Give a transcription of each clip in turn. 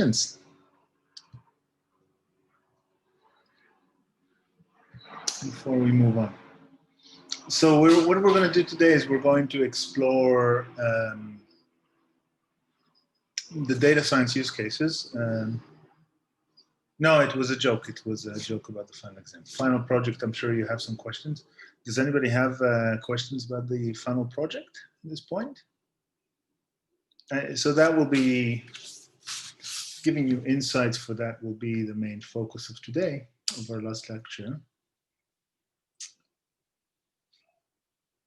questions? Before we move on. So what we're going to do today is we're going to explore the data science use cases. No, it was a joke. It was a joke about the final exam. Final project, I'm sure you have some questions. Does anybody have questions about the final project at this point? So that will be, giving you insights for that will be the main focus of today, of our last lecture.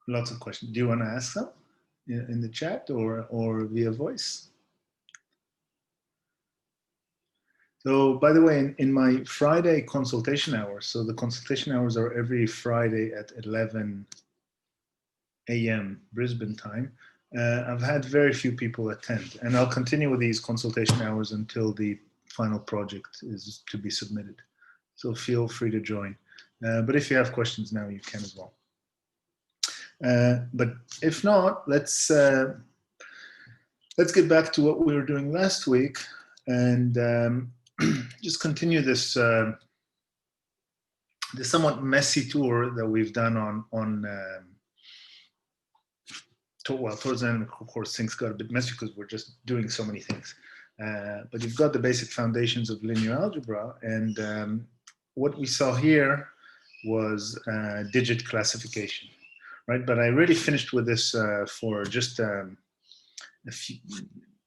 Lots of questions. Do you want to ask them in the chat or via voice? So, by the way, in my Friday consultation hours, so the consultation hours are every Friday at 11 a.m. Brisbane time. I've had very few people attend, and I'll continue with these consultation hours until the final project is to be submitted. So feel free to join. But if you have questions now, you can as well. But if not, let's get back to what we were doing last week and just continue this this somewhat messy tour that we've done on well, towards the end of course things got a bit messy because we're just doing so many things. But you've got the basic foundations of linear algebra, and what we saw here was digit classification, right? But I really finished with this for just a few.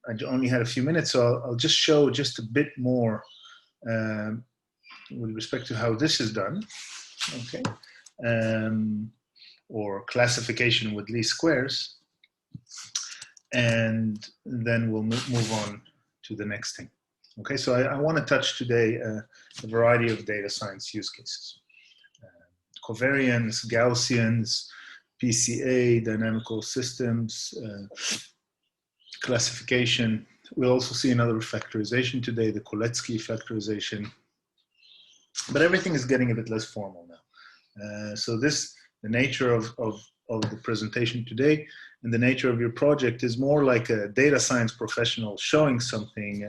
I only had a few minutes, so I'll just show just a bit more with respect to how this is done, okay? Or classification with least squares, and then we'll move on to the next thing. Okay, so I want to touch today a variety of data science use cases. Covariance, Gaussians, Pca, dynamical systems, classification. We'll also see another factorization today, the Coletsky factorization. But everything is getting a bit less formal now. So the nature of the presentation today and the nature of your project is more like a data science professional showing something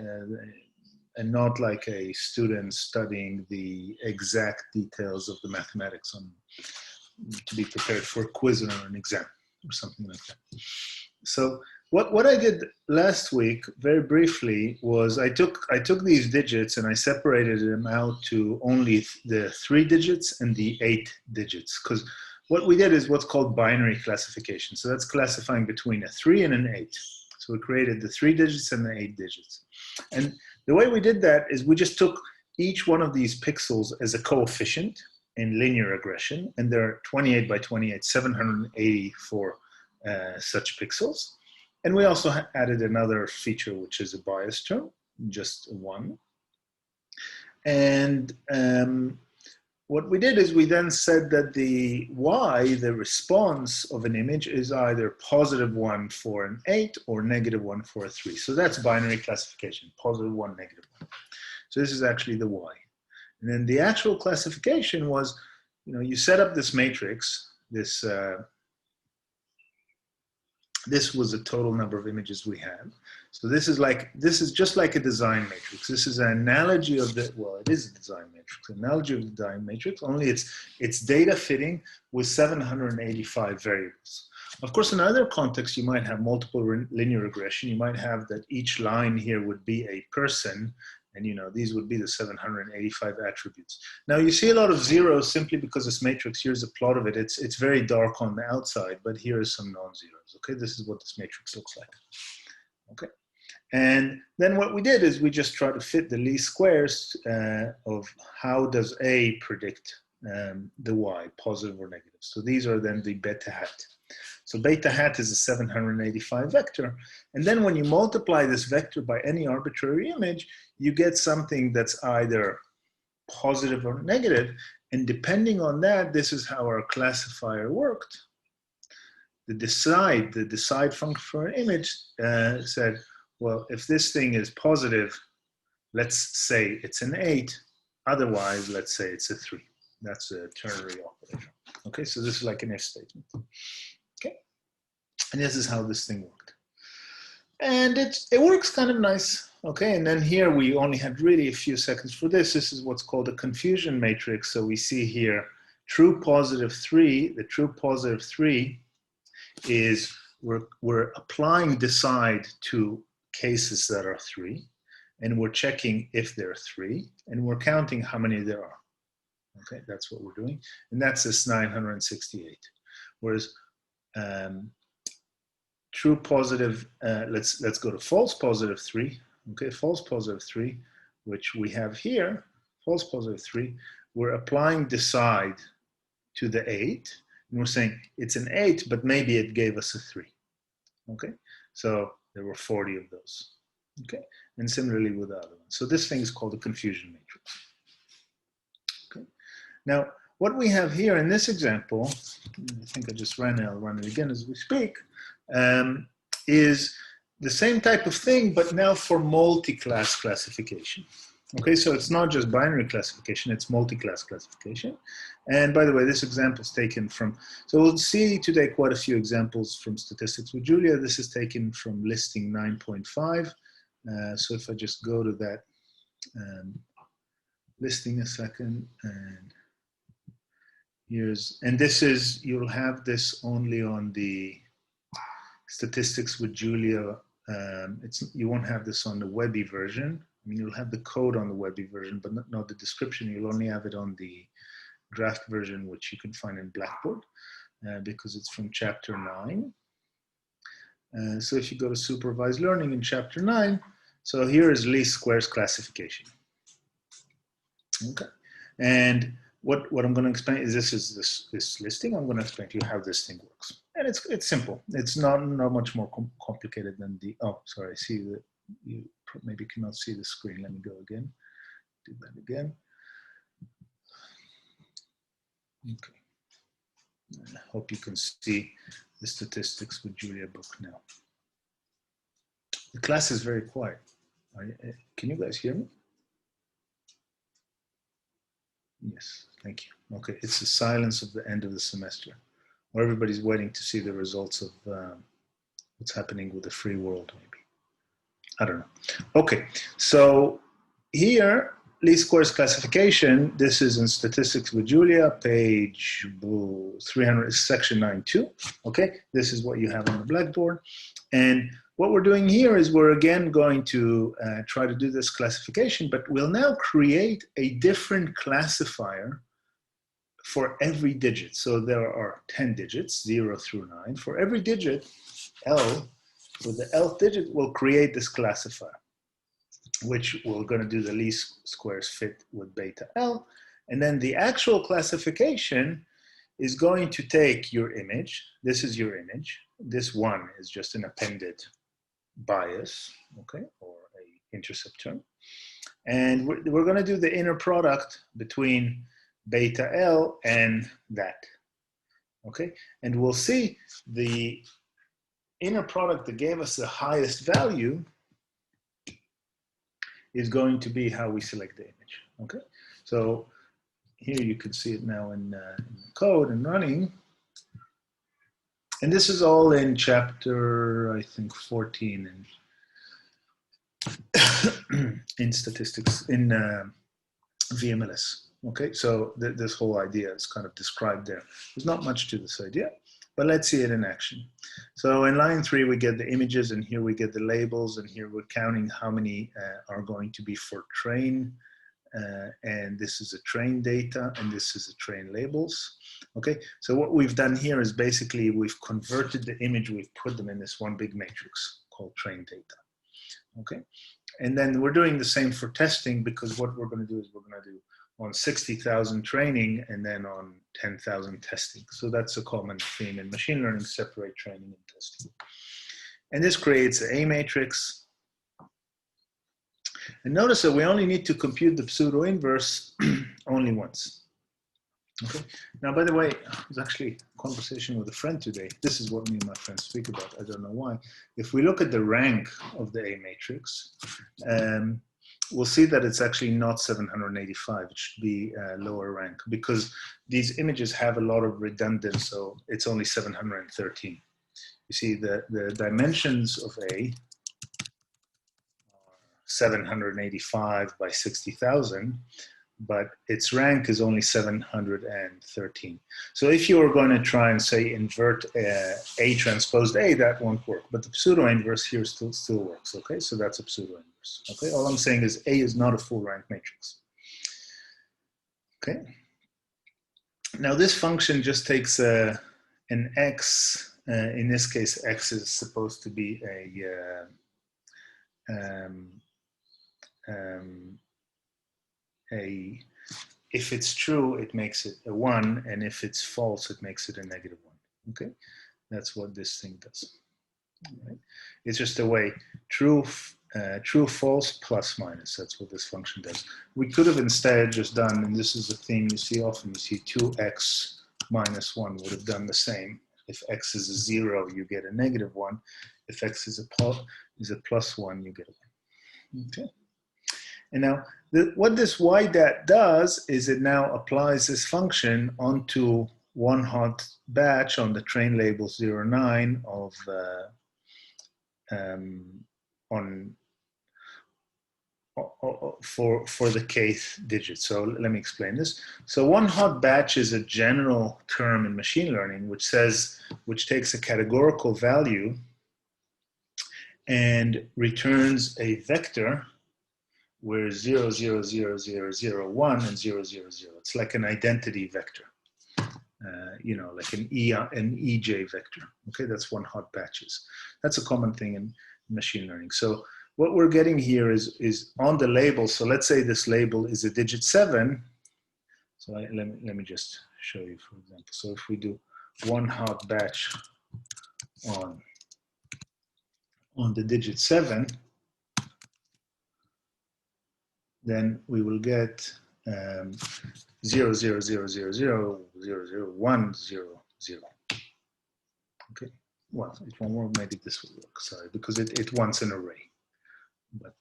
and not like a student studying the exact details of the mathematics to be prepared for a quiz or an exam or something like that. So what I did last week, very briefly, was I took these digits and I separated them out to only the 3 digits and the 8 digits, because what we did is what's called binary classification. So that's classifying between a 3 and an 8. So we created the 3 digits and the 8 digits. And the way we did that is we just took each one of these pixels as a coefficient in linear regression, and there are 28 by 28, 780 for such pixels. And we also added another feature, which is a bias term, just 1. And what we did is we then said that the y, the response of an image, is either +1 for an 8 or -1 for a 3. So that's binary classification, +1, -1. So this is actually the y. And then the actual classification was, you set up this matrix, this was the total number of images we had. So this is just like a design matrix. This is an analogy of the, well, it is a design matrix, analogy of the design matrix, only it's data fitting with 785 variables. Of course, in other contexts, you might have multiple linear regression. You might have that each line here would be a person, and these would be the 785 attributes. Now you see a lot of zeros simply because this matrix, here's a plot of it. It's very dark on the outside, but here is some non-zeros. Okay, this is what this matrix looks like. Okay, and then what we did is we just try to fit the least squares of how does A predict the Y, positive or negative. So these are then the beta hat. So beta hat is a 785 vector. And then when you multiply this vector by any arbitrary image, you get something that's either positive or negative. And depending on that, this is how our classifier worked. The decide function for an image said, well, if this thing is positive, let's say it's an 8. Otherwise, let's say it's a 3. That's a ternary operator. Okay, so this is like an if statement. Okay, and this is how this thing worked. And it works kind of nice. Okay, and then here we only had really a few seconds for this. This is what's called a confusion matrix. So we see here true positive 3. The true positive 3 is we're applying decide to cases that are 3, and we're checking if they're 3, and we're counting how many there are. Okay, that's what we're doing, and that's this 968. Whereas true positive, let's go to false positive 3. Okay, false positive 3, which we have here, false positive 3, we're applying decide to the 8, and we're saying it's an 8, but maybe it gave us a 3. Okay, so there were 40 of those. Okay, and similarly with the other one. So this thing is called a confusion matrix. Okay, now what we have here in this example, I think I just ran it, I'll run it again as we speak, is the same type of thing, but now for multi-class classification. Okay, so it's not just binary classification, it's multi-class classification. And by the way, this example is taken from, so we'll see today quite a few examples from Statistics with Julia. This is taken from listing 9.5. So if I just go to that listing a second, and here's, and this is, you'll have this only on the Statistics with Julia. You won't have this on the Webby version. I mean, you'll have the code on the Webby version, but not the description. You'll only have it on the draft version, which you can find in Blackboard, because it's from chapter 9. So if you go to Supervised Learning in chapter 9, so here is least squares classification. Okay, and what I'm going to explain is this listing. I'm going to explain to you how this thing works, and it's simple. It's not much more complicated than the. Oh, sorry. I see that you maybe cannot see the screen. Let me go again. Do that again. Okay. I hope you can see the Statistics with Julia book now. The class is very quiet. Can you guys hear me? Yes, thank you. Okay, it's the silence of the end of the semester, where everybody's waiting to see the results of what's happening with the free world, maybe. I don't know. Okay, so here, least squares classification, this is in Statistics with Julia, page 300, section 9.2. Okay, this is what you have on the Blackboard. And what we're doing here is we're again going to try to do this classification, but we'll now create a different classifier for every digit. So there are 10 digits, 0 through 9. For every digit, L, so the Lth digit will create this classifier, which we're going to do the least squares fit with beta L. And then the actual classification is going to take your image. This is your image. This one is just an appended bias, okay, or a intercept term. And we're going to do the inner product between beta L and that, okay? And we'll see the inner product that gave us the highest value is going to be how we select the image, okay? So here you can see it now in the code and running. And this is all in chapter, I think, 14 in statistics, in VMLS. Okay, so this whole idea is kind of described there. There's not much to this idea, but let's see it in action. So in line 3, we get the images, and here we get the labels, and here we're counting how many are going to be for train. And this is a train data, and this is a train labels. Okay, so what we've done here is basically we've converted the image, we've put them in this one big matrix called train data. Okay, and then we're doing the same for testing, because what we're going to do is we're going to do on 60,000 training and then on 10,000 testing. So that's a common theme in machine learning: separate training and testing. And this creates an A matrix. And notice that we only need to compute the pseudo-inverse only once. Okay. Now, by the way, I was actually a conversation with a friend today. This is what me and my friends speak about. I don't know why. If we look at the rank of the A matrix, we'll see that it's actually not 785. It should be lower rank, because these images have a lot of redundance, so it's only 713. You see, the dimensions of A 785 by 60,000, but its rank is only 713. So if you were going to try and say invert A transposed A, that won't work. But the pseudo-inverse here still works, okay? So that's a pseudo-inverse, okay? All I'm saying is A is not a full rank matrix, okay? Now this function just takes an X, in this case, X is supposed to be if it's true, it makes it a 1, and if it's false, it makes it a -1. Okay, that's what this thing does. Right? It's just a way true, false, plus, minus. That's what this function does. We could have instead just done, and this is a theme you see often. You see 2x minus 1 would have done the same. If x is a 0, you get a -1. If x is a plus 1, you get a 1. Okay. And now, what this y-dat does is it now applies this function onto one hot batch on the train label 09 of for the kth digit. So let me explain this. So one hot batch is a general term in machine learning which takes a categorical value and returns a vector where 0, 0, 0, 0, 0, 1 and 0, 0, 0. It's like an identity vector, you know, like an EJ vector. Okay, that's one hot batches. That's a common thing in machine learning. So what we're getting here is on the label. So let's say this label is a digit 7. So let me just show you, for example. So if we do one hot batch on the digit 7, then we will get 0, 0, 0, 0, 0, 0, 0, 1, 0, 0. Okay, well, it won't work. Maybe this will work, sorry, because it wants an array. But,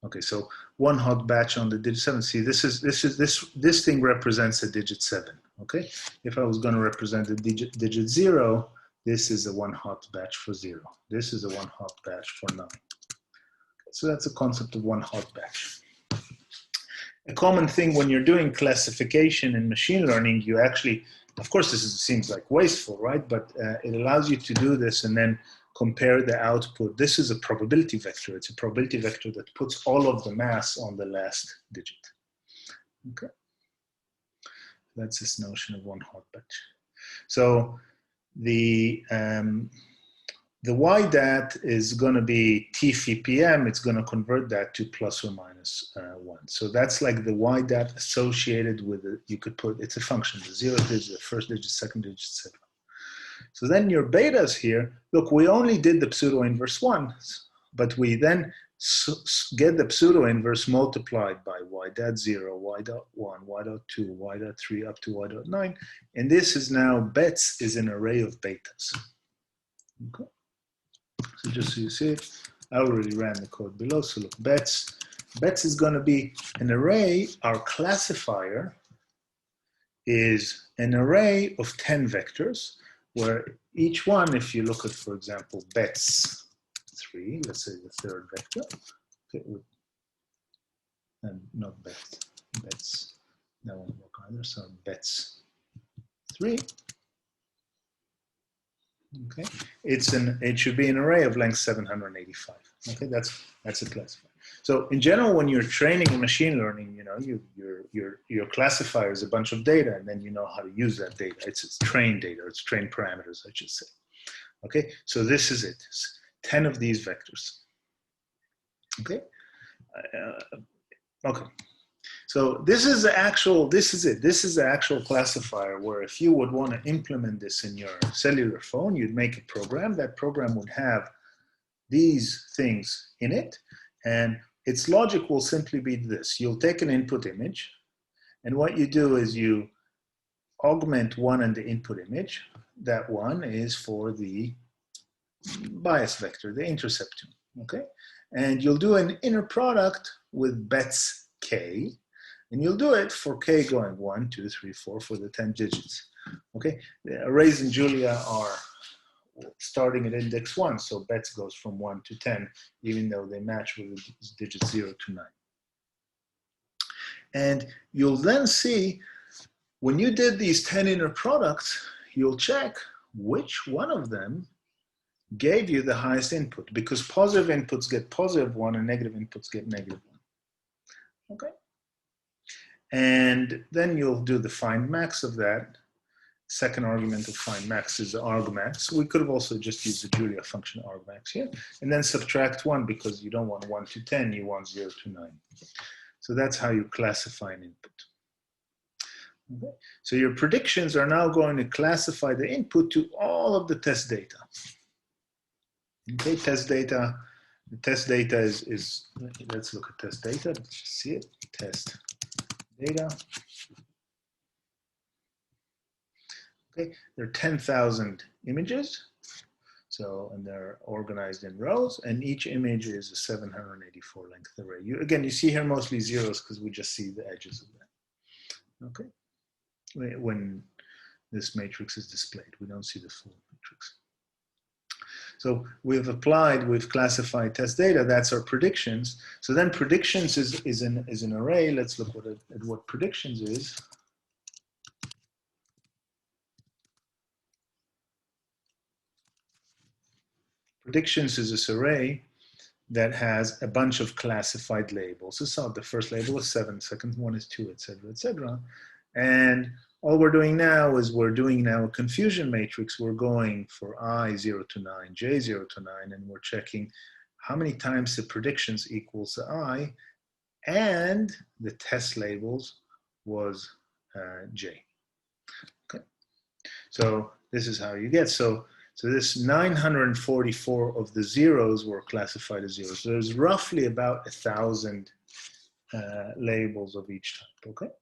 okay, so one hot batch on the digit 7. See, this thing represents a digit 7, okay? If I was going to represent the digit 0, this is a one hot batch for 0. This is a one hot batch for 9. So that's a concept of one hot batch. A common thing when you're doing classification in machine learning, you actually, of course, seems like wasteful, right? But it allows you to do this and then compare the output. This is a probability vector. It's a probability vector that puts all of the mass on the last digit. Okay. That's this notion of one hot batch. So the y-dat is going to be t phi pm. It's going to convert that to plus or minus 1. So that's like the y-dat associated with it. You could put, it's a function, the 0th digit, the first digit, second digit, etc. So then your betas here, look, we only did the pseudo-inverse ones, but we then get the pseudo-inverse multiplied by y-dat 0, y-dot 1, y-dot 2, y-dot 3, up to y-dot 9. And this is now, bets is an array of betas. Okay. So just so you see it, I already ran the code below. So look, bets is going to be an array. Our classifier is an array of 10 vectors, where each one, if you look at, for example, bets 3, let's say the third vector, okay, and not bets, that won't work either. So bets 3. Okay, it should be an array of length 785. Okay, that's a classifier. So in general, when you're training in machine learning, you know, your classifier is a bunch of data, and then you know how to use that data. It's trained data, it's trained parameters, I should say. Okay, so this is it. It's 10 of these vectors. Okay, okay. So this is the actual classifier where if you would want to implement this in your cellular phone, you'd make a program. That program would have these things in it, and its logic will simply be this. You'll take an input image, and what you do is you augment one in the input image. That one is for the bias vector, the intercept, okay? And you'll do an inner product with bets k, and you'll do it for k going 1, 2, 3, 4 for the 10 digits. Okay, the arrays in Julia are starting at index 1, so bets goes from 1 to 10, even though they match with the digits 0 to 9. And you'll then see, when you did these 10 inner products, you'll check which one of them gave you the highest input, because positive inputs get positive 1 and negative inputs get negative 1. Okay? And then you'll do the find max of that. Second argument of find max is the argmax. We could have also just used the Julia function argmax here, and then subtract 1, because you don't want 1 to 10, you want 0 to 9. So that's how you classify an input. Okay. So your predictions are now going to classify the input to all of the test data. Okay, test data. The test data is let's look at test data. Let's just see it. Test data. Okay, there are 10,000 images. So, and they're organized in rows, and each image is a 784 length array. Again, you see here mostly zeros because we just see the edges of that. Okay, when this matrix is displayed, we don't see the full matrix. So we've classified test data. That's our predictions. So then predictions is an array. Let's look at what predictions is. Predictions is this array that has a bunch of classified labels. So the first label is 7, second one is 2, etc., etc. And all we're doing now is we're doing a confusion matrix. We're going for I 0 to 9, j 0 to 9, and we're checking how many times the predictions equals the I, and the test labels was j. Okay, so this is how you get. So this 944 of the zeros were classified as zeros. So there's roughly about 1,000 labels of each type, okay?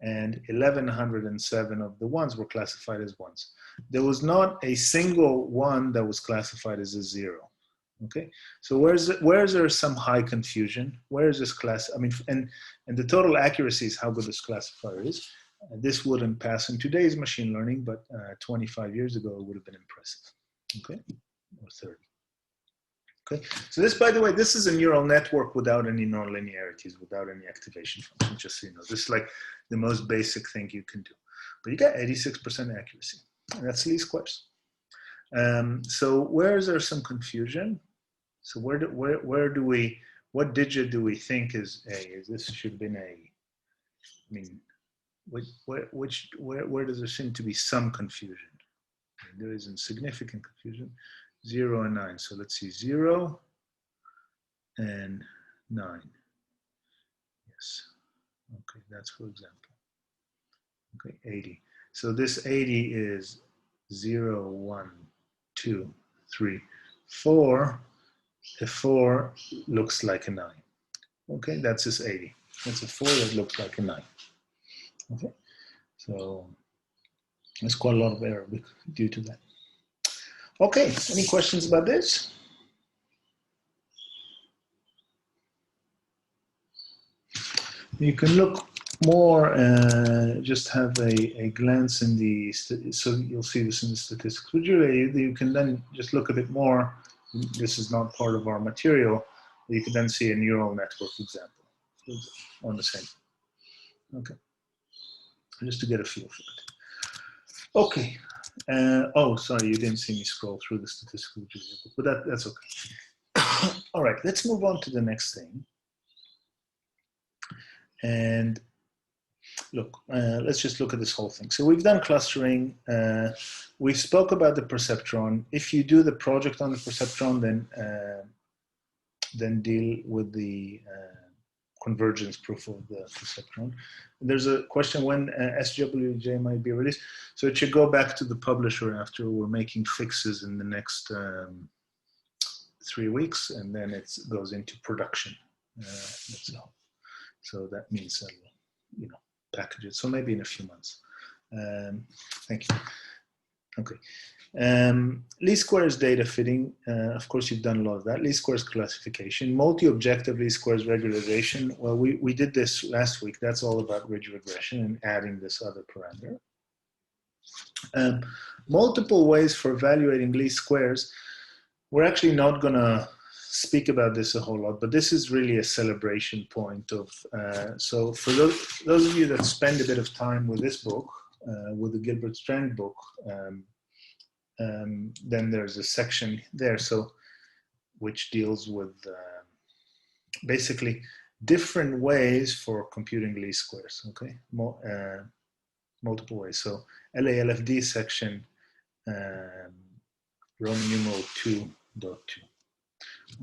And 1,107 of the ones were classified as ones. There was not a single one that was classified as a 0, okay? So where's there some high confusion? Where is this class? I mean, and the total accuracy is how good this classifier is. This wouldn't pass in today's machine learning, but 25 years ago, it would have been impressive, okay? Or 30. Okay, so this, by the way, this is a neural network without any nonlinearities, without any activation function, just so you know. This is like the most basic thing you can do. But you get 86% accuracy, and that's least squares. So where is there some confusion? So what digit do we think is A? This should have been A. I mean, where does there seem to be some confusion? There isn't significant confusion. 0 and 9. So let's see, 0 and 9. Yes. Okay, that's for example. Okay, 80. So this 80 is 0, 1, 2, 3, 4. The 4 looks like a 9. Okay, that's this 80. That's a 4 that looks like a 9. Okay, so there's quite a lot of error due to that. Okay, any questions about this? You can look more, just have a glance in the, so you'll see this in the statistics. Would you can then just look a bit more. This is not part of our material. You can then see a neural network example on the same. Okay, just to get a feel for it. Okay. Oh, sorry, you didn't see me scroll through the statistical Julia book, but that's okay. All right, let's move on to the next thing. And look, let's just look at this whole thing. So we've done clustering. We spoke about the perceptron. If you do the project on the perceptron, then deal with the convergence proof of the perceptron. There's a question when SWJ might be released. So it should go back to the publisher after we're making fixes in the next 3 weeks, and then it goes into production. That's all. So that means, you know, package it. So maybe in a few months. Thank you. Okay. Least squares data fitting. Of course, you've done a lot of that. Least squares classification. Multi-objective least squares regularization. Well, we did this last week. That's all about ridge regression and adding this other parameter. Multiple ways for evaluating least squares. We're actually not going to speak about this a whole lot, but this is really a celebration point of, so for those of you that spend a bit of time with this book, with the Gilbert Strand book, then there's a section there, so which deals with basically different ways for computing least squares, okay? Multiple ways. So LALFD section, Roman numeral 2.2.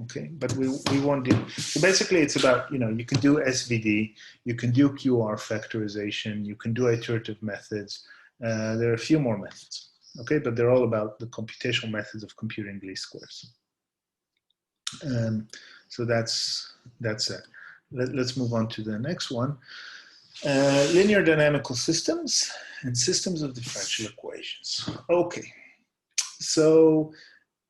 Okay, but we won't do, so basically it's about, you can do SVD, you can do QR factorization, you can do iterative methods, there are a few more methods, okay, but they're all about the computational methods of computing least squares. So that's it. Let's move on to the next one. Linear dynamical systems and systems of differential equations. Okay, so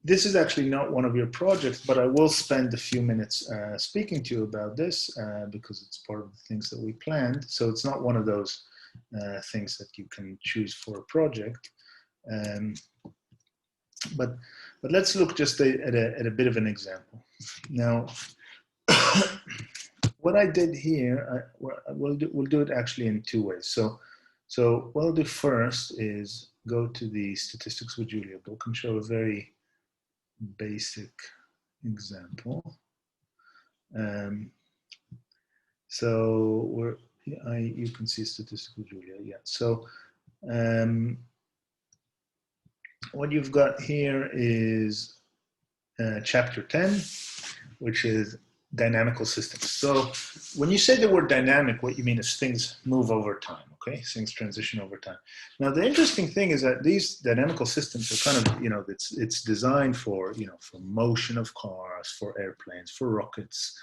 this is actually not one of your projects, but I will spend a few minutes speaking to you about this because it's part of the things that we planned. So it's not one of those things that you can choose for a project. But let's look just at a bit of an example. Now, what I did here, we'll do it actually in two ways. So what I'll do first is go to the Statistics with Julia book and show a very basic example. So you can see Statistics with Julia, yeah. So what you've got here is chapter 10, which is dynamical systems. So when you say the word dynamic, what you mean is things move over time, okay? Things transition over time. Now, the interesting thing is that these dynamical systems are kind of, it's designed for, for motion of cars, for airplanes, for rockets,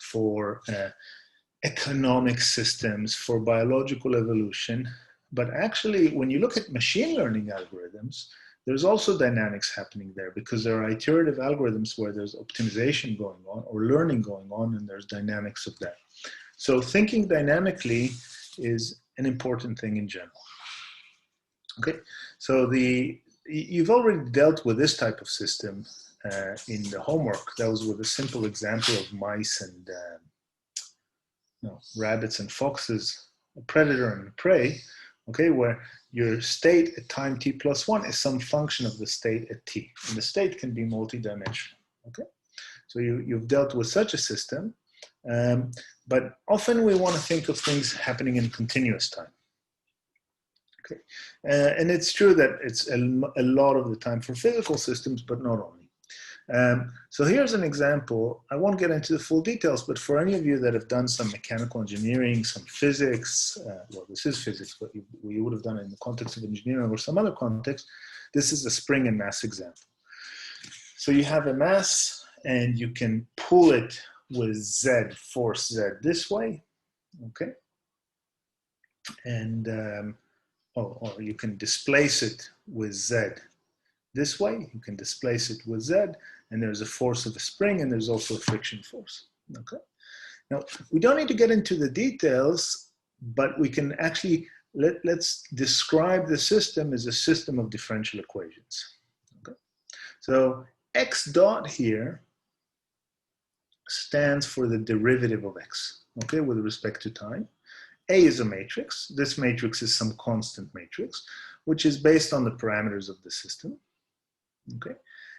for economic systems, for biological evolution. But actually, when you look at machine learning algorithms, there's also dynamics happening there because there are iterative algorithms where there's optimization going on or learning going on, and there's dynamics of that. So thinking dynamically is an important thing in general. Okay, so you've already dealt with this type of system in the homework. That was with a simple example of mice and rabbits and foxes, a predator and a prey. Okay, where your state at time t+1 is some function of the state at t, and the state can be multidimensional. Okay, so you've dealt with such a system, but often we want to think of things happening in continuous time. Okay, and it's true that it's a lot of the time for physical systems, but not only. So here's an example. I won't get into the full details, but for any of you that have done some mechanical engineering, some physics, well, this is physics, but we would have done it in the context of engineering or some other context, this is a spring and mass example. So you have a mass and you can pull it with Z, force Z this way, okay? And, or you can displace it with Z this way, you can displace it with Z, and there's a force of a spring, and there's also a friction force, okay? Now, we don't need to get into the details, but we can actually, let's describe the system as a system of differential equations, okay? So x dot here stands for the derivative of x, okay, with respect to time. A is a matrix. This matrix is some constant matrix, which is based on the parameters of the system. Okay,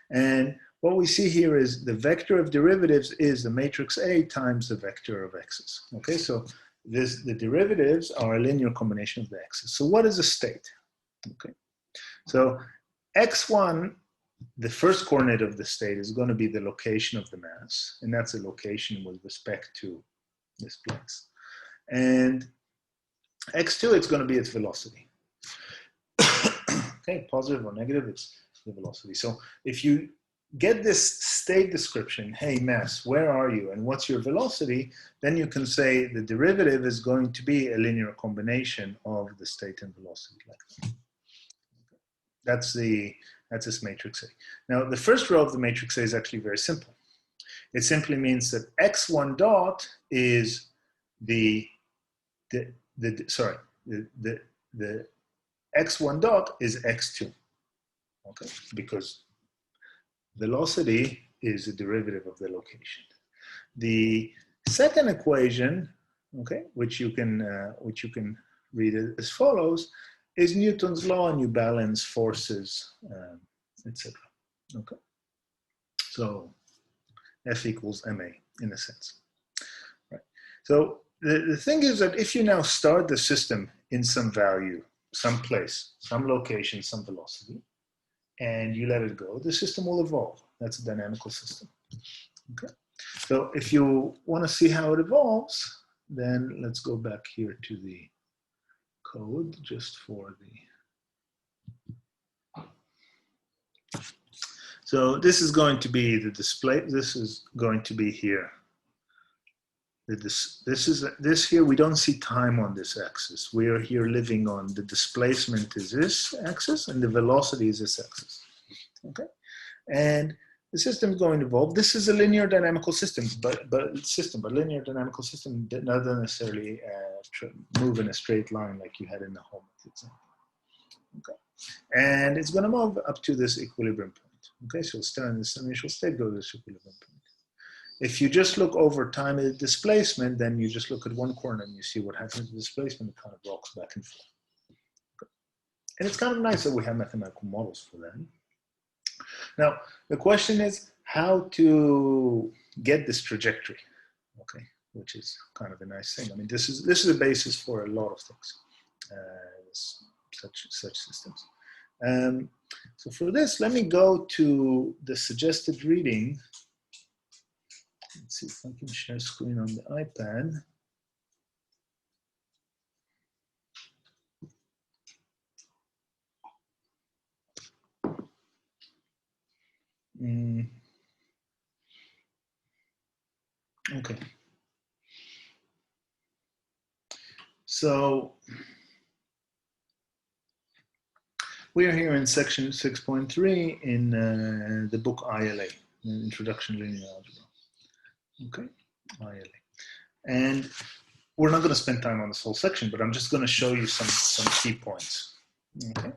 and what we see here is the vector of derivatives is the matrix A times the vector of x's. Okay, so the derivatives are a linear combination of the x's. So what is a state? Okay, so x1, the first coordinate of the state is going to be the location of the mass, and that's a location with respect to this place. And x2, it's going to be its velocity. Okay, positive or negative, it's the velocity. So if you get this state description, hey mass, where are you and what's your velocity, then you can say the derivative is going to be a linear combination of the state and velocity like that. That's this matrix A. Now the first row of the matrix A is actually very simple. It simply means that x1 dot is the x1 dot is x2, okay? Because velocity is a derivative of the location. The second equation, okay, which you can read it as follows, is Newton's law, and you balance forces, etc. Okay, so F equals ma in a sense, right? So the thing is that if you now start the system in some value, some place, some location, some velocity, and you let it go, the system will evolve. That's a dynamical system. Okay. So if you want to see how it evolves, then let's go back here to the code just for the. So this is going to be the display. This is going to be here. This here, we don't see time on this axis. We are here living on the displacement is this axis and the velocity is this axis. Okay, and the system is going to evolve. This is a linear dynamical system, but linear dynamical system doesn't necessarily move in a straight line like you had in the home example. Okay, and it's going to move up to this equilibrium point. Okay, so start in this initial state, go to this equilibrium point. If you just look over time at displacement, then you just look at one corner and you see what happens to displacement. It kind of rocks back and forth. Okay. And it's kind of nice that we have mathematical models for that. Now, the question is how to get this trajectory, okay, which is kind of a nice thing. I mean, this is a basis for a lot of things, such systems. So for this, let me go to the suggested reading. Let's see if I can share screen on the iPad. Okay. So we are here in section 6.3 in the book ILA, Introduction to Linear Algebra. Okay, ILA. And we're not going to spend time on this whole section, but I'm just going to show you some key points. Okay.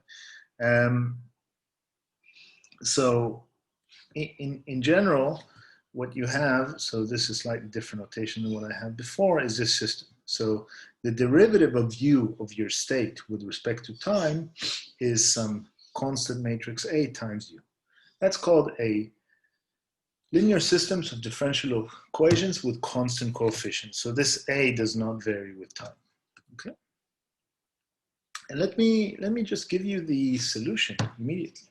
So in general, what you have, so this is slightly different notation than what I had before, is this system. So the derivative of u of your state with respect to time is some constant matrix A times u. That's called a linear systems of differential equations with constant coefficients. So this A does not vary with time. Okay. And let me just give you the solution immediately.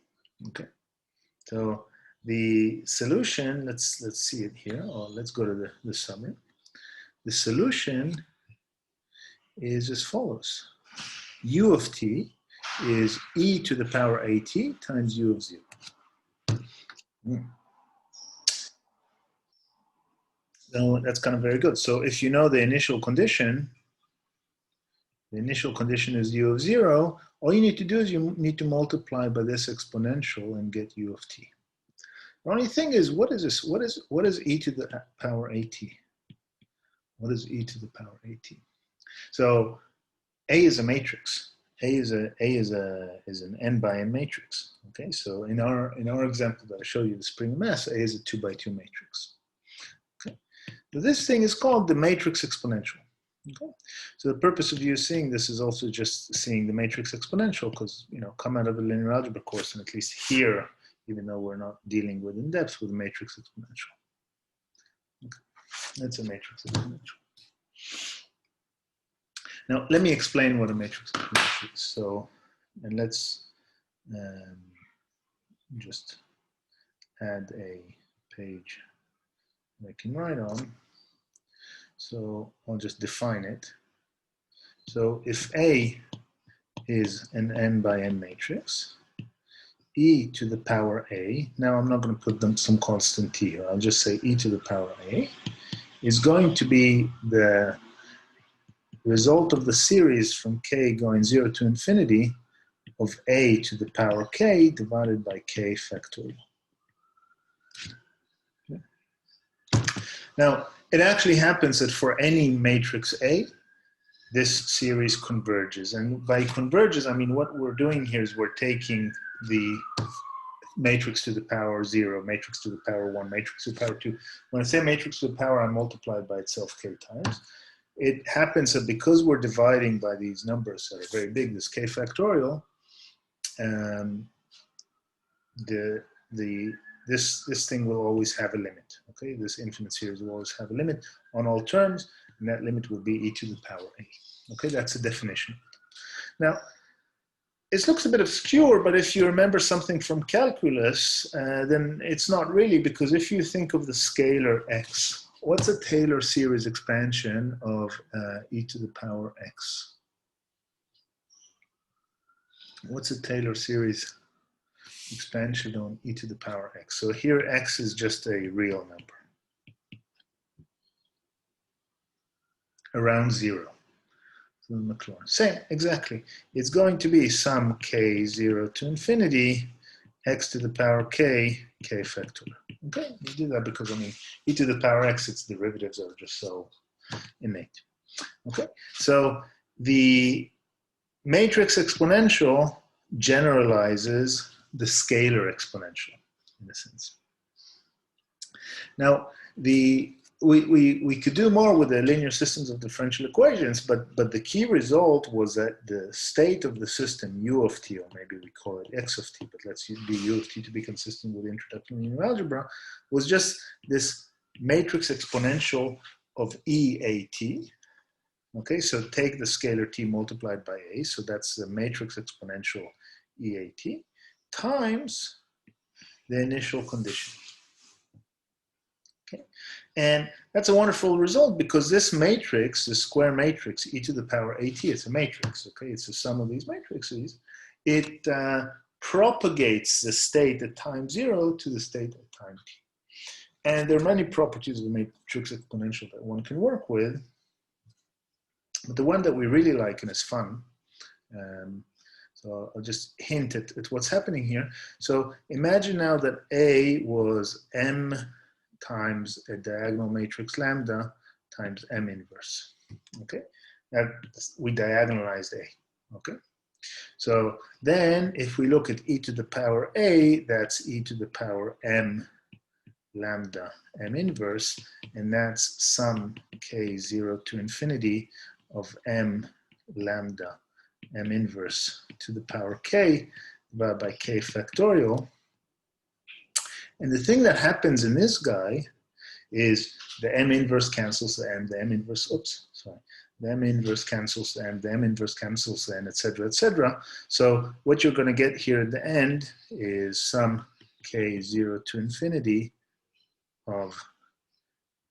Okay. So the solution, let's see it here, or let's go to the summary. The solution is as follows. U of t is e to the power at times u of 0. So that's kind of very good. So if you know the initial condition is u of 0, all you need to do is you need to multiply by this exponential and get u of t. The only thing is, what is this? What is e to the power at? What is e to the power at? So A is a matrix. A is an n by n matrix. Okay, so in our example that I showed you, the spring of mass, A is a 2 by 2 matrix. Okay, but this thing is called the matrix exponential. Okay, so the purpose of you seeing this is also just seeing the matrix exponential, because come out of a linear algebra course, and at least here, even though we're not dealing with in depth with the matrix exponential. Okay, that's a matrix exponential. Now, let me explain what a matrix exponential is. So, and let's just add a page that I can write on. So I'll just define it. So if A is an n by n matrix, e to the power a, now I'm not going to put some constant t here, I'll just say e to the power a, is going to be the result of the series from k going 0 to infinity of a to the power k divided by k factorial. Okay. Now, it actually happens that for any matrix A, this series converges. And by converges, I mean what we're doing here is we're taking the matrix to the power 0, matrix to the power 1, matrix to the power 2. When I say matrix to the power, I multiply it by itself k times. It happens that because we're dividing by these numbers that are very big, this k factorial, this thing will always have a limit. Okay, this infinite series will always have a limit on all terms, and that limit will be e to the power a. Okay, that's the definition. Now, it looks a bit obscure, but if you remember something from calculus, then it's not really, because if you think of the scalar x, what's a Taylor series expansion of e to the power x? What's a Taylor series expansion on e to the power x? So here x is just a real number, around 0. Same, exactly. It's going to be some k0 to infinity, x to the power k, k factorial. Okay, we do that because, I mean, e to the power x, its derivatives are just so innate. Okay, so the matrix exponential generalizes the scalar exponential, in a sense. Now, we could do more with the linear systems of differential equations, but the key result was that the state of the system, u of t, or maybe we call it x of t, but let's use u of t to be consistent with the introduction to linear algebra, was just this matrix exponential of EAT. Okay, so take the scalar t multiplied by a, so that's the matrix exponential EAT, times the initial condition. Okay. And that's a wonderful result, because this matrix, the square matrix, e to the power at, it's a matrix, okay? It's the sum of these matrices. It propagates the state at time 0 to the state at time t. And there are many properties of the matrix exponential that one can work with. But the one that we really like and is fun, so I'll just hint at what's happening here. So imagine now that A was m times a diagonal matrix lambda times m inverse. Okay, that we diagonalized A. Okay, so then if we look at e to the power a, that's e to the power m lambda m inverse, and that's sum k0 to infinity of m lambda m inverse to the power k divided by k factorial. And the thing that happens in this guy is the m inverse cancels the m, the m inverse, oops, sorry, the m inverse cancels the m, the m inverse cancels the n, etc., etc. So what you're going to get here at the end is sum k0 to infinity of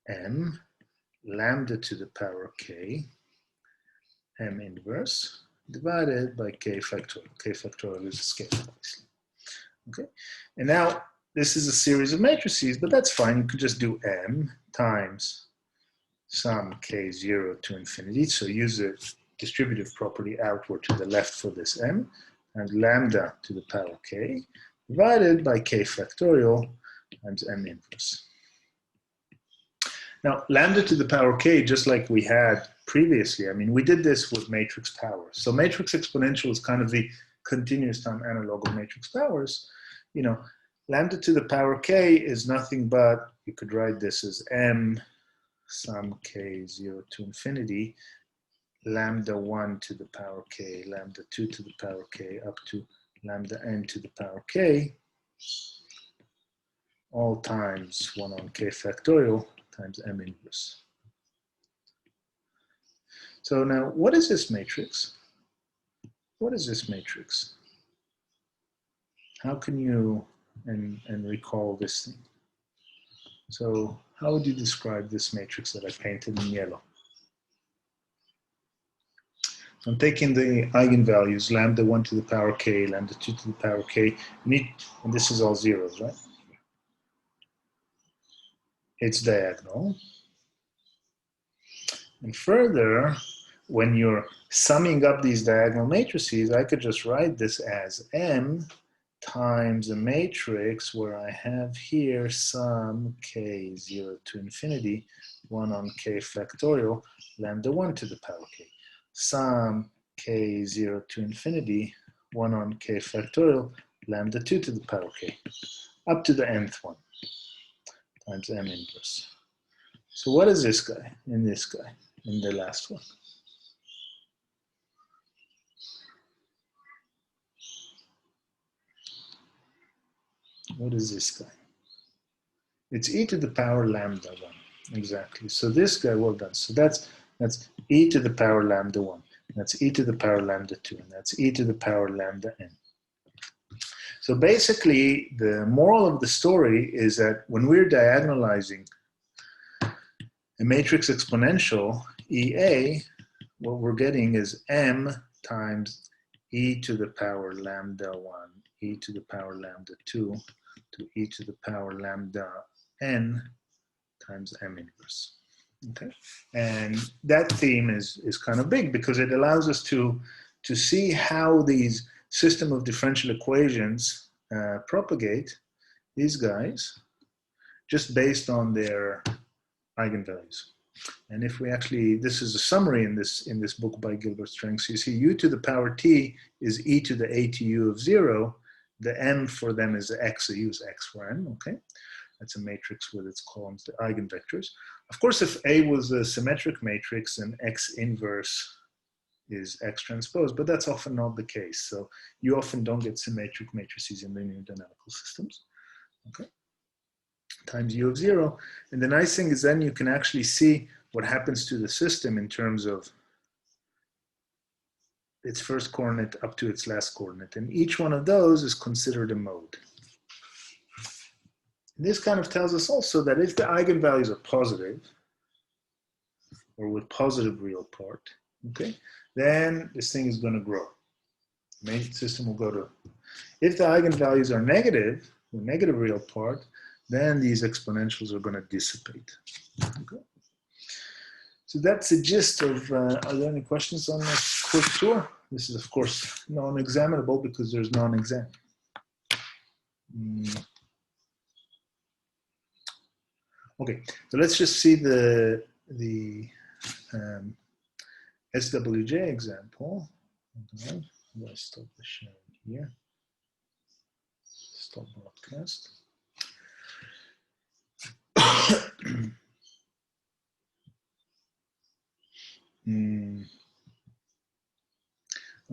m lambda to the power k m inverse divided by k factorial. K factorial is a scalar, obviously. Okay, and now this is a series of matrices, but that's fine. You could just do m times sum k0 to infinity. So use the distributive property outward to the left for this m, and lambda to the power k divided by k factorial times m inverse. Now, lambda to the power k, just like we had previously, I mean, we did this with matrix powers. So matrix exponential is kind of the continuous time analog of matrix powers. You know, lambda to the power k is nothing but, you could write this as m sum k0 to infinity, lambda 1 to the power k, lambda 2 to the power k, up to lambda n to the power k, all times 1 on k factorial times m inverse. So now, what is this matrix? What is this matrix? How can you and recall this thing? So how would you describe this matrix that I painted in yellow? So I'm taking the eigenvalues, lambda 1 to the power k, lambda 2 to the power k, and this is all zeros, right? It's diagonal. And further, when you're summing up these diagonal matrices, I could just write this as m times a matrix where I have here sum k0 to infinity, 1 on k factorial, lambda 1 to the power k. sum k0 to infinity, 1 on k factorial, lambda 2 to the power k, up to the nth one, times m inverse. So what is this guy and this guy in the last one? What is this guy? It's e to the power lambda 1, exactly. So this guy, well done. So that's e to the power lambda 1. That's e to the power lambda 2, and that's e to the power lambda n. So basically, the moral of the story is that when we're diagonalizing a matrix exponential, EA, what we're getting is m times e to the power lambda 1, e to the power lambda 2, to e to the power lambda n times m inverse. Okay, and that theme is kind of big because it allows us to see how these system of differential equations propagate, these guys, just based on their eigenvalues. And if we actually, this is a summary in this book by Gilbert Strang. So you see u to the power t is e to the ATU of 0. The m for them is x, so use x for m, okay? That's a matrix with its columns, the eigenvectors. Of course, if A was a symmetric matrix, then X inverse is X transpose, but that's often not the case. So you often don't get symmetric matrices in linear dynamical systems. Okay, times U of 0. And the nice thing is then you can actually see what happens to the system in terms of its first coordinate up to its last coordinate. And each one of those is considered a mode. This kind of tells us also that if the eigenvalues are positive, or with positive real part, okay, then this thing is going to grow. The main system will go to. If the eigenvalues are negative, with negative real part, then these exponentials are going to dissipate. Okay. So that's the gist of, are there any questions on this quick tour? This is, of course, non-examinable because there's non-exam. Okay, so let's just see the SWJ example. Okay. Let's stop the sharing here. Stop broadcast.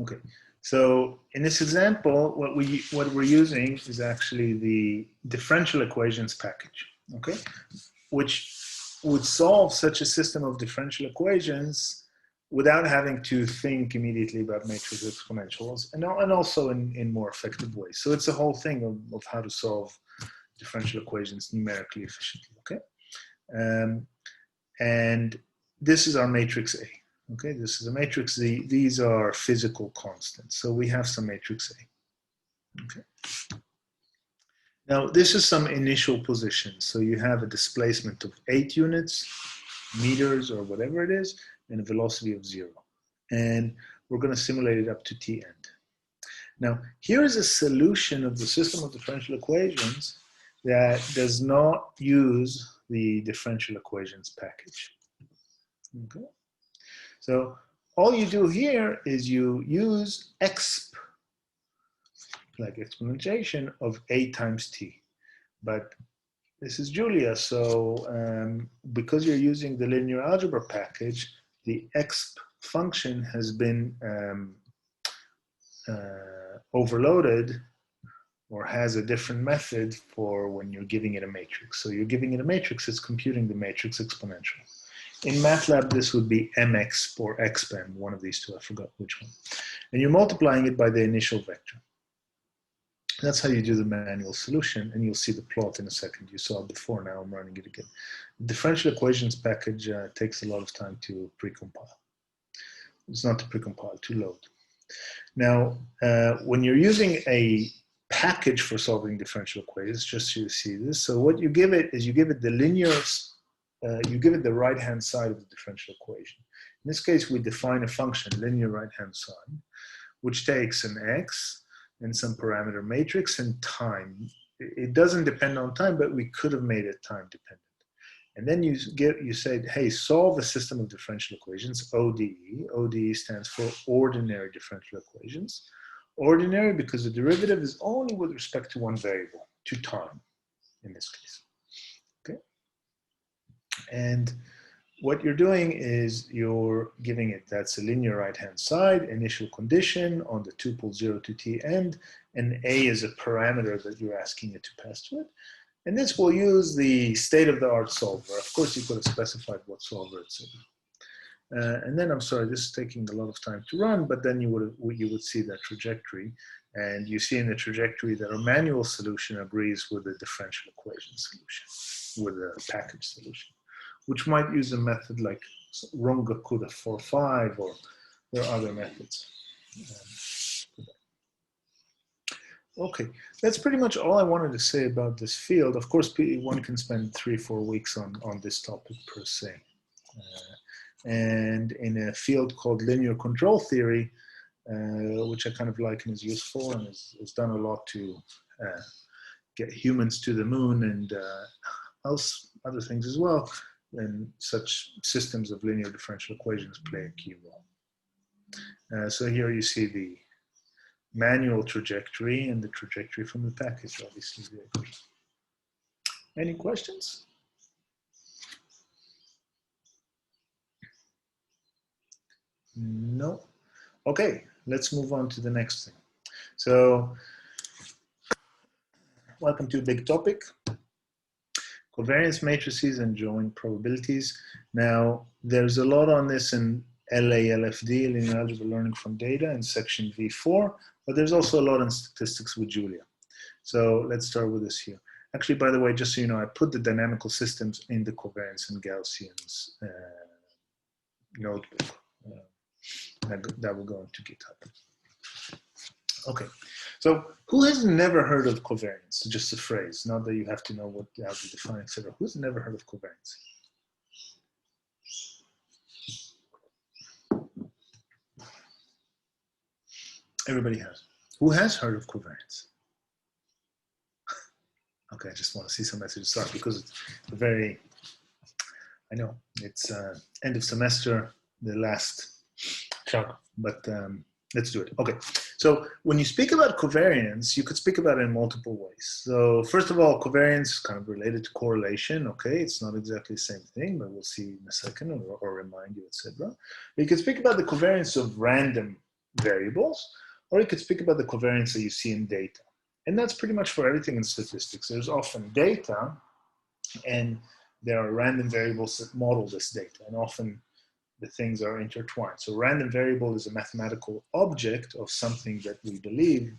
Okay, so in this example, what we're using is actually the differential equations package. Okay, which would solve such a system of differential equations without having to think immediately about matrix exponentials, and also in more effective ways. So it's a whole thing of how to solve differential equations numerically efficiently, okay? And this is our matrix A, okay? This is a matrix Z. These are physical constants. So we have some matrix A, okay? Now, this is some initial position. So you have a displacement of 8 units, meters or whatever it is, and a velocity of 0. And we're going to simulate it up to t end. Now, here is a solution of the system of differential equations that does not use the differential equations package. Okay. So all you do here is you use exp, like exponentiation of A times t. But this is Julia, so because you're using the linear algebra package, the exp function has been overloaded or has a different method for when you're giving it a matrix. So you're giving it a matrix, it's computing the matrix exponential. In MATLAB, this would be mexp or xpen, one of these two, I forgot which one. And you're multiplying it by the initial vector. That's how you do the manual solution, and you'll see the plot in a second. You saw it before, now I'm running it again. The differential equations package takes a lot of time to precompile. It's not to precompile, to load. Now, when you're using a package for solving differential equations, just so you see this, so what you give it is you give it the linear, you give it the right-hand side of the differential equation. In this case, we define a function, linear right-hand side, which takes an x, and some parameter matrix and time. It doesn't depend on time, but we could have made it time dependent. And then you say, hey, solve a system of differential equations, ODE. ODE stands for ordinary differential equations. Ordinary because the derivative is only with respect to one variable, to time in this case. Okay. And what you're doing is you're giving it, that's a linear right-hand side, initial condition on the tuple 0 to t end, and A is a parameter that you're asking it to pass to it. And this will use the state-of-the-art solver. Of course, you could have specified what solver it's in. And then, I'm sorry, this is taking a lot of time to run, but then you would see that trajectory. And you see in the trajectory that a manual solution agrees with the differential equation solution, with a package solution, which might use a method like Runge-Kudde 4-5, or there are other methods. Okay, that's pretty much all I wanted to say about this field. Of course, one can spend 3-4 weeks on this topic per se. And in a field called linear control theory, which I kind of liken as useful and has done a lot to get humans to the moon and other things as well, then such systems of linear differential equations play a key role. So here you see the manual trajectory and the trajectory from the package, obviously. Any questions? No? Okay, let's move on to the next thing. So, welcome to a big topic. Covariance matrices and joint probabilities. Now, there's a lot on this in LALFD, Linear Algebra Learning from Data, in section V4, but there's also a lot in statistics with Julia. So let's start with this here. Actually, by the way, just so you know, I put the dynamical systems in the covariance and Gaussians notebook. That will go into GitHub. Okay, so who has never heard of covariance? Just a phrase, not that you have to know how to define, etc. Who's never heard of covariance? Everybody has. Who has heard of covariance? Okay, I just want to see some messages. Sorry, because it's a very, I know, it's end of semester, the last chunk, but let's do it. Okay, so when you speak about covariance, you could speak about it in multiple ways. So first of all, covariance is kind of related to correlation, okay? It's not exactly the same thing, but we'll see in a second, or remind you, etc. You could speak about the covariance of random variables, or you could speak about the covariance that you see in data. And that's pretty much for everything in statistics. There's often data, and there are random variables that model this data, and often the things are intertwined. So random variable is a mathematical object of something that we believe,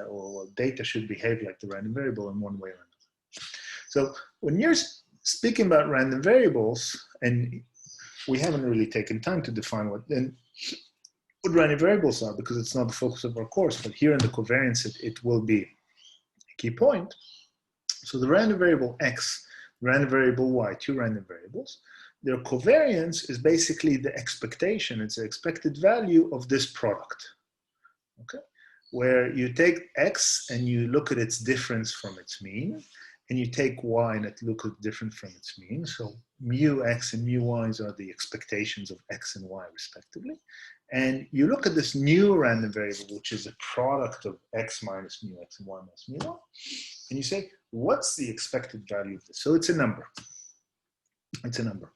or data should behave like the random variable in one way or another. So when you're speaking about random variables, and we haven't really taken time to define what random variables are, because it's not the focus of our course, but here in the covariance, it will be a key point. So the random variable x, random variable y, two random variables, their covariance is basically the expectation, it's the expected value of this product, okay? Where you take x and you look at its difference from its mean, and you take y and it looks different from its mean. So mu x and mu y's are the expectations of x and y respectively. And you look at this new random variable, which is a product of x minus mu x and y minus mu y, and you say, what's the expected value of this? So it's a number. It's a number.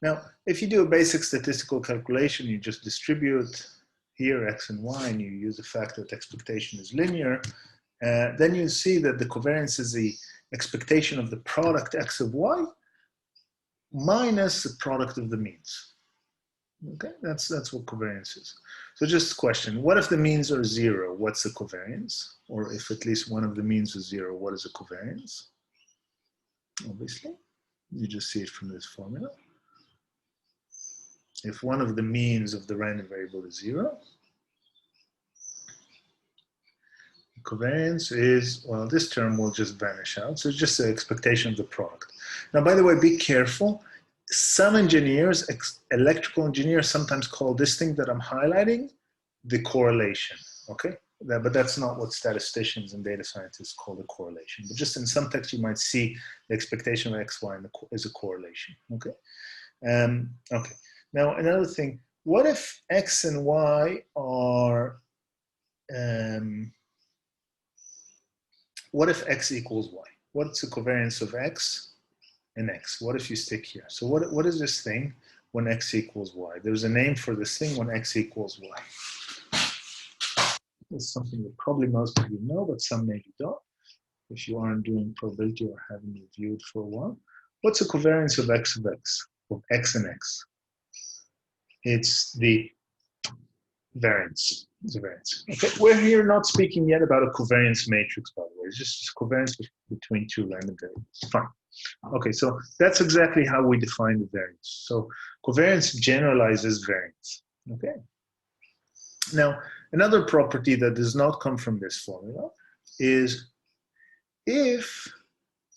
Now, if you do a basic statistical calculation, you just distribute here x and y, and you use the fact that expectation is linear, then you see that the covariance is the expectation of the product x of y minus the product of the means. Okay, that's what covariance is. So just a question, what if the means are 0? What's the covariance? Or if at least one of the means is 0, what is the covariance? Obviously, you just see it from this formula. If one of the means of the random variable is 0, the covariance is, well, this term will just vanish out. So it's just the expectation of the product. Now, by the way, be careful. Some engineers, electrical engineers, sometimes call this thing that I'm highlighting the correlation, okay? but that's not what statisticians and data scientists call the correlation. But just in some text, you might see the expectation of x, y is a correlation. Okay. Okay. Now another thing. What if x and y are? What if x equals y? What's the covariance of x and x? What if you stick here? So what is this thing when x equals y? There's a name for this thing when x equals y. It's something that probably most of you know, but some maybe don't, if you aren't doing probability or haven't reviewed for a while. What's the covariance of x, of x and x? It's the variance. It's a variance. Okay, we're here not speaking yet about a covariance matrix, by the way. It's just covariance between two random variables. Fine. Okay, so that's exactly how we define the variance. So covariance generalizes variance. Okay. Now, another property that does not come from this formula is if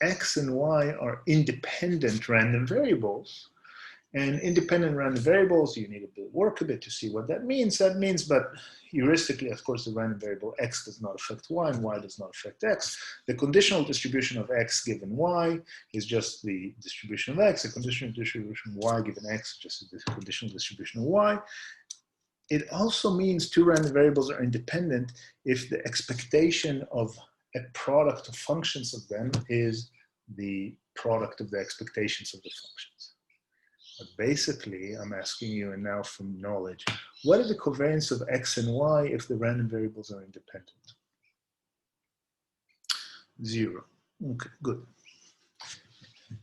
x and y are independent random variables, and independent random variables, you need to work a bit to see what that means. That means, but heuristically, of course, the random variable x does not affect y and y does not affect x. The conditional distribution of x given y is just the distribution of x. The conditional distribution of y given x is just the conditional distribution of y. It also means two random variables are independent if the expectation of a product of functions of them is the product of the expectations of the functions. But basically, I'm asking you, and now from knowledge, what is the covariance of x and y if the random variables are independent? 0. Okay, good.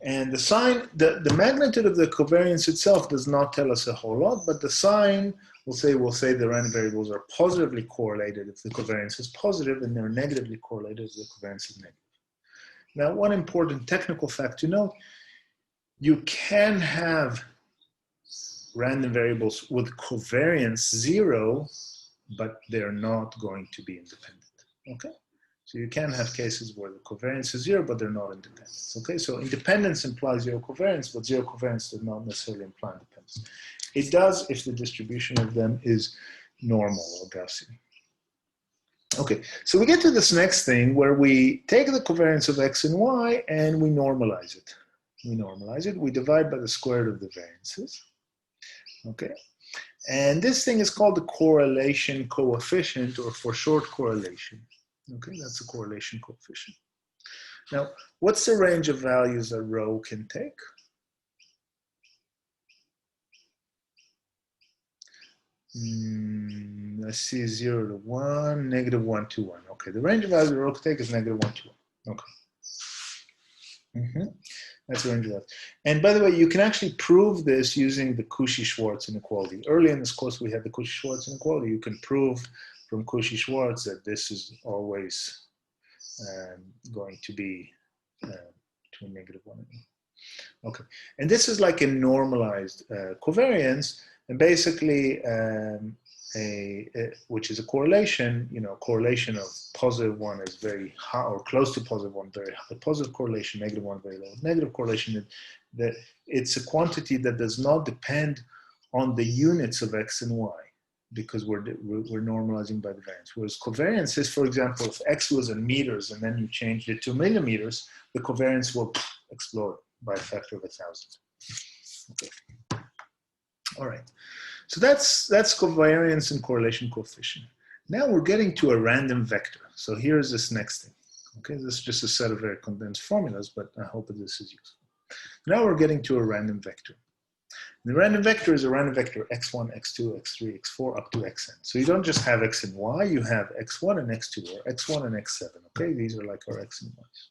And the sign, the magnitude of the covariance itself does not tell us a whole lot, but the sign will say the random variables are positively correlated if the covariance is positive, and they're negatively correlated if the covariance is negative. Now, one important technical fact to note, you can have random variables with covariance 0, but they're not going to be independent. Okay? So you can have cases where the covariance is 0, but they're not independent. Okay, so independence implies 0 covariance, but 0 covariance does not necessarily imply independence. It does if the distribution of them is normal or Gaussian. Okay, so we get to this next thing where we take the covariance of x and y and we normalize it. We divide by the square root of the variances. Okay, and this thing is called the correlation coefficient, or for short, correlation. Okay, that's the correlation coefficient. Now, what's the range of values that rho can take? Let's see, 0 to 1, -1 to 1. Okay, the range of values that rho can take is -1 to 1. Okay. That's the range of values. And by the way, you can actually prove this using the Cauchy-Schwarz inequality. Early in this course, we had the Cauchy-Schwarz inequality. You can prove from Cauchy-Schwarz that this is always going to be between -1 and 1. Okay, and this is like a normalized covariance, and basically which is a correlation. You know, correlation of +1 is very high, or close to +1, very high. Positive correlation, -1 very low. Negative correlation, that it's a quantity that does not depend on the units of x and y, because we're normalizing by the variance. Whereas covariance is, for example, if x was in meters and then you changed it to millimeters, the covariance will explode by a factor of 1,000. Okay. All right. So that's covariance and correlation coefficient. Now we're getting to a random vector. So here's this next thing. Okay, this is just a set of very condensed formulas, but I hope that this is useful. Now we're getting to a random vector. The random vector is a random vector x1, x2, x3, x4, up to xn. So you don't just have x and y, you have x1 and x2, or x1 and x7. Okay, these are like our x and y's.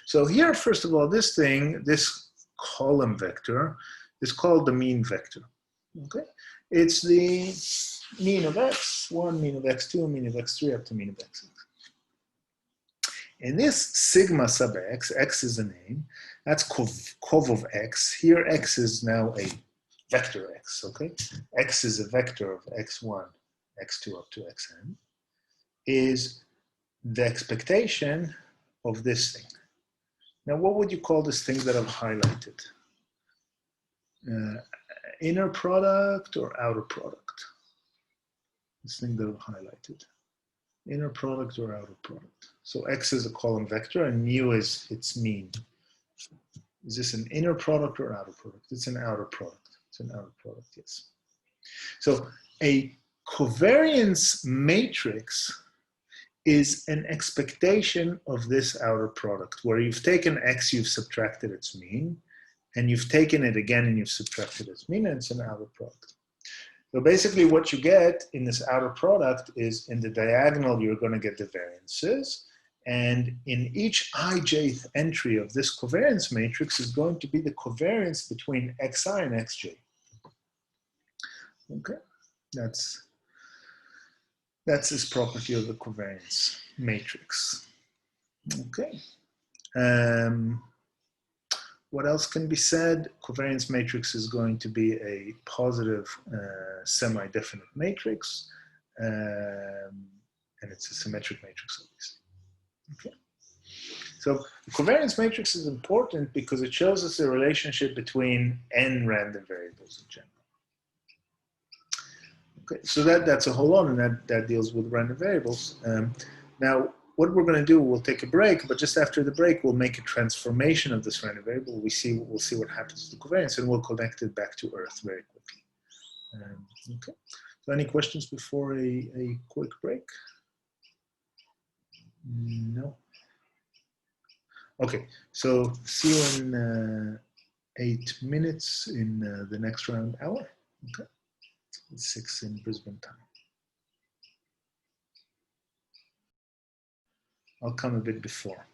So here, first of all, this thing, this column vector, is called the mean vector. Okay, it's the mean of x1, mean of x2, mean of x3, up to mean of xn. And this sigma sub x is a name, that's cov of x. Here x is now a vector x, okay? X is a vector of x1, x2 up to xn, is the expectation of this thing. Now, what would you call this thing that I've highlighted? Inner product or outer product? This thing that I've highlighted. Inner product or outer product. So X is a column vector and mu is its mean. Is this an inner product or outer product? It's an outer product. It's an outer product, yes. So a covariance matrix is an expectation of this outer product, where you've taken X, you've subtracted its mean, and you've taken it again and you've subtracted its mean, and it's an outer product. So basically what you get in this outer product is in the diagonal, you're going to get the variances. And in each ijth entry of this covariance matrix is going to be the covariance between xi and xj. Okay, that's this property of the covariance matrix. Okay. What else can be said? Covariance matrix is going to be a positive semi-definite matrix, and it's a symmetric matrix, obviously. Okay. So the covariance matrix is important because it shows us the relationship between n random variables in general. Okay, so that's a whole lot, and that deals with random variables. Now, what we're going to do, we'll take a break, but just after the break, we'll make a transformation of this random variable. We'll see what happens to the covariance, and we'll connect it back to Earth very quickly. Okay. So any questions before a quick break? No. Okay. So see you in 8 minutes in the next round hour. Okay. It's 6 in Brisbane time. I'll come a bit before.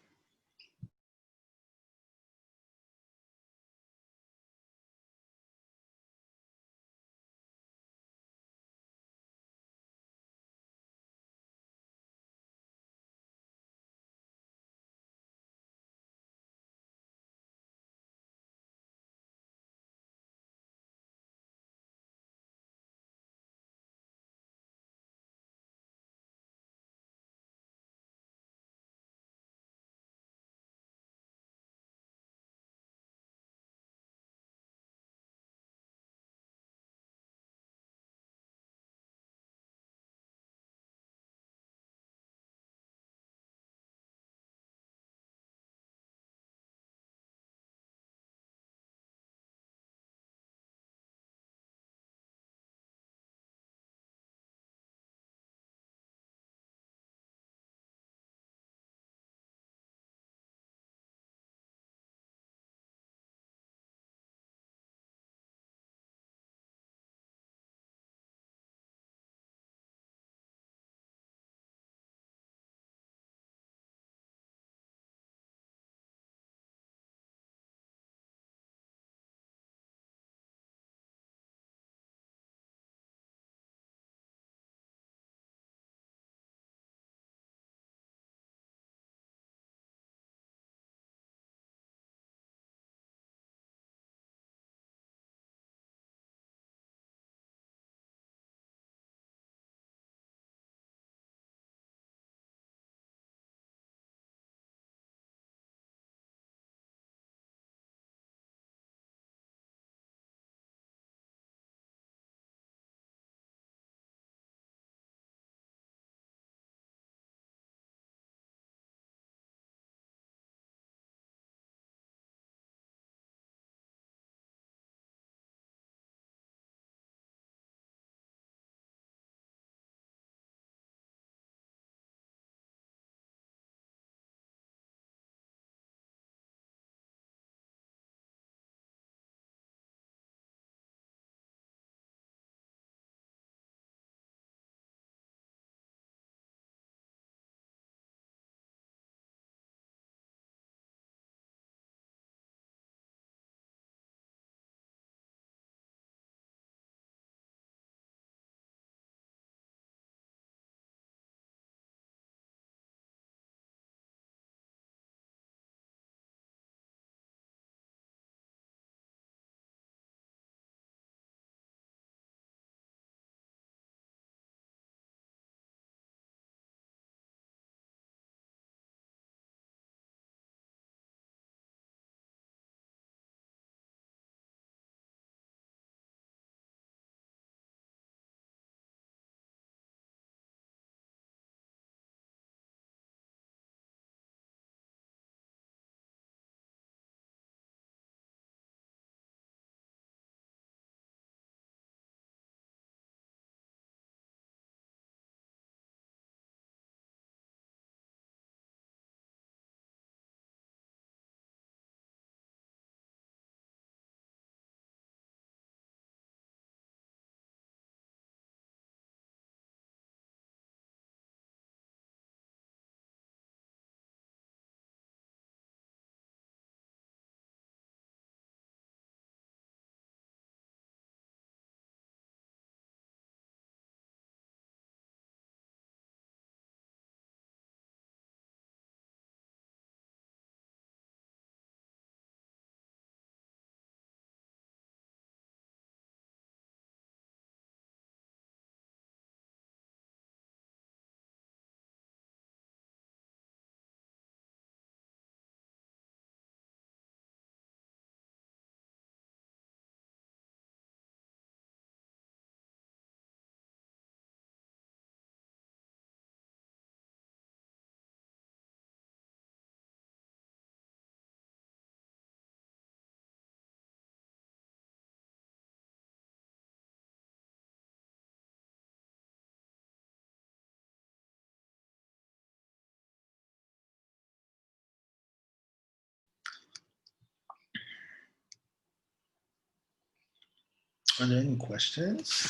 Are there any questions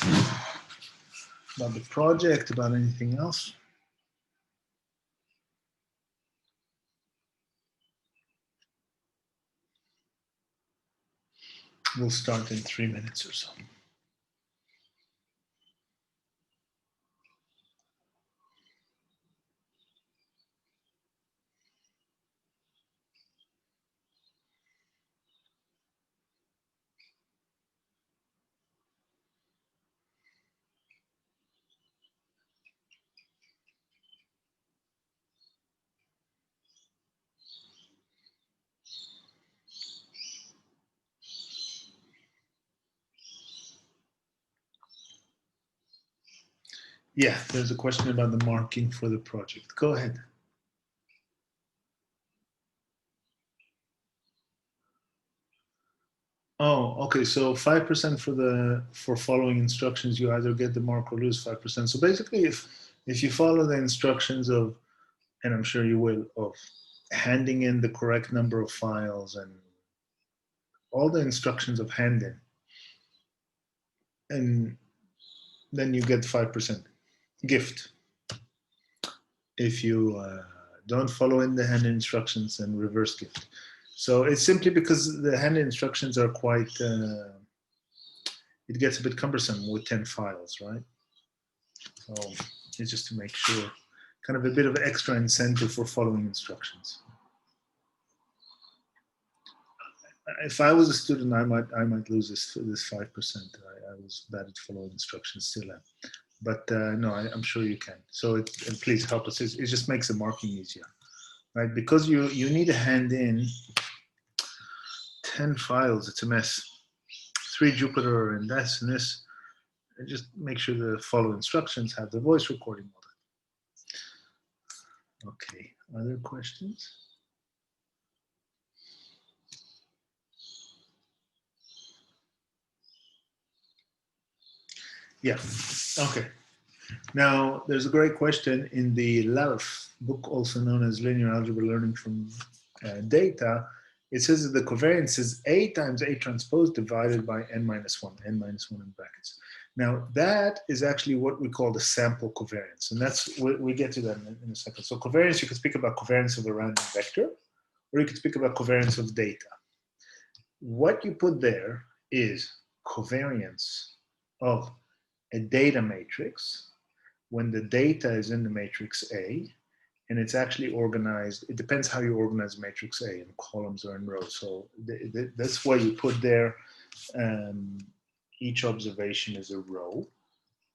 about the project, about anything else? We'll start in 3 minutes or so. Yeah, there's a question about the marking for the project. Go ahead. Oh, okay. So 5% for following instructions, you either get the mark or lose 5%. So basically, if you follow the instructions of, and I'm sure you will, of handing in the correct number of files and all the instructions of handing, and then you get 5% gift. If you don't follow in the hand instructions, and reverse gift. So it's simply because the hand instructions are quite, it gets a bit cumbersome with 10 files, right? So it's just to make sure, kind of a bit of extra incentive for following instructions. If I was a student, I might lose this 5%. I was bad at following instructions, still am. But no, I'm sure you can. So and please help us. It just makes the marking easier, right? Because you need to hand in 10 files. It's a mess. 3 Jupyter and this and this. And just make sure the follow instructions have the voice recording mode. Okay. Other questions? Yeah. Okay. Now, there's a great question in the LALF book, also known as Linear Algebra Learning from Data. It says that the covariance is A times A transpose divided by n minus 1 in brackets. Now, that is actually what we call the sample covariance. And that's, we get to that in a second. So covariance, you can speak about covariance of a random vector, or you can speak about covariance of data. What you put there is covariance of a data matrix when the data is in the matrix A, and it's actually organized, it depends how you organize matrix A, in columns or in rows. So that's why you put there, each observation is a row.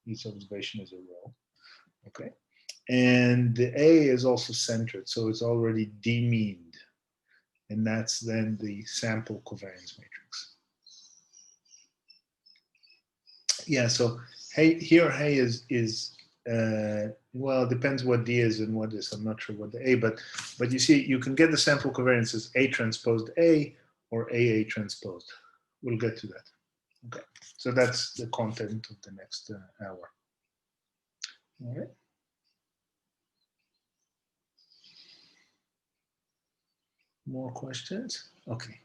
Each observation is a row, okay? And the A is also centered, so it's already demeaned. And that's then the sample covariance matrix. Yeah, so hey, here hey is well, it depends what D is and what is. I'm not sure what the A, but you see, you can get the sample covariance as A transposed A or AA transposed. We'll get to that. Okay, so that's the content of the next hour. All right. More questions? Okay.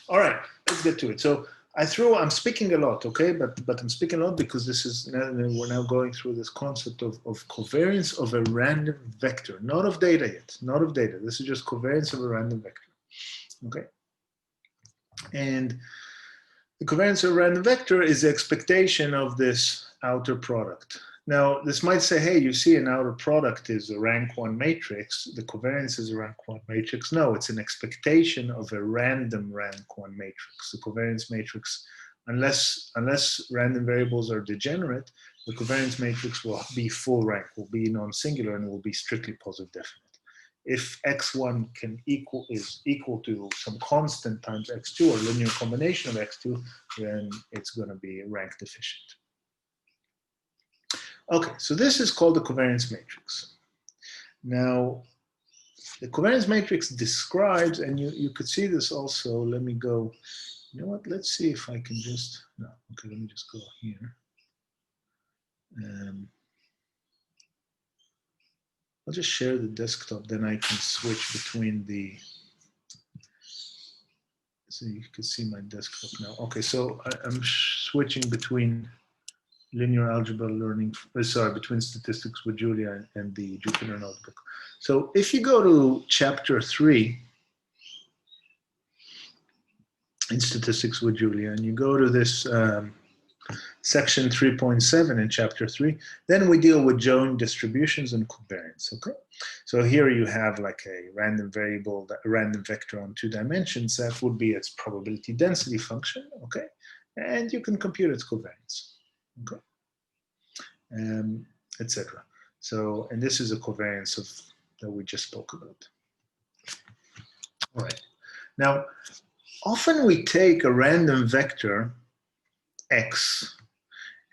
All right, let's get to it. So I'm speaking a lot, okay, but I'm speaking a lot because this is, we're now going through this concept of covariance of a random vector, not of data yet, not of data. This is just covariance of a random vector, okay? And the covariance of a random vector is the expectation of this outer product. Now, this might say, hey, you see an outer product is a rank 1 matrix. The covariance is a rank 1 matrix. No, it's an expectation of a random rank 1 matrix. The covariance matrix, unless random variables are degenerate, the covariance matrix will be full rank, will be non-singular, and will be strictly positive definite. If x1 is equal to some constant times x2 or linear combination of x2, then it's going to be rank deficient. Okay, so this is called the covariance matrix. Now, the covariance matrix describes, and you could see this also, let me go, you know what, let's see if I can just, no, okay, let me just go here. I'll just share the desktop, then I can switch between the So you can see my desktop now. Okay, so I'm switching between linear algebra learning, between statistics with Julia and the Jupyter Notebook. So if you go to chapter 3 in statistics with Julia, and you go to this section 3.7 in chapter 3, then we deal with joint distributions and covariance, okay? So here you have like a random variable, a random vector on 2 dimensions. That would be its probability density function, okay? And you can compute its covariance, okay? Etc. So, and this is a covariance of that we just spoke about. All right. Now, often we take a random vector x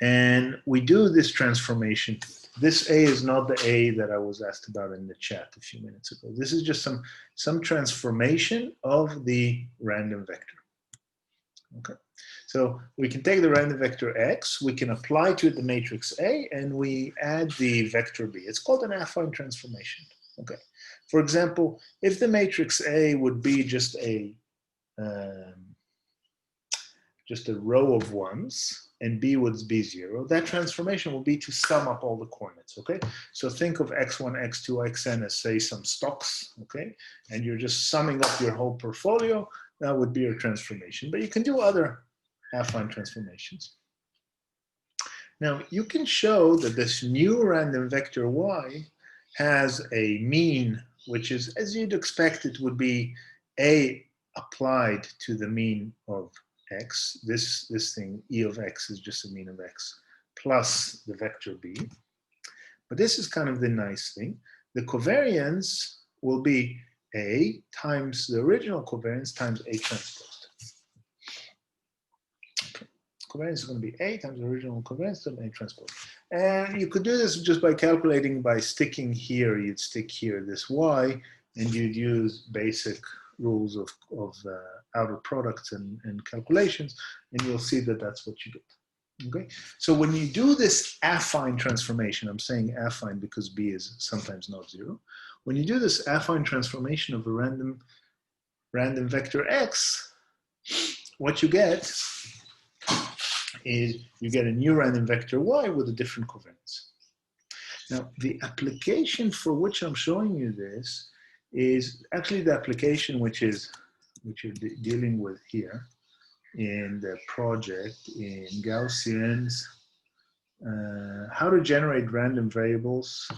and we do this transformation. This A is not the A that I was asked about in the chat a few minutes ago. This is just some transformation of the random vector. Okay. So we can take the random vector x, we can apply to it the matrix A, and we add the vector B. It's called an affine transformation. Okay. For example, if the matrix A would be just a row of ones, and B would be 0, that transformation will be to sum up all the coordinates, okay? So think of x1, x2, xn as, say, some stocks, okay? And you're just summing up your whole portfolio. That would be your transformation. But you can do other affine transformations. Now, you can show that this new random vector y has a mean, which is, as you'd expect, it would be A applied to the mean of x. This thing, E of x, is just a mean of x plus the vector b. But this is kind of the nice thing. The covariance will be A times the original covariance times A transpose. Okay. Covariance is going to be A times the original covariance times A transpose. And you could do this just by calculating by sticking here. You'd stick here this y, and you'd use basic rules of outer products and calculations, and you'll see that that's what you get. Okay, so when you do this affine transformation, I'm saying affine because B is sometimes not 0. When you do this affine transformation of a random vector x, what you get is you get a new random vector y with a different covariance. Now, the application for which I'm showing you this is actually the application which you're dealing with here in the project in Gaussians, how to generate random variables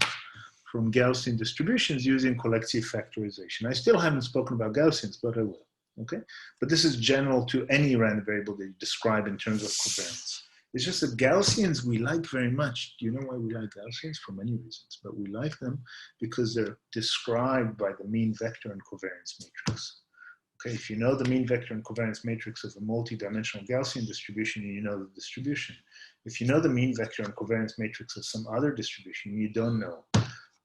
from Gaussian distributions using Coletsky factorization. I still haven't spoken about Gaussians, but I will, okay? But this is general to any random variable that you describe in terms of covariance. It's just that Gaussians we like very much. Do you know why we like Gaussians? For many reasons, but we like them because they're described by the mean vector and covariance matrix. Okay, if you know the mean vector and covariance matrix of a multi-dimensional Gaussian distribution, you know the distribution. If you know the mean vector and covariance matrix of some other distribution, you don't know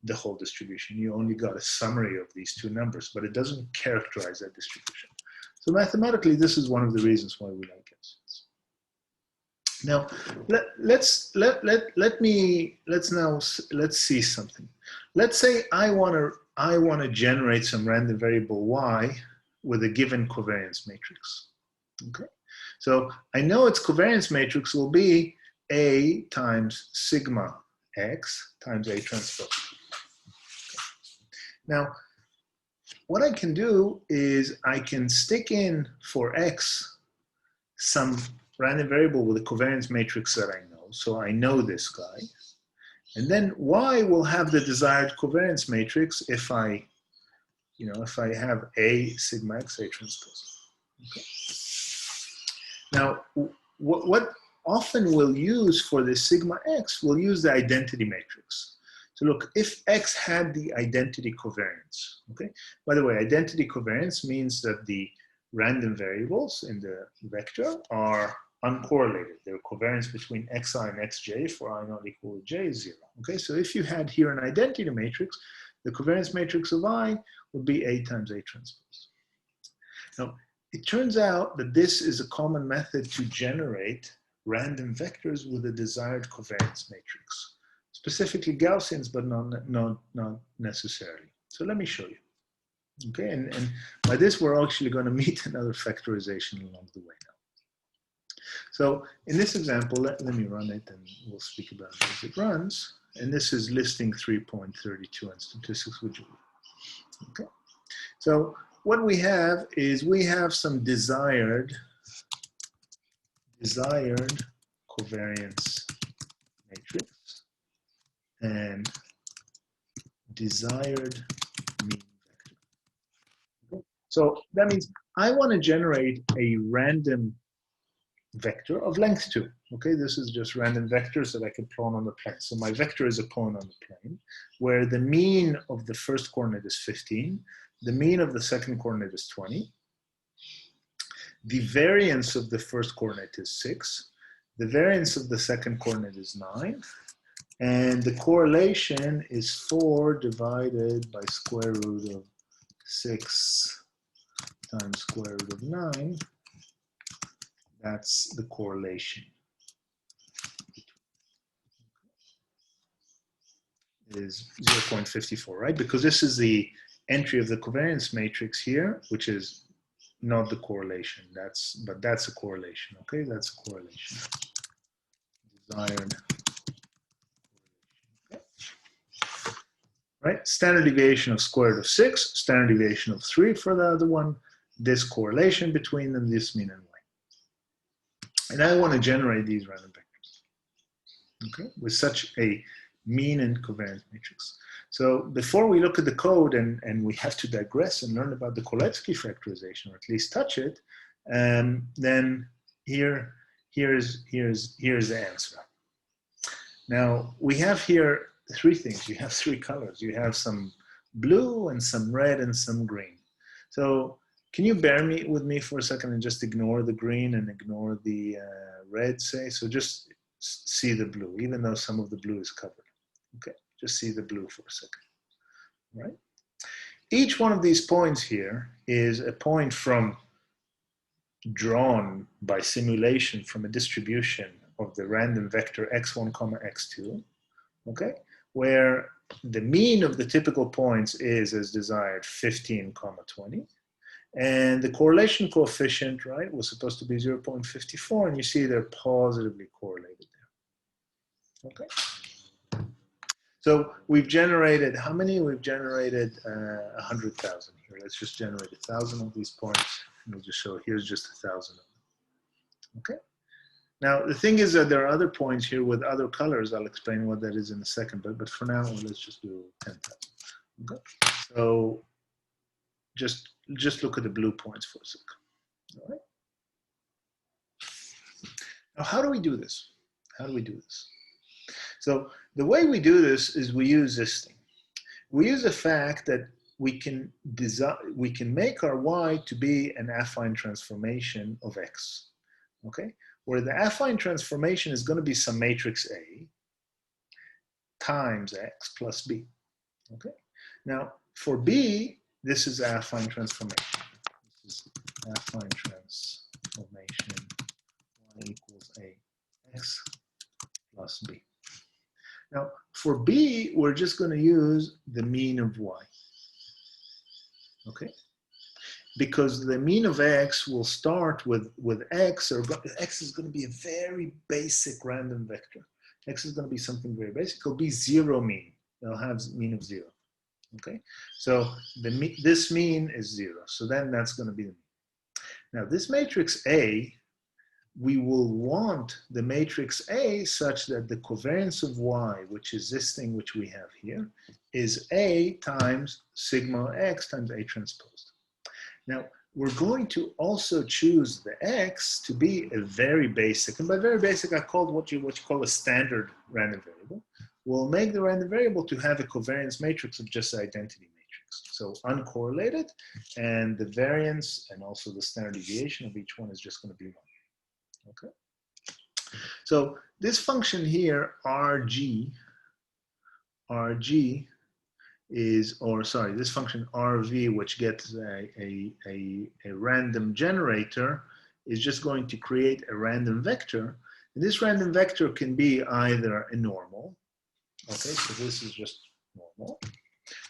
the whole distribution. You only got a summary of these two numbers, but it doesn't characterize that distribution. So mathematically, this is one of the reasons why we like Gaussians. Now, let's see something. Let's say I want to generate some random variable y with a given covariance matrix. Okay, so I know its covariance matrix will be A times sigma x times A transpose. Okay. Now, what I can do is I can stick in for x some random variable with a covariance matrix that I know. So I know this guy. And then y will have the desired covariance matrix if I have A sigma x A transpose. Okay. Now, what often we'll use for the sigma x, we'll use the identity matrix. So look, if x had the identity covariance, okay? By the way, identity covariance means that the random variables in the vector are uncorrelated. Their covariance between xi and xj for I not equal to j is 0. Okay, so if you had here an identity matrix, the covariance matrix of I would be A times A transpose. Now, it turns out that this is a common method to generate random vectors with a desired covariance matrix. Specifically Gaussians, but not necessarily. So let me show you. Okay, and by this, we're actually going to meet another factorization along the way now. So in this example, let me run it and we'll speak about it as it runs. And this is listing 3.32 and statistics with Julia. Okay, so what we have is we have some desired covariance matrix and desired mean vector. Okay. So that means I want to generate a random vector of length 2. Okay, this is just random vectors that I can plot on the plane. So my vector is a point on the plane where the mean of the first coordinate is 15, the mean of the second coordinate is 20, the variance of the first coordinate is 6, the variance of the second coordinate is 9, and the correlation is 4 divided by square root of 6 times square root of 9. That's the correlation. Is 0.54, right? Because this is the entry of the covariance matrix here, which is not the correlation. But that's a correlation, okay? That's a correlation. Desired. Okay. Right? Standard deviation of square root of 6, standard deviation of 3 for the other one, this correlation between them, this mean and y. And I want to generate these random vectors, okay, with such a mean and covariance matrix. So before we look at the code and we have to digress and learn about the Coletsky factorization, or at least touch it, then here's the answer. Now we have here 3 things. You have 3 colors. You have some blue and some red and some green. So can you bear with me for a second and just ignore the green and ignore the red, say? So just see the blue, even though some of the blue is covered. Okay, just see the blue for a second, right? Each one of these points here is a point drawn by simulation from a distribution of the random vector x1, x2, okay? Where the mean of the typical points is, as desired, 15, 20. And the correlation coefficient, right, was supposed to be 0.54, and you see they're positively correlated there, okay? So we've generated, how many? We've generated 100,000 here. Let's just generate 1,000 of these points. And we'll just show, here's just 1,000 of them. Okay. Now, the thing is that there are other points here with other colors. I'll explain what that is in a second. But for now, let's just do 10,000. Okay. So just look at the blue points for a second. All right. Now, how do we do this? How do we do this? So the way we do this is we use this thing. We use the fact that we can make our y to be an affine transformation of x, okay? Where the affine transformation is going to be some matrix A times x plus b, okay? Now for b, this is affine transformation. This is affine transformation y equals a x plus b. Now, for b, we're just going to use the mean of y, okay? Because the mean of x will start with x, or x is going to be a very basic random vector. X is going to be something very basic. It'll be 0 mean. It'll have mean of 0, okay? So this mean is 0. So then that's going to be the mean. Now, this matrix A, we will want the matrix A such that the covariance of y, which is this thing which we have here, is A times sigma x times A transpose. Now, we're going to also choose the x to be a very basic, and by very basic, I called what you call a standard random variable. We'll make the random variable to have a covariance matrix of just identity matrix. So uncorrelated, and the variance and also the standard deviation of each one is just going to be 1. Okay, so this function here, RG is, or sorry, this function RV, which gets a random generator, is just going to create a random vector. And this random vector can be either a normal, okay, so this is just normal,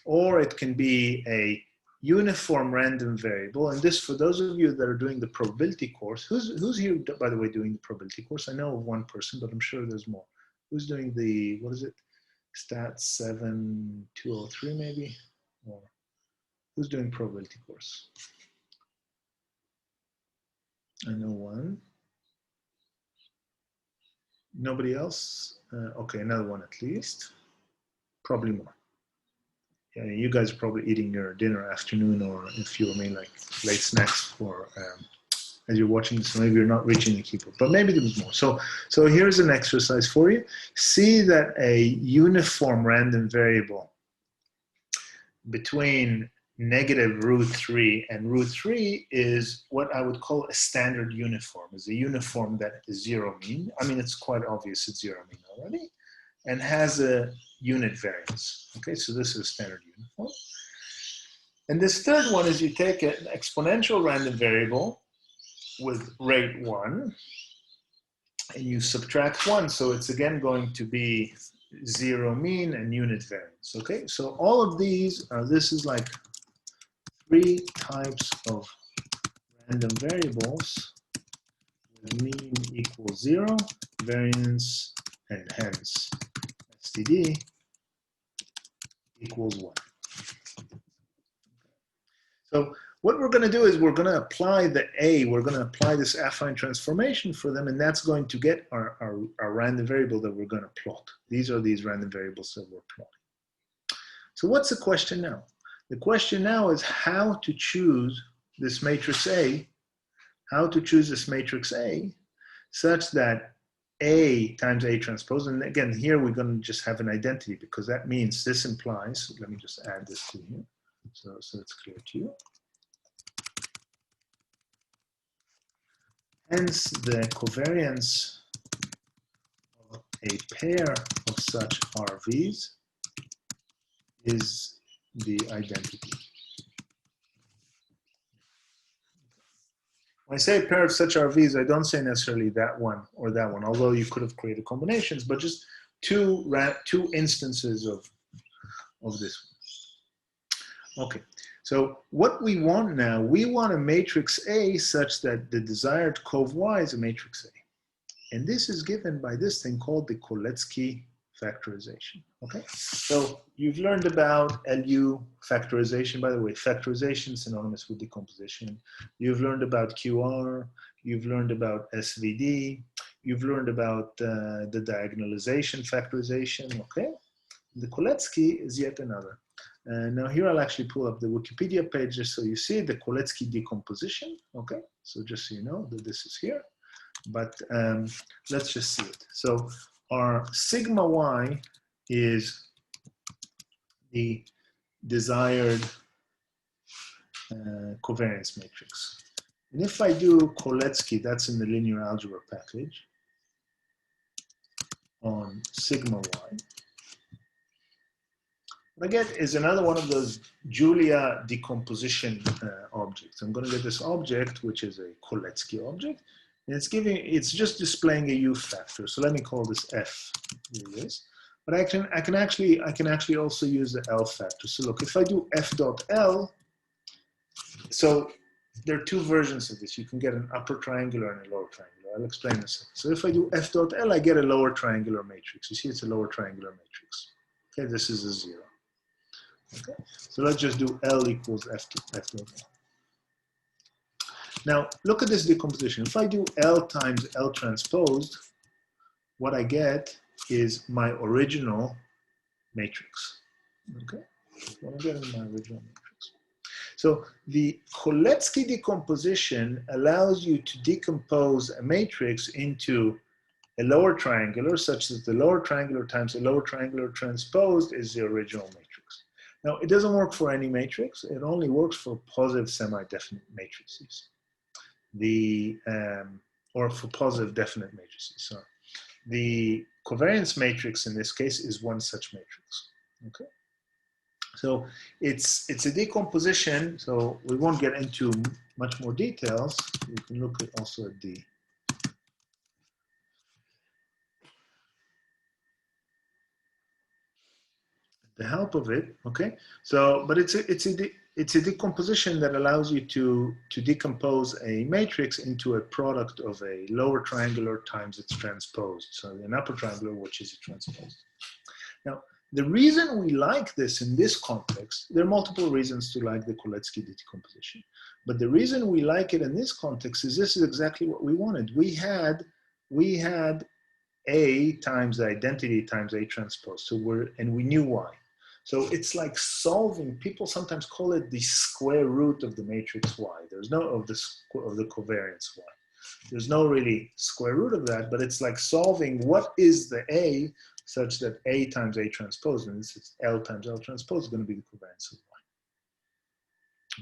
or it can be a uniform random variable, and this, for those of you that are doing the probability course, who's here, by the way, doing the probability course? I know of one person, but I'm sure there's more. Who's doing the, what is it? Stat 7203 maybe? Or who's doing probability course? I know one. Nobody else? Okay, another one at least. Probably more. Yeah, you guys are probably eating your dinner afternoon, or if you mean like late snacks for as you're watching this, so maybe you're not reaching the keyboard, but maybe there was more. So here's an exercise for you. See that a uniform random variable between -√3 and √3 is what I would call a standard uniform. Is a uniform that is zero mean. I mean, it's quite obvious it's zero mean already, and has a unit variance. Okay, so this is a standard uniform. And this third one is you take an exponential random variable with rate 1, and you subtract 1, so it's again going to be zero mean and unit variance. Okay, so all of these are, this is like 3 types of random variables with mean equals 0, variance, and hence STD equals 1. So what we're going to do is we're going to apply the A, we're going to apply this affine transformation for them, and that's going to get our random variable that we're going to plot. These are these random variables that we're plotting. So what's the question now? The question now is how to choose this matrix A, such that A times A transpose, and again, here we're going to just have an identity, because that means this implies, let me just add this to here, so it's clear to you. Hence, the covariance of a pair of such RVs is the identity. When I say a pair of such RVs, I don't say necessarily that one or that one, although you could have created combinations, but just two instances of this one. Okay, so what we want now, we want a matrix A such that the desired cov Y is a matrix A. And this is given by this thing called the Coletsky factorization. Okay, so you've learned about LU factorization. By the way, factorization is synonymous with decomposition. You've learned about QR. You've learned about SVD. You've learned about the diagonalization factorization. Okay, the Coletsky is yet another. Now here I'll actually pull up the Wikipedia page just so you see the Cholesky Decomposition. Okay, so just so you know that this is here. But let's just see it. So our sigma y is the desired covariance matrix. And if I do Coletsky, that's in the linear algebra package, on sigma y, what I get is another one of those Julia decomposition objects. I'm going to get this object, which is a Coletsky object, and it's just displaying a U factor. So let me call this F. Here it is. But I can actually also use the L factor. So look, if I do F dot L, so there are two versions of this. You can get an upper triangular and a lower triangular. I'll explain this. So if I do F dot L, I get a lower triangular matrix. You see, it's a lower triangular matrix. Okay, this is a 0. Okay, so let's just do L equals F dot L. Now, look at this decomposition. If I do L times L transposed, what I get is my original matrix. Okay, what I get is my original matrix. So the Coletsky decomposition allows you to decompose a matrix into a lower triangular, such that the lower triangular times the lower triangular transposed is the original matrix. Now, it doesn't work for any matrix. It only works for positive semi-definite matrices. Or for positive definite matrices. So the covariance matrix in this case is one such matrix. Okay, so it's a decomposition. So we won't get into much more details. You can look at also at the help of it. Okay, so but it's a it's a decomposition that allows you to decompose a matrix into a product of a lower triangular times its transposed. So an upper triangular, which is a transposed. Now, the reason we like this in this context, there are multiple reasons to like the Coletsky decomposition. But the reason we like it in this context is this is exactly what we wanted. We had A times the identity times A transpose. And we knew why. So it's like solving, people sometimes call it the square root of the matrix Y. There's no, of the covariance Y. There's no really square root of that, but it's like solving what is the A such that A times A transpose, and this is L times L transpose, is going to be the covariance of Y.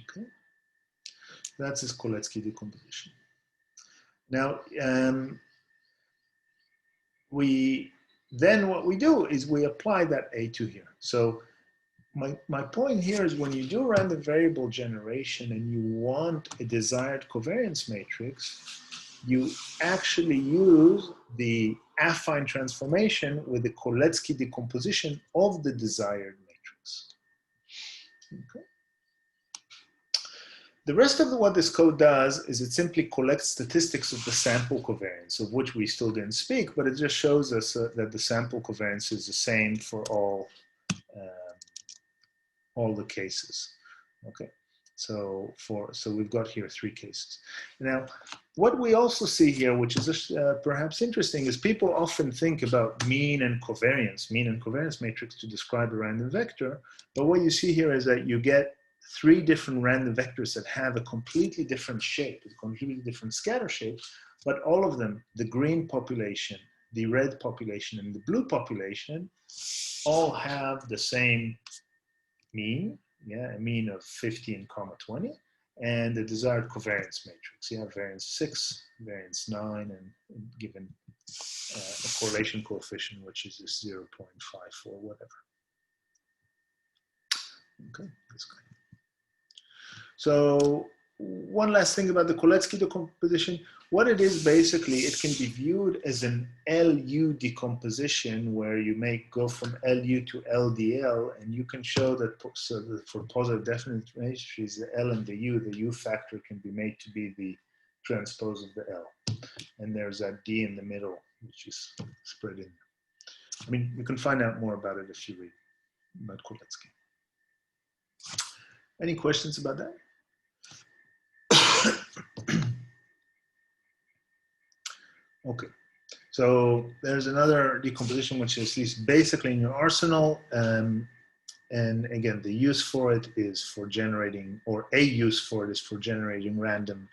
Okay, that's this Coletsky decomposition. Now, what we do is we apply that A to here. So my point here is when you do random variable generation and you want a desired covariance matrix, you actually use the affine transformation with the Coletsky decomposition of the desired matrix. Okay. The rest of what this code does is it simply collects statistics of the sample covariance, of which we still didn't speak, but it just shows us that the sample covariance is the same for all the cases. Okay. So we've got here 3 cases. Now, what we also see here, which is perhaps interesting, is people often think about mean and covariance matrix to describe a random vector. But what you see here is that you get 3 different random vectors that have a completely different shape, a completely different scatter shape, but all of them, the green population, the red population, and the blue population, all have the same mean. Yeah, a mean of 15, 20, and the desired covariance matrix. Yeah, variance 6, variance 9, and given a correlation coefficient, which is 0.54, whatever. Okay, that's great. So one last thing about the Coletsky decomposition. What it is basically, it can be viewed as an LU decomposition where you go from LU to LDL, and you can show that for positive definite matrices, the L and the U factor can be made to be the transpose of the L. And there's that D in the middle, which is spread in. I mean, you can find out more about it if you read about Coletsky. Any questions about that? Okay, so there's another decomposition which is at least basically in your arsenal, and again, the use for it is for generating, or a use for it is for generating random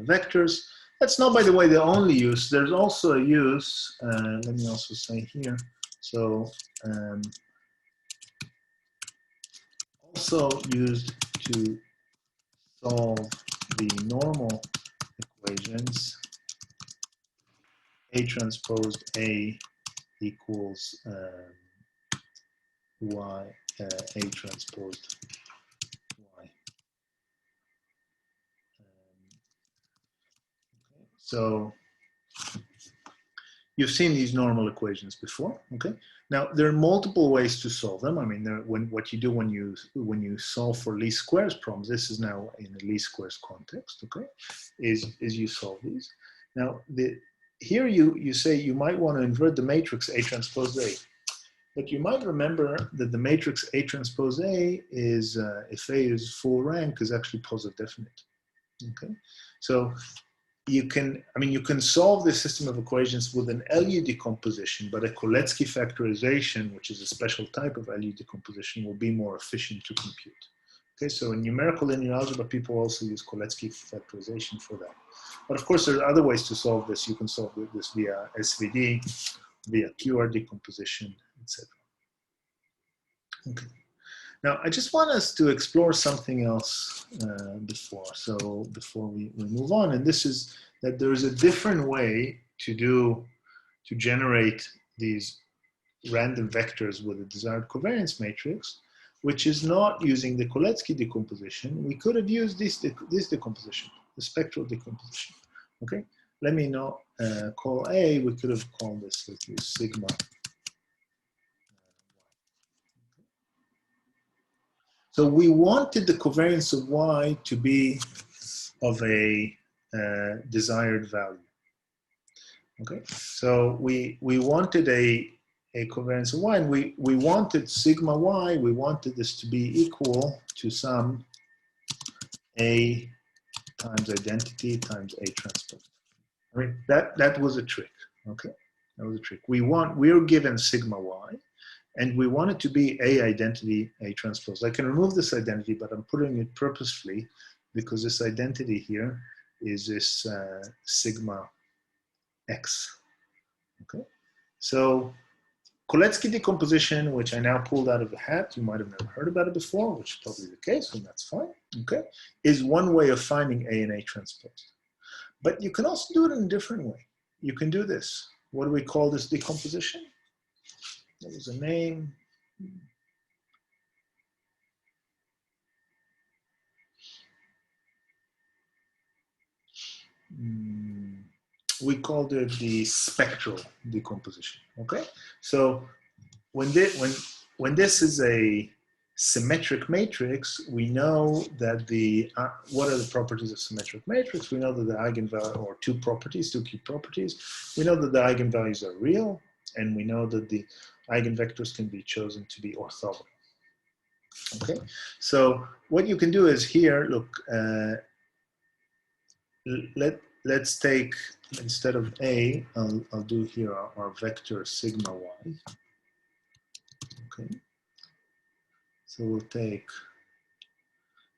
vectors. That's not, by the way, the only use. There's also a use, let me also say here, so also used to solve the normal equations, A transposed A equals Y, A transposed Y. Okay. So you've seen these normal equations before, okay? Now there are multiple ways to solve them. I mean, what you do when you solve for least squares problems, this is now in a least squares context, okay? Is you solve these. Now here you say you might want to invert the matrix A transpose A. But you might remember that the matrix A transpose A is, if A is full rank, is actually positive definite. Okay, so you can solve this system of equations with an LU decomposition, but a Coletsky factorization, which is a special type of LU decomposition, will be more efficient to compute. Okay, so in numerical linear algebra, people also use Coletsky factorization for that. But of course, there are other ways to solve this. You can solve this via SVD, via QR decomposition, etc. Okay. Now, I just want us to explore something else before we move on, and this is that there is a different way to generate these random vectors with a desired covariance matrix, which is not using the Coletsky decomposition. We could have used this decomposition, the spectral decomposition. Okay, let me not call A. We could have called this, let's use sigma. So we wanted the covariance of y to be of a desired value. Okay, so we wanted a covariance of y, and we wanted sigma y, we wanted this to be equal to some a times identity times a transpose. I mean, that was a trick, okay? That was a trick. We're given sigma y, and we want it to be a identity, a transpose. I can remove this identity, but I'm putting it purposefully because this identity here is this sigma x, okay? So Coletsky decomposition, which I now pulled out of the hat, you might have never heard about it before, which is probably the case, and that's fine, okay, is one way of finding A and A transpose. But you can also do it in a different way. You can do this. What do we call this decomposition? There was a name. We called it the spectral decomposition, okay? So when this is a symmetric matrix, we know that what are the properties of symmetric matrix? We know that the eigenvalue, or two key properties. We know that the eigenvalues are real, and we know that the eigenvectors can be chosen to be orthogonal. Okay, so what you can do is here, look, let's take, instead of A, I'll do here our vector sigma y. Okay, so we'll take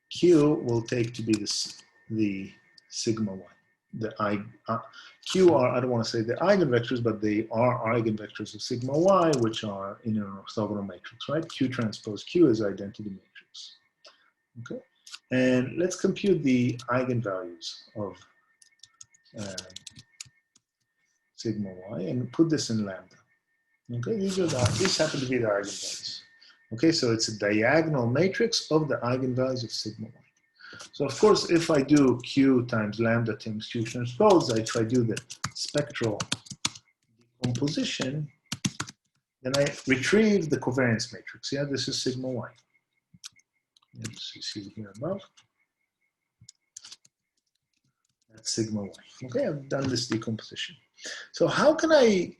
Q, will take to be the sigma y. Q are, I don't want to say the eigenvectors, but they are eigenvectors of sigma y, which are in an orthogonal matrix, right? Q transpose Q is identity matrix. Okay, and let's compute the eigenvalues of sigma y and put this in lambda. Okay, these happen to be the eigenvalues. Okay, so it's a diagonal matrix of the eigenvalues of sigma y. So of course, if I do Q times lambda times Q transpose, if I do the spectral decomposition, then I retrieve the covariance matrix. Yeah, this is sigma y. As you see here above, that's sigma y. Okay, I've done this decomposition. So how can I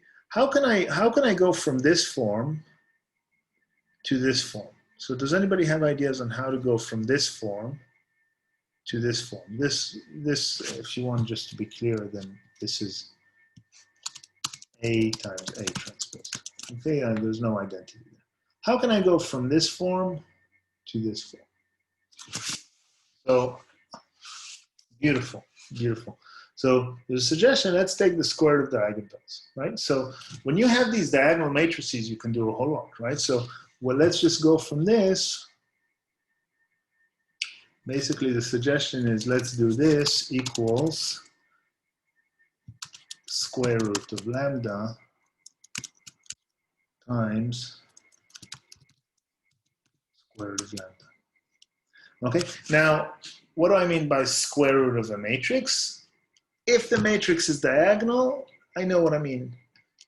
go from this form to this form? So does anybody have ideas on how to go from this form to this form? This, if you want just to be clearer, then this is A times A transpose. Okay, there's no identity there. How can I go from this form to this form? So, beautiful, beautiful. So there's a suggestion, let's take the square root of the eigenvalues, right? So when you have these diagonal matrices, you can do a whole lot, right? So, well, let's just go from this. Basically, the suggestion is let's do this equals square root of lambda times square root of lambda. Okay, now, what do I mean by square root of a matrix? If the matrix is diagonal, I know what I mean.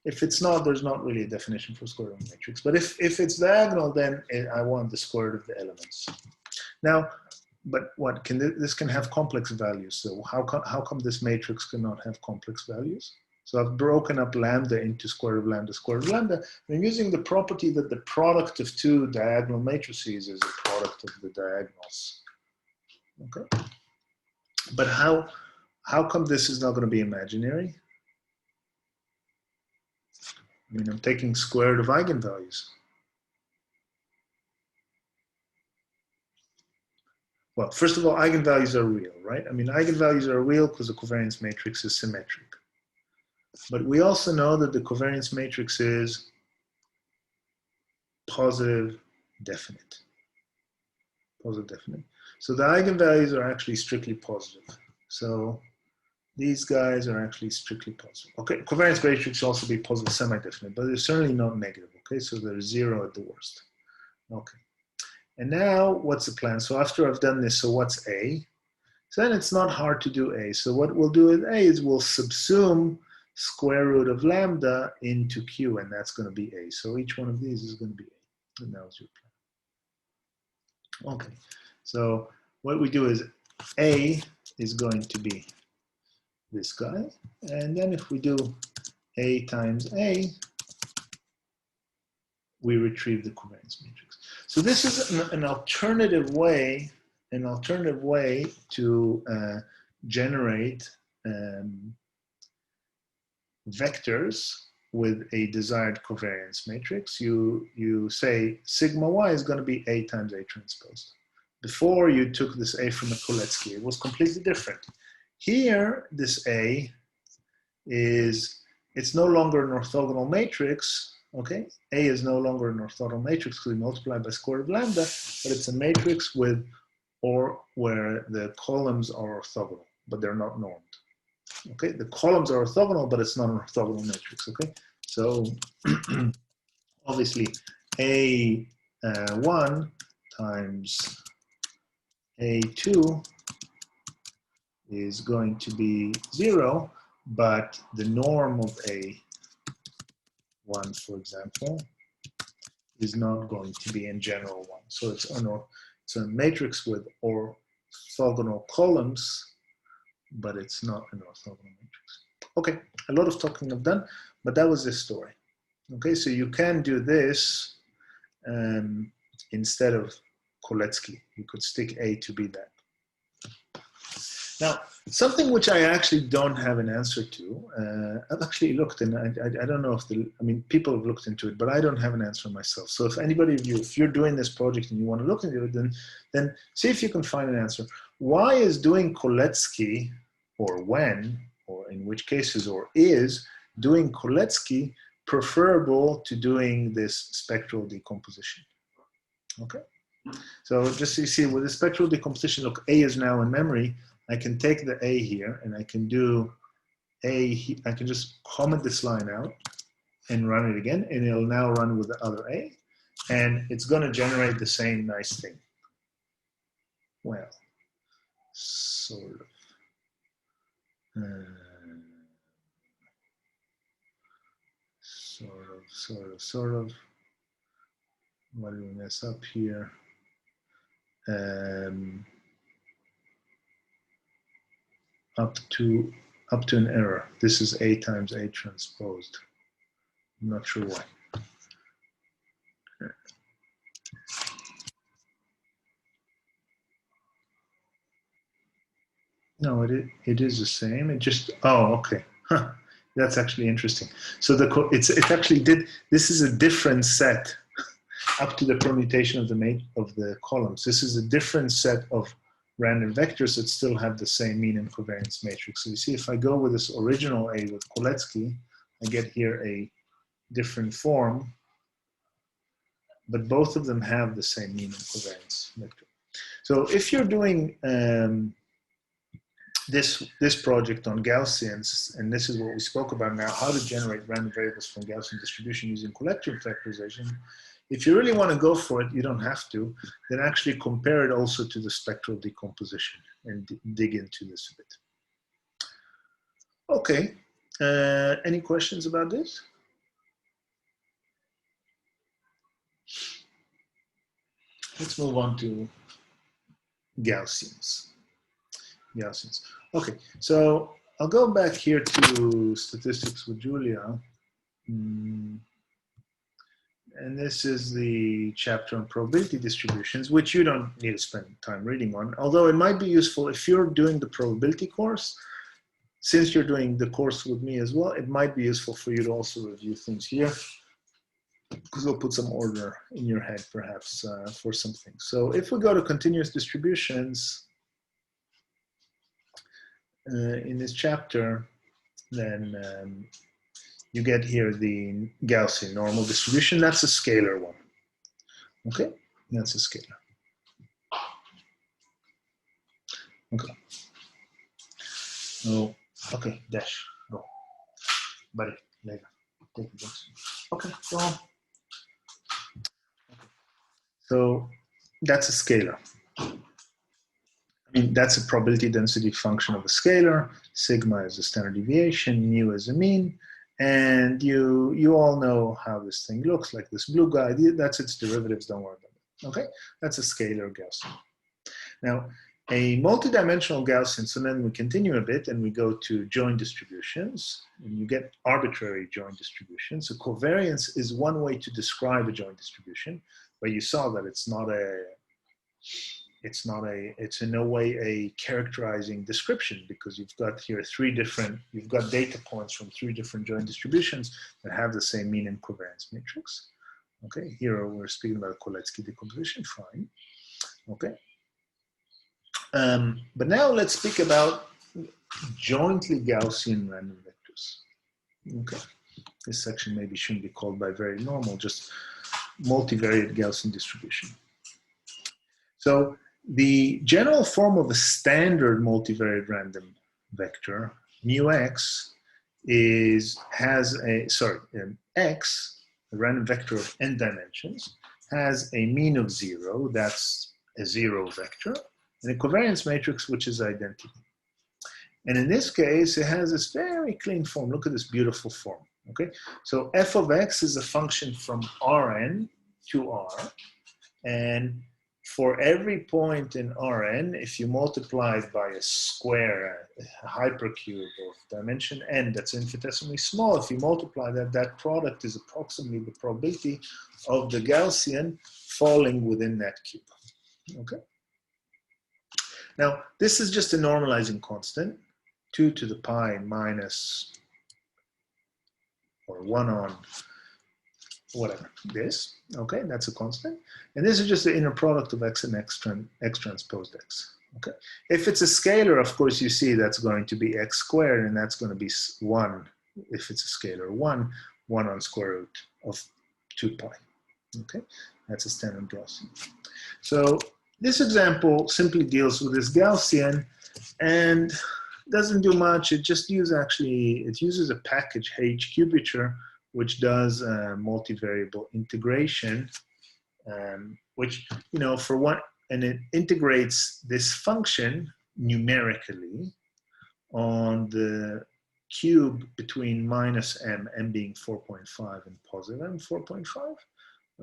If it's not, there's not really a definition for square root of a matrix. But if it's diagonal, then I want the square root of the elements. Now, but what can this can have complex values? So how come this matrix cannot have complex values? So I've broken up lambda into square root of lambda, square root of lambda. I'm using the property that the product of two diagonal matrices is a product of the diagonals. Okay. But how come this is not going to be imaginary? I mean, I'm taking square root of eigenvalues. Well, first of all, eigenvalues are real, right? I mean, eigenvalues are real because the covariance matrix is symmetric. But we also know that the covariance matrix is positive definite. Positive definite. So the eigenvalues are actually strictly positive. So these guys are actually strictly positive. Okay, covariance matrix also be positive semi-definite, but they're certainly not negative. Okay, so they're zero at the worst. Okay. And now what's the plan? So after I've done this, so what's A? So then it's not hard to do A. So what we'll do with A is we'll subsume square root of lambda into Q, and that's going to be A. So each one of these is going to be A. And that was your Okay, so what we do is A is going to be this guy, and then if we do A times A, we retrieve the covariance matrix. So this is an alternative way to generate vectors with a desired covariance matrix. You say sigma y is going to be A times A transpose. Before you took this A from a Coletsky, it was completely different. Here, this A it's no longer an orthogonal matrix, okay? A is no longer an orthogonal matrix because we multiply by square root of lambda, but it's a matrix with, or where the columns are orthogonal, but they're not normed. Okay, the columns are orthogonal, but it's not an orthogonal matrix, okay? So obviously A1 times A2 is going to be 0, but the norm of A1, for example, is not going to be in general 1. So it's a matrix with orthogonal columns, but it's not an orthogonal matrix. Okay, a lot of talking I've done, but that was this story. Okay, so you can do this instead of Coletsky. You could stick A to be that. Now, something which I actually don't have an answer to, I've actually looked, and I don't know if people have looked into it, but I don't have an answer myself. So if anybody of you, if you're doing this project and you want to look into it, then see if you can find an answer. Why is doing Coletsky, or when, or in which cases, or is doing Coletsky preferable to doing this spectral decomposition? Okay. So just so you see, with the spectral decomposition, look, A is now in memory. I can take the A here and I can do A, I can just comment this line out and run it again, and it'll now run with the other A, and it's going to generate the same nice thing. Well, sort of. Sort of. What do we mess up here? Up to an error. This is A times A transposed. I'm not sure why. No, it is the same. It just, oh, okay. Huh. That's actually interesting. So it actually did, this is a different set up to the permutation of the columns. This is a different set of random vectors that still have the same mean and covariance matrix. So you see, if I go with this original A with Coletsky, I get here a different form, but both of them have the same mean and covariance vector. So if you're doing this project on Gaussians, and this is what we spoke about now, how to generate random variables from Gaussian distribution using collector factorization. If you really want to go for it, you don't have to, then actually compare it also to the spectral decomposition and dig into this a bit. Okay, any questions about this? Let's move on to Gaussians. Okay, so I'll go back here to statistics with Julia. And this is the chapter on probability distributions, which you don't need to spend time reading on, although it might be useful if you're doing the probability course. Since you're doing the course with me as well, it might be useful for you to also review things here, because we'll put some order in your head perhaps for some things. So if we go to continuous distributions in this chapter, then you get here the Gaussian normal distribution. That's a scalar one. Okay, that's a scalar. Okay. Oh, okay, dash, go. Buddy, later. Take the box. Okay, go on. Okay. So that's a scalar. I mean, that's a probability density function of a scalar. Sigma is the standard deviation, mu is a mean, and you all know how this thing looks like. This blue guy, that's its derivatives, don't worry about it. Okay, that's a scalar Gaussian. Now, a multidimensional Gaussian, so then we continue a bit and we go to joint distributions, and you get arbitrary joint distributions. So covariance is one way to describe a joint distribution, but you saw that it's in no way a characterizing description, because you've got here you've got data points from 3 different joint distributions that have the same mean and covariance matrix. Okay, here we're speaking about Coletsky decomposition, fine. Okay. But now let's speak about jointly Gaussian random vectors. Okay, this section maybe shouldn't be called by very normal, just multivariate Gaussian distribution. So the general form of a standard multivariate random vector, mu x, x, a random vector of n dimensions, has a mean of 0, that's a 0 vector, and a covariance matrix which is identity. And in this case, it has this very clean form. Look at this beautiful form, okay? So f of x is a function from Rn to R, and for every point in Rn, if you multiply it by a square, a hypercube of dimension n that's infinitesimally small, if you multiply that, that product is approximately the probability of the Gaussian falling within that cube, okay? Now, this is just a normalizing constant, 2 to the pi minus, or 1 on whatever, this, okay, that's a constant. And this is just the inner product of x and x transposed x, okay? If it's a scalar, of course, you see that's going to be x squared, and that's going to be 1, if it's a scalar, 1 on square root of 2 pi, okay? That's a standard Gaussian. So this example simply deals with this Gaussian and doesn't do much. It just uses a package, hcubiture, which does multivariable integration, which, you know, for one, and it integrates this function numerically on the cube between minus m being 4.5 and positive m 4.5,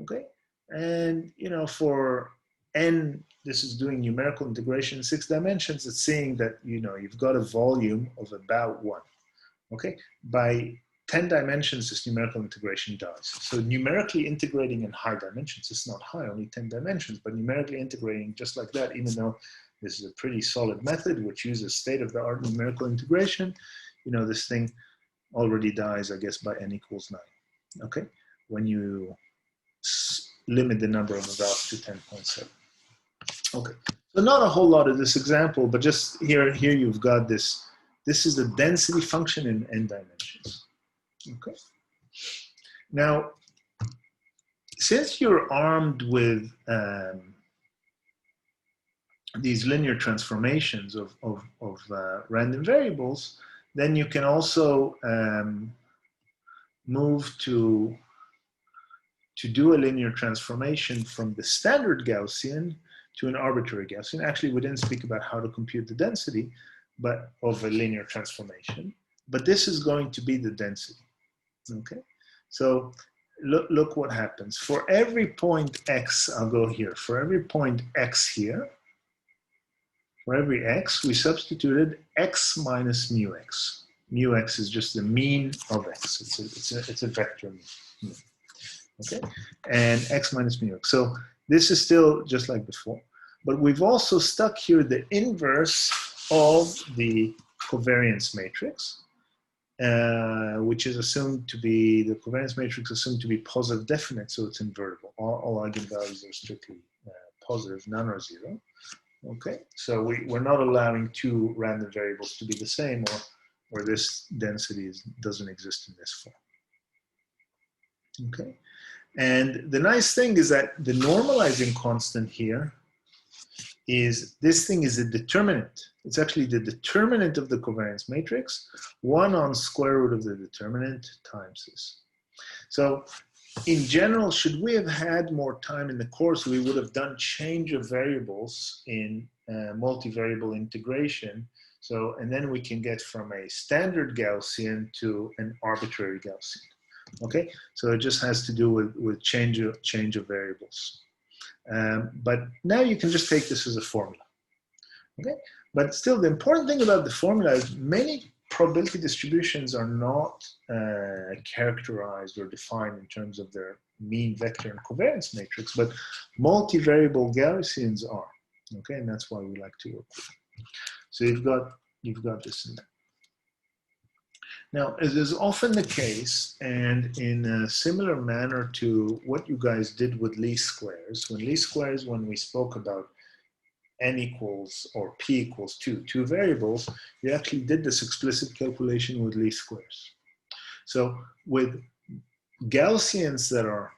okay? And, you know, for n, this is doing numerical integration in 6 dimensions. It's seeing that, you know, you've got a volume of about 1, okay? By 10 dimensions, this numerical integration dies. So numerically integrating in high dimensions, it's not high, only 10 dimensions, but numerically integrating just like that, even though this is a pretty solid method which uses state-of-the-art numerical integration, you know, this thing already dies, I guess, by n equals 9, okay? When you limit the number of valves to 10.7. Okay, so not a whole lot of this example, but just here you've got this. This is the density function in n dimensions. Okay. Now, since you're armed with these linear transformations of random variables, then you can also move to do a linear transformation from the standard Gaussian to an arbitrary Gaussian. Actually, we didn't speak about how to compute the density but of a linear transformation, but this is going to be the density, okay? So look what happens. For every point x, I'll go here, for every point x here, for every x, we substituted x minus mu x. Mu x is just the mean of x. It's a vector mean. Okay, and x minus mu x. So this is still just like before, but we've also stuck here the inverse of the covariance matrix, which is assumed to be, the covariance matrix assumed to be positive definite, so it's invertible. All eigenvalues are strictly positive, none are 0. Okay, so we're not allowing 2 random variables to be the same, or this density doesn't exist in this form. Okay. And the nice thing is that the normalizing constant here is, this thing is a determinant. It's actually the determinant of the covariance matrix, 1 on square root of the determinant times this. So in general, should we have had more time in the course, we would have done change of variables in multivariable integration. So, and then we can get from a standard Gaussian to an arbitrary Gaussian. Okay, so it just has to do with change of variables. But now you can just take this as a formula. Okay, but still, the important thing about the formula is many probability distributions are not characterized or defined in terms of their mean vector and covariance matrix, but multivariable Gaussians are. Okay, and that's why we like to work with them. So you've got this in there. Now, as is often the case, and in a similar manner to what you guys did with least squares, when we spoke about n equals or p equals 2, two variables, you actually did this explicit calculation with least squares. So with Gaussians that are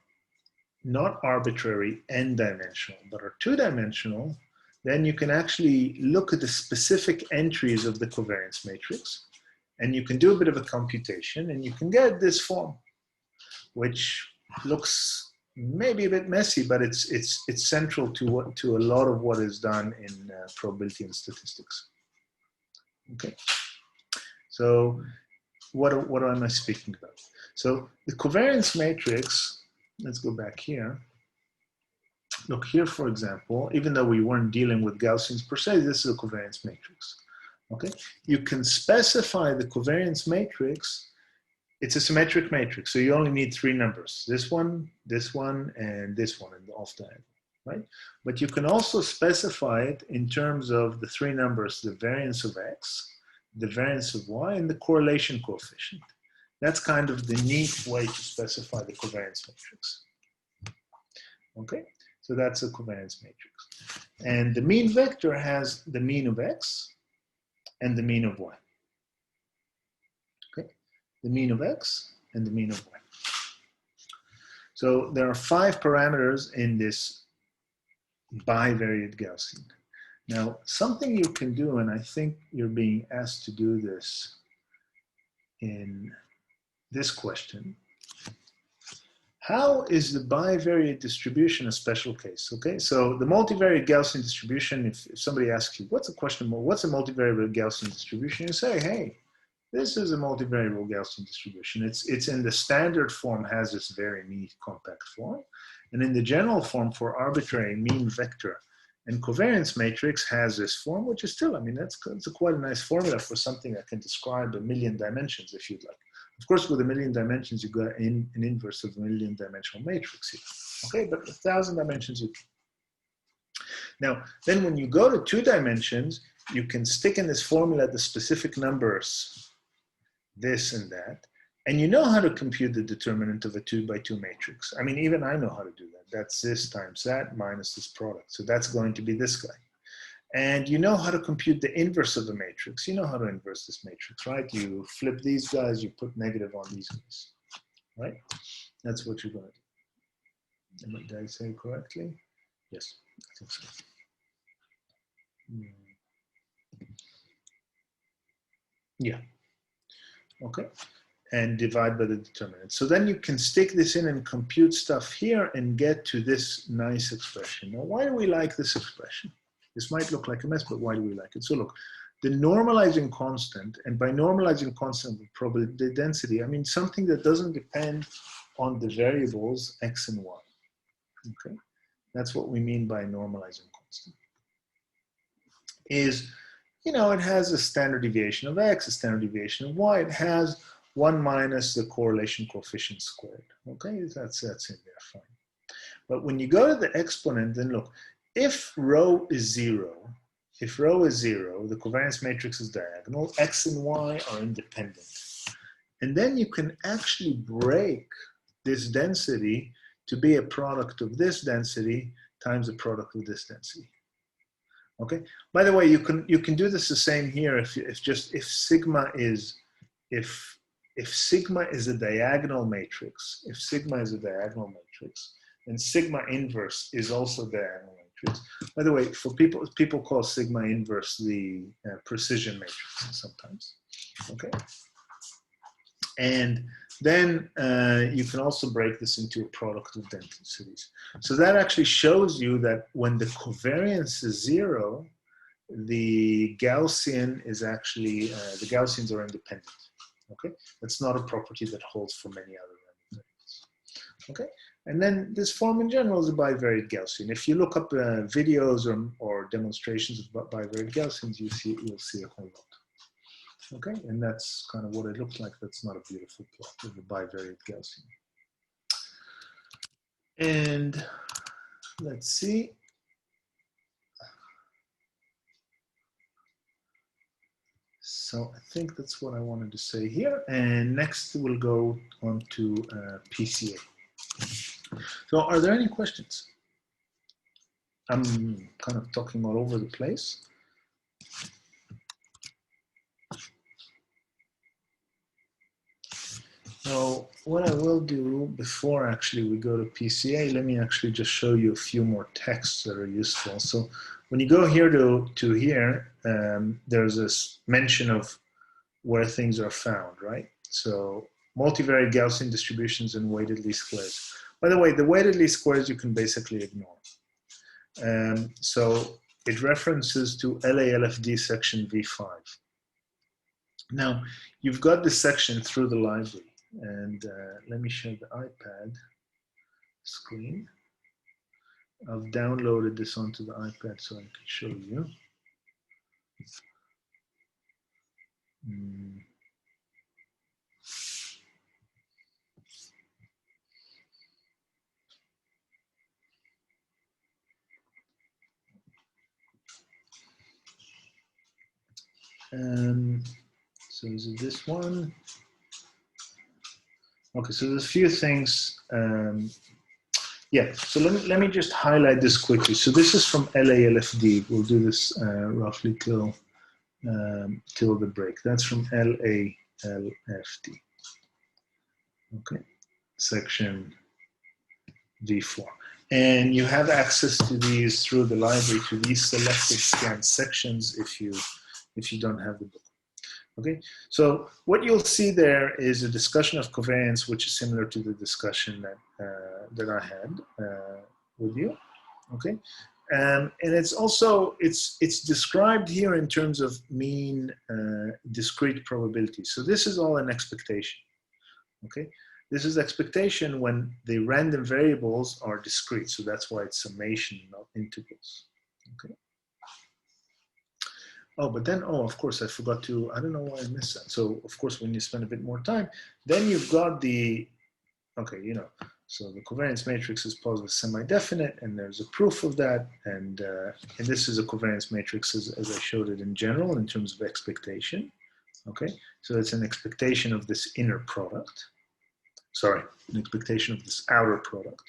not arbitrary n-dimensional, but are two-dimensional, then you can actually look at the specific entries of the covariance matrix, and you can do a bit of a computation, and you can get this form, which looks maybe a bit messy, but it's central to a lot of what is done in probability and statistics. Okay, so what am I speaking about? So the covariance matrix, let's go back here. Look here, for example, even though we weren't dealing with Gaussians per se, this is a covariance matrix. Okay, you can specify the covariance matrix. It's a symmetric matrix, so you only need three numbers: this one, and this one in the off diagonal, right? But you can also specify it in terms of the three numbers: the variance of x, the variance of y, and the correlation coefficient. That's kind of the neat way to specify the covariance matrix. Okay, so that's a covariance matrix. And the mean vector has the mean of x and the mean of y. Okay, the mean of x and the mean of y. So there are 5 parameters in this bivariate Gaussian. Now, something you can do, and I think you're being asked to do this in this question: how is the bivariate distribution a special case? Okay, so the multivariate Gaussian distribution, if somebody asks you, what's a multivariate Gaussian distribution? You say, hey, this is a multivariable Gaussian distribution. It's in the standard form, has this very neat compact form. And in the general form for arbitrary mean vector and covariance matrix has this form, which is still, I mean, that's quite a nice formula for something that can describe a million dimensions if you'd like. Of course, with a million dimensions, you got an inverse of a million dimensional matrix here. Okay, but 1,000 dimensions, you can. Now, then when you go to 2 dimensions, you can stick in this formula the specific numbers, this and that, and you know how to compute the determinant of a 2 by 2 matrix. I mean, even I know how to do that. That's this times that minus this product. So that's going to be this guy. And you know how to compute the inverse of the matrix. You know how to inverse this matrix, right? You flip these guys, you put negative on these guys, right? That's what you're going to do. Did I say it correctly? Yes, I think so. Yeah, okay. And divide by the determinant. So then you can stick this in and compute stuff here and get to this nice expression. Now, why do we like this expression? This might look like a mess, but why do we like it? So look, the normalizing constant, and by normalizing constant with probability density, I mean something that doesn't depend on the variables x and y. Okay, that's what we mean by normalizing constant. Is, you know, it has a standard deviation of x, a standard deviation of y. It has 1 minus the correlation coefficient squared. Okay, that's in there, fine. But when you go to the exponent, then look, if rho is 0, the covariance matrix is diagonal, x and y are independent. And then you can actually break this density to be a product of this density times the product of this density. Okay. By the way, you can do this the same here if sigma is a diagonal matrix. If sigma is a diagonal matrix, and sigma inverse is also diagonal matrix. By the way, for people call sigma inverse the precision matrix sometimes. Okay. And then you can also break this into a product of densities. So that actually shows you that when the covariance is 0, the Gaussian is actually, the Gaussians are independent. Okay, that's not a property that holds for many other random variables. Okay, and then this form in general is a bivariate Gaussian. If you look up videos or demonstrations of bivariate Gaussians, you'll see a whole lot. Okay, and that's kind of what it looks like. That's not a beautiful plot of a bivariate Gaussian. And let's see. So I think that's what I wanted to say here. And next we'll go on to PCA. So are there any questions? I'm kind of talking all over the place. So what I will do before actually we go to PCA, let me actually just show you a few more texts that are useful. So when you go here to here, there's this mention of where things are found, right? So multivariate Gaussian distributions and weighted least squares. By the way, the weighted least squares you can basically ignore. So it references to LALFD section V5. Now, you've got this section through the library. And let me share the iPad screen. I've downloaded this onto the iPad so I can show you. So is it this one? Okay, so there's a few things. Yeah, so let me just highlight this quickly. So this is from LALFD. We'll do this roughly till the break. That's from LALFD. Okay, section V4. And you have access to these through the library, to these selected scanned sections if you don't have the book. Okay, so what you'll see there is a discussion of covariance, which is similar to the discussion that I had with you. Okay, and it's also it's described here in terms of mean discrete probabilities. So this is all an expectation. Okay, this is expectation when the random variables are discrete. So that's why it's summation, not integrals. Okay. Oh, but then, oh, of course, I forgot to, I don't know why I missed that. So, of course, when you spend a bit more time, then you've got the, okay, you know, so the covariance matrix is positive semi-definite, and there's a proof of that. And this is a covariance matrix as I showed it in general in terms of expectation. Okay, so it's an expectation of this inner product. Sorry, an expectation of this outer product.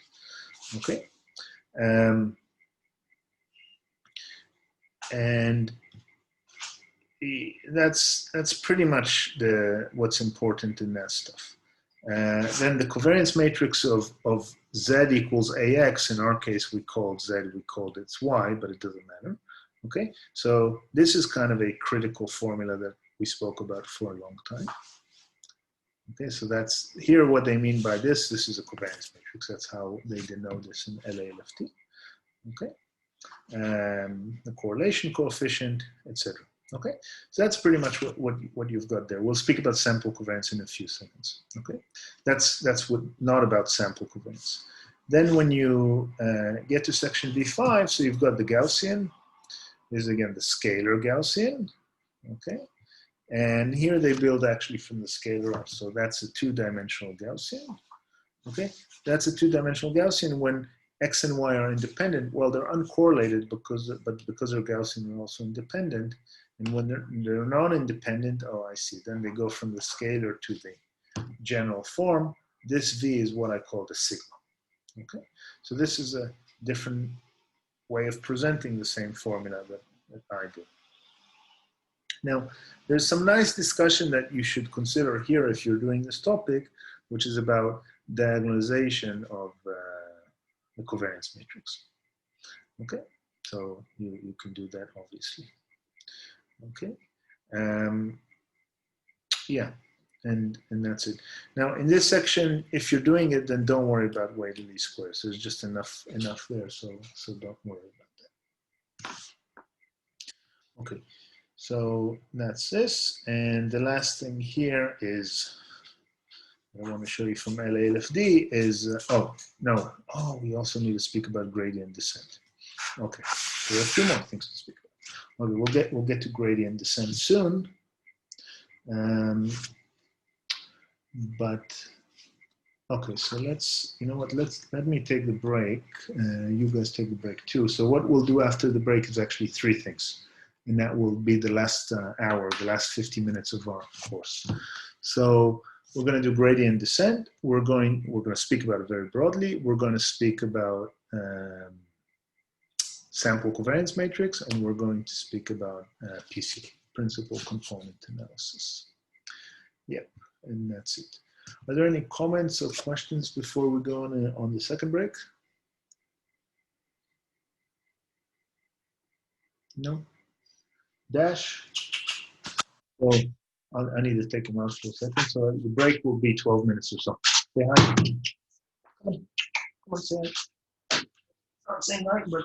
Okay. And that's pretty much what's important in that stuff. Then the covariance matrix of Z equals AX, in our case we called Z, we called it Y, but it doesn't matter. Okay, so this is kind of a critical formula that we spoke about for a long time. Okay, so that's here what they mean by this. This is a covariance matrix. That's how they denote this in LALFT. Okay, the correlation coefficient, etc. Okay, so that's pretty much what you've got there. We'll speak about sample covariance in a few seconds. Okay, that's not about sample covariance. Then when you get to section V5, so you've got the Gaussian. This is again the scalar Gaussian. Okay, and here they build actually from the scalar up. So that's a two-dimensional Gaussian. Okay, that's a two-dimensional Gaussian when X and Y are independent. Well, they're uncorrelated because they're Gaussian, they're also independent. And when they're non-independent, oh, I see. Then they go from the scalar to the general form. This V is what I call the sigma. Okay, so this is a different way of presenting the same formula that I do. Now, there's some nice discussion that you should consider here if you're doing this topic, which is about diagonalization of the covariance matrix. Okay, so you can do that obviously. Okay, yeah, and that's it. Now in this section, if you're doing it, then don't worry about weighted least squares. There's just enough there, so don't worry about that. Okay, so that's this, and the last thing here is I want to show you from LALFD is, oh, no. Oh, we also need to speak about gradient descent. Okay, so there are a few more things to speak about. Okay, we'll get to gradient descent soon. But okay, so let's, you know what, let me take the break. You guys take the break too. So what we'll do after the break is actually three things. And that will be the last hour, the last 50 minutes of our course. So we're going to do gradient descent. We're going to speak about it very broadly. We're going to speak about sample covariance matrix, and we're going to speak about PCA, principal component analysis. Yep, and that's it. Are there any comments or questions before we go on the second break? No? Dash? So I need to take him out for a second. So the break will be 12 minutes or so. Say hi. Come on, say hi. Not saying hi, but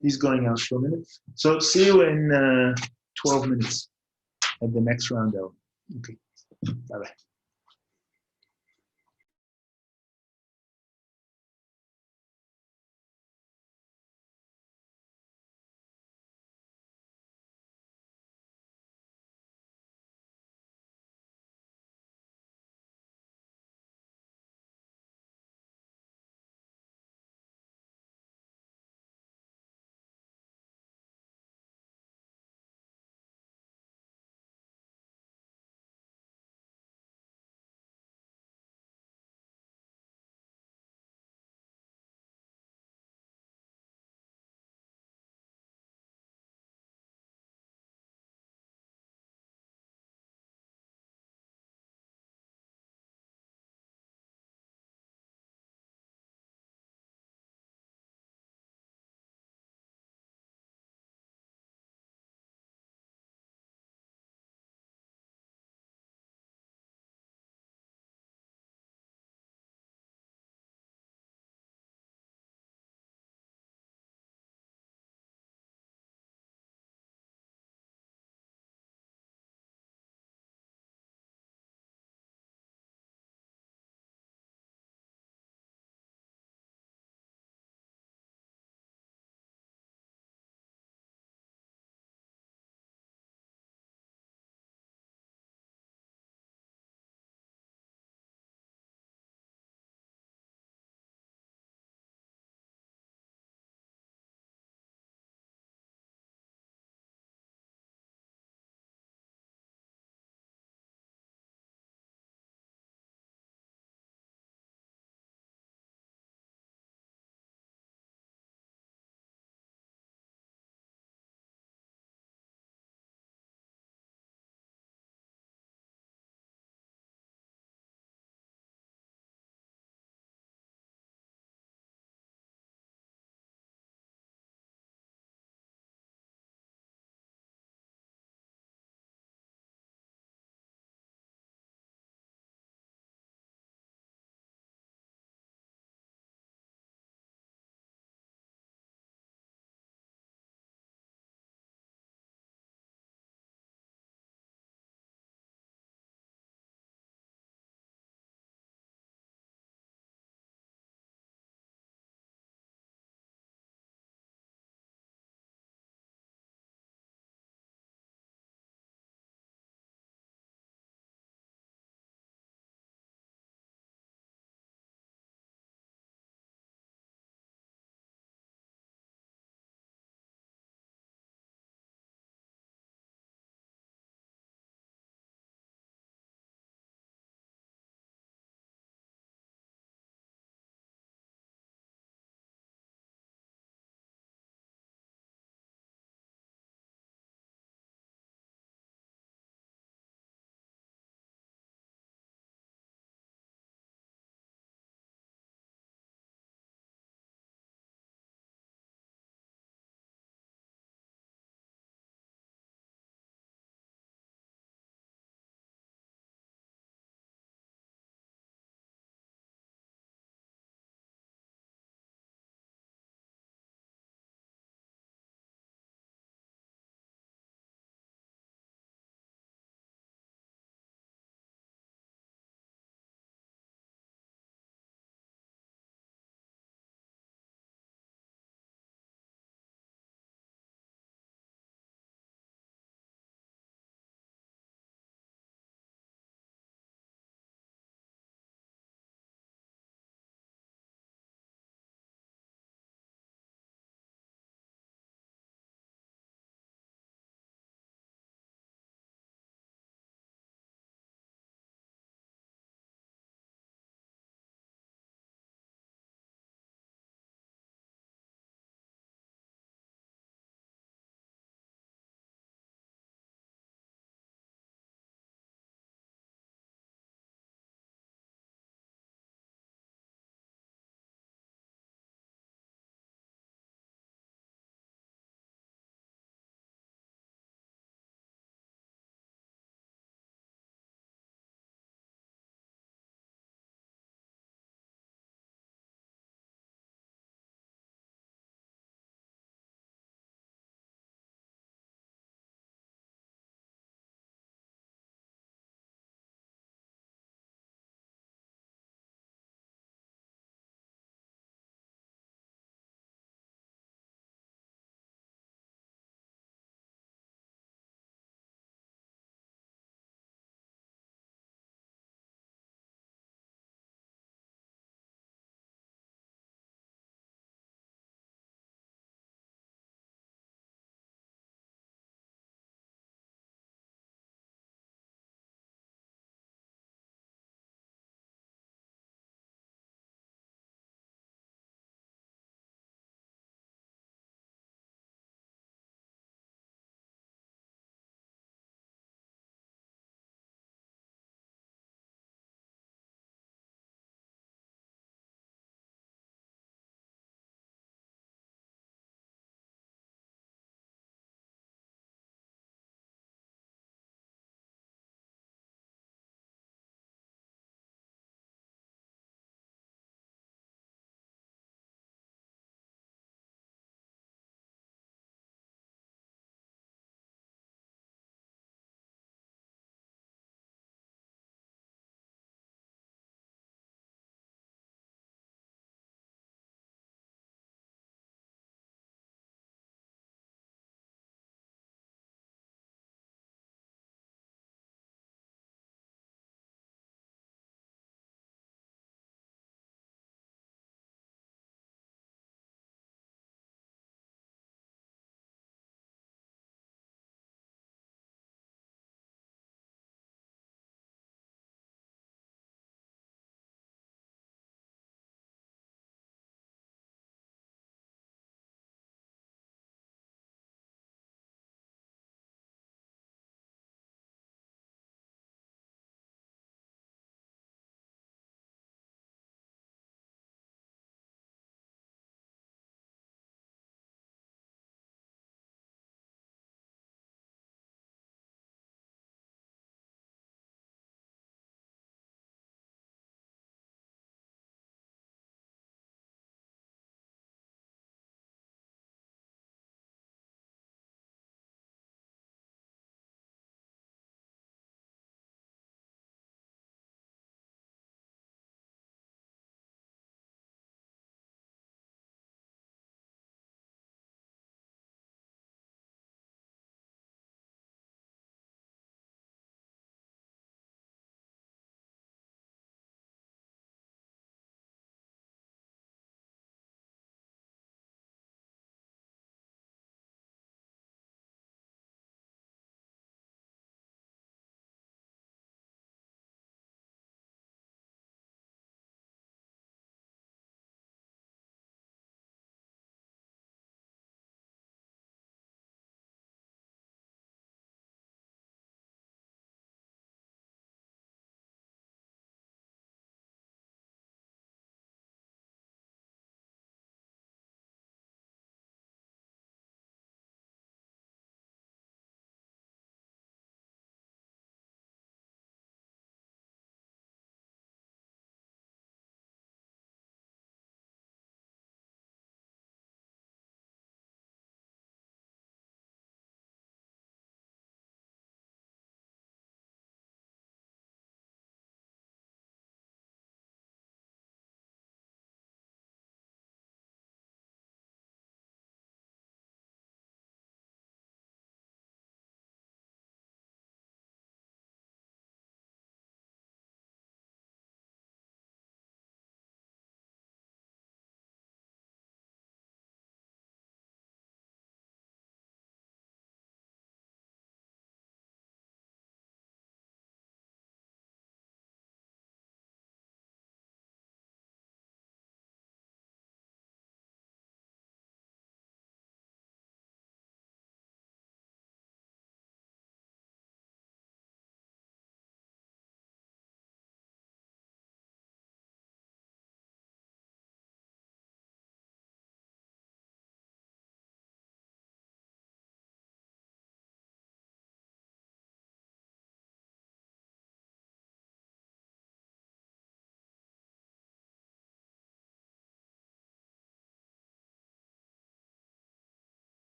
he's going out for a minute. So see you in 12 minutes at the next round out. Okay. Bye-bye.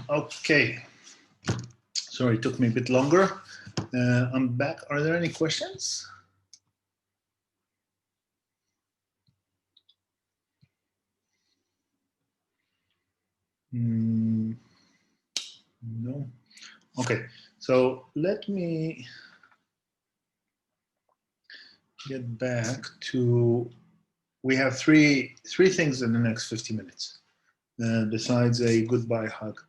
Okay. Sorry, it took me a bit longer. I'm back. Are there any questions? No. Okay. So let me get back to. We have three things in the next 50 minutes, besides a goodbye hug.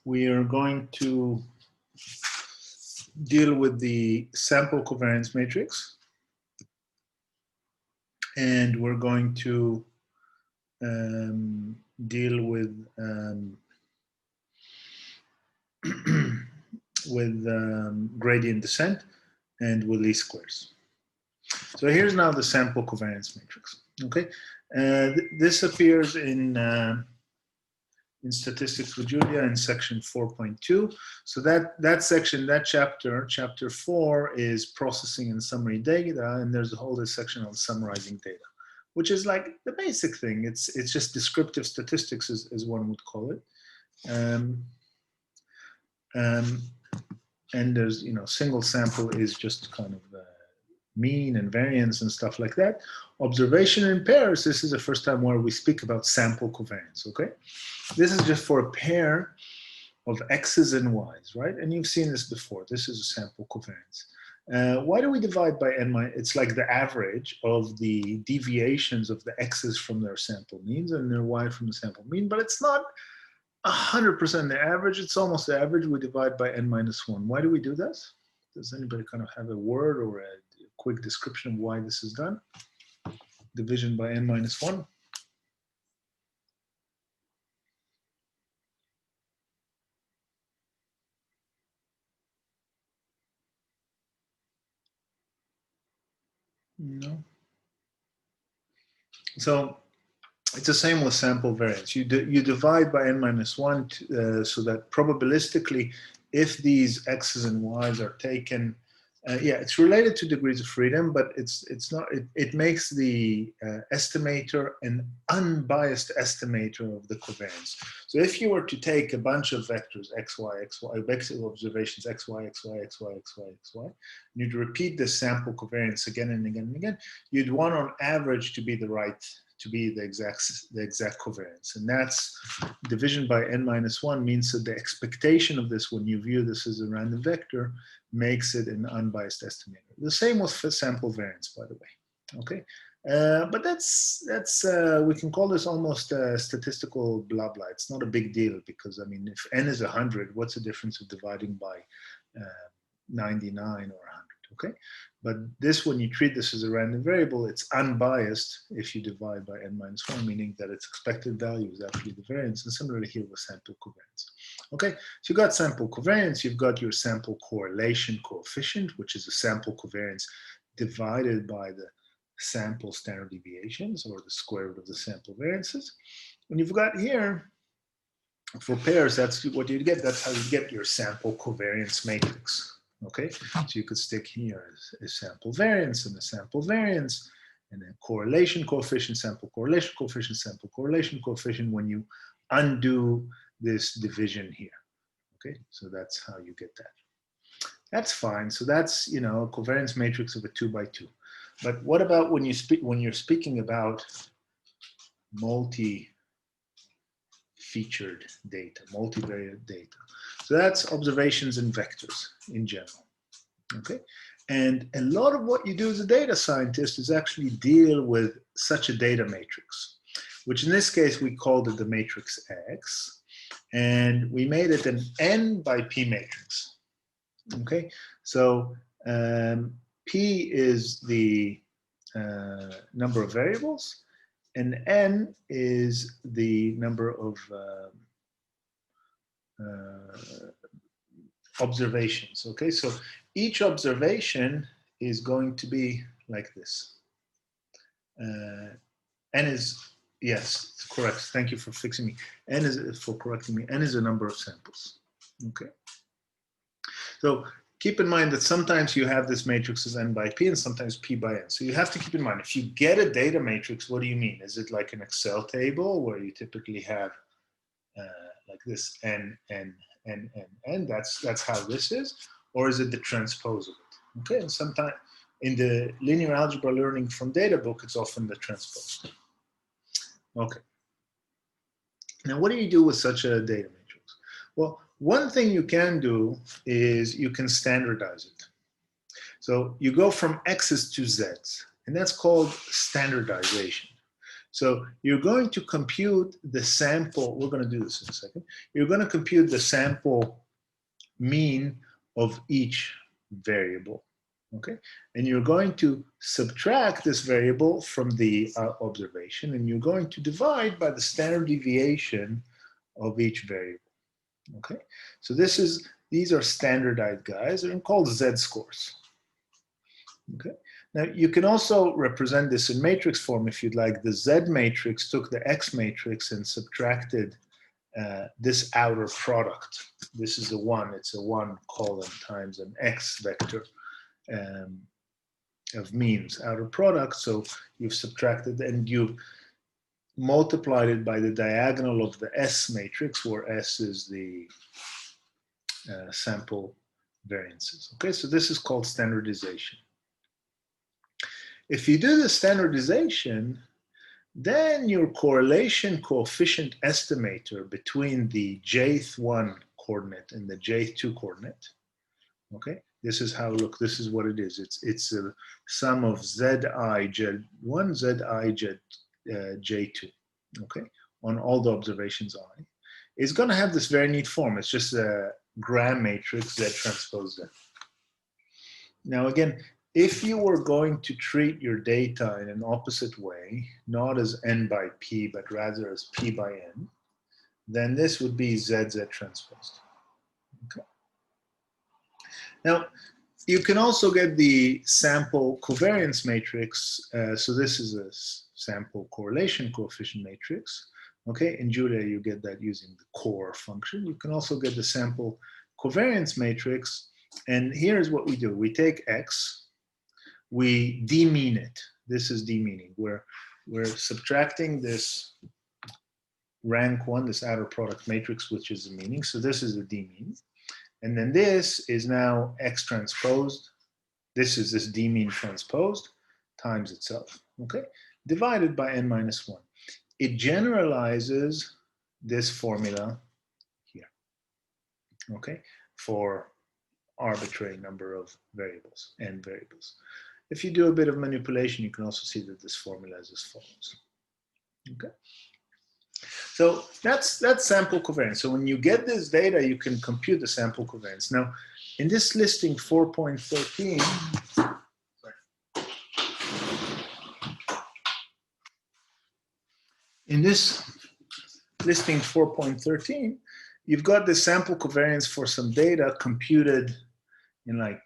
We are going to deal with the sample covariance matrix, and we're going to deal with gradient descent and with least squares. So here's now the sample covariance matrix. Okay, this appears in Statistics with Julia in section 4.2. So that section, that chapter 4, is processing and summary data, and there's a whole other section on summarizing data, which is like the basic thing. It's just descriptive statistics, as one would call it. And there's, single sample is just kind of mean and variance and stuff like that. Observation in pairs, this is the first time where we speak about sample covariance, okay? This is just for a pair of x's and y's, right? And you've seen this before. This is a sample covariance. Why do we divide by n minus? It's like the average of the deviations of the x's from their sample means and their y from the sample mean, but it's not 100% the average. It's almost the average. We divide by n minus 1. Why do we do this? Does anybody kind of have a word or a quick description of why this is done? Division by n minus 1. No. So it's the same with sample variance. You divide by n minus 1 so that probabilistically, if these x's and y's are taken, yeah, it's related to degrees of freedom, but it's not. It makes the estimator an unbiased estimator of the covariance. So if you were to take a bunch of vectors x, y, vector observations x, y, x, y, x, y, x, y, x, y, and you'd repeat the sample covariance again and again and again, you'd want on average to be the exact covariance. And that's division by n minus 1 means that the expectation of this, when you view this as a random vector, makes it an unbiased estimator. The same with sample variance, by the way. Okay, but that's we can call this almost statistical blah blah. It's not a big deal because, I mean, if n is 100, what's the difference of dividing by 99 or 100? Okay, but this, when you treat this as a random variable, it's unbiased if you divide by n minus 1, meaning that its expected value is actually the variance. And similarly here with sample covariance. Okay, so you've got sample covariance, you've got your sample correlation coefficient, which is a sample covariance divided by the sample standard deviations, or the square root of the sample variances. And you've got here, for pairs, that's what you get. That's how you get your sample covariance matrix. Okay, so you could stick here a sample variance and a sample variance, and then correlation coefficient, sample correlation coefficient, sample correlation coefficient when you undo this division here. Okay, so that's how you get that. That's fine. So that's, a covariance matrix of a 2 by 2. But what about when you're speaking about multi-featured data, multivariate data? So that's observations and vectors in general. Okay, and a lot of what you do as a data scientist is actually deal with such a data matrix, which in this case we called it the matrix X, and we made it an n by p matrix. Okay, so p is the number of variables, and n is the number of observations. Okay, so each observation is going to be like this. N is, yes, correct. Thank you for fixing me. N is, for correcting me. N is the number of samples. Okay. So keep in mind that sometimes you have this matrix as n by p and sometimes p by n. So you have to keep in mind, if you get a data matrix, what do you mean? Is it like an Excel table where you typically have like this, n, n, n, n, n. That's how this is. Or is it the transpose of it? Okay, and sometimes in the linear algebra learning from data book, it's often the transpose. Okay. Now, what do you do with such a data matrix? Well, one thing you can do is you can standardize it. So you go from x's to z's, and that's called standardization. So you're going to compute the sample. We're going to do this in a second. You're going to compute the sample mean of each variable. Okay, and you're going to subtract this variable from the observation, and you're going to divide by the standard deviation of each variable. Okay, so these are standardized guys. They're called z-scores. Okay, now you can also represent this in matrix form if you'd like. The z matrix took the x matrix and subtracted this outer product. This is a 1. It's a 1 column times an x vector of means outer product. So you've subtracted and you've multiplied it by the diagonal of the S matrix, where S is the sample variances. Okay, so this is called standardization. If you do the standardization, then your correlation coefficient estimator between the jth one coordinate and the jth two coordinate, okay, this is how, look, this is what it is. It's a sum of zi j1, zi j2, okay, on all the observations I. It's going to have this very neat form. It's just a gram matrix Z transpose Z. Now again, if you were going to treat your data in an opposite way, not as n by p, but rather as p by n, then this would be ZZ transposed. Okay. Now, you can also get the sample covariance matrix. So this is a sample correlation coefficient matrix. Okay, in Julia, you get that using the core function. You can also get the sample covariance matrix. And here's what we do. We take X, we demean it. This is demeaning. We're subtracting this rank 1, this outer product matrix, which is the meaning. So this is the demean. And then this is now X transposed. This is this d-mean transposed times itself, okay? Divided by n minus 1. It generalizes this formula here, okay? For arbitrary number of variables, n variables. If you do a bit of manipulation, you can also see that this formula is as follows, okay? So that's sample covariance. So when you get this data, you can compute the sample covariance. Now, in this listing 4.13, in this listing 4.13, you've got the sample covariance for some data computed in like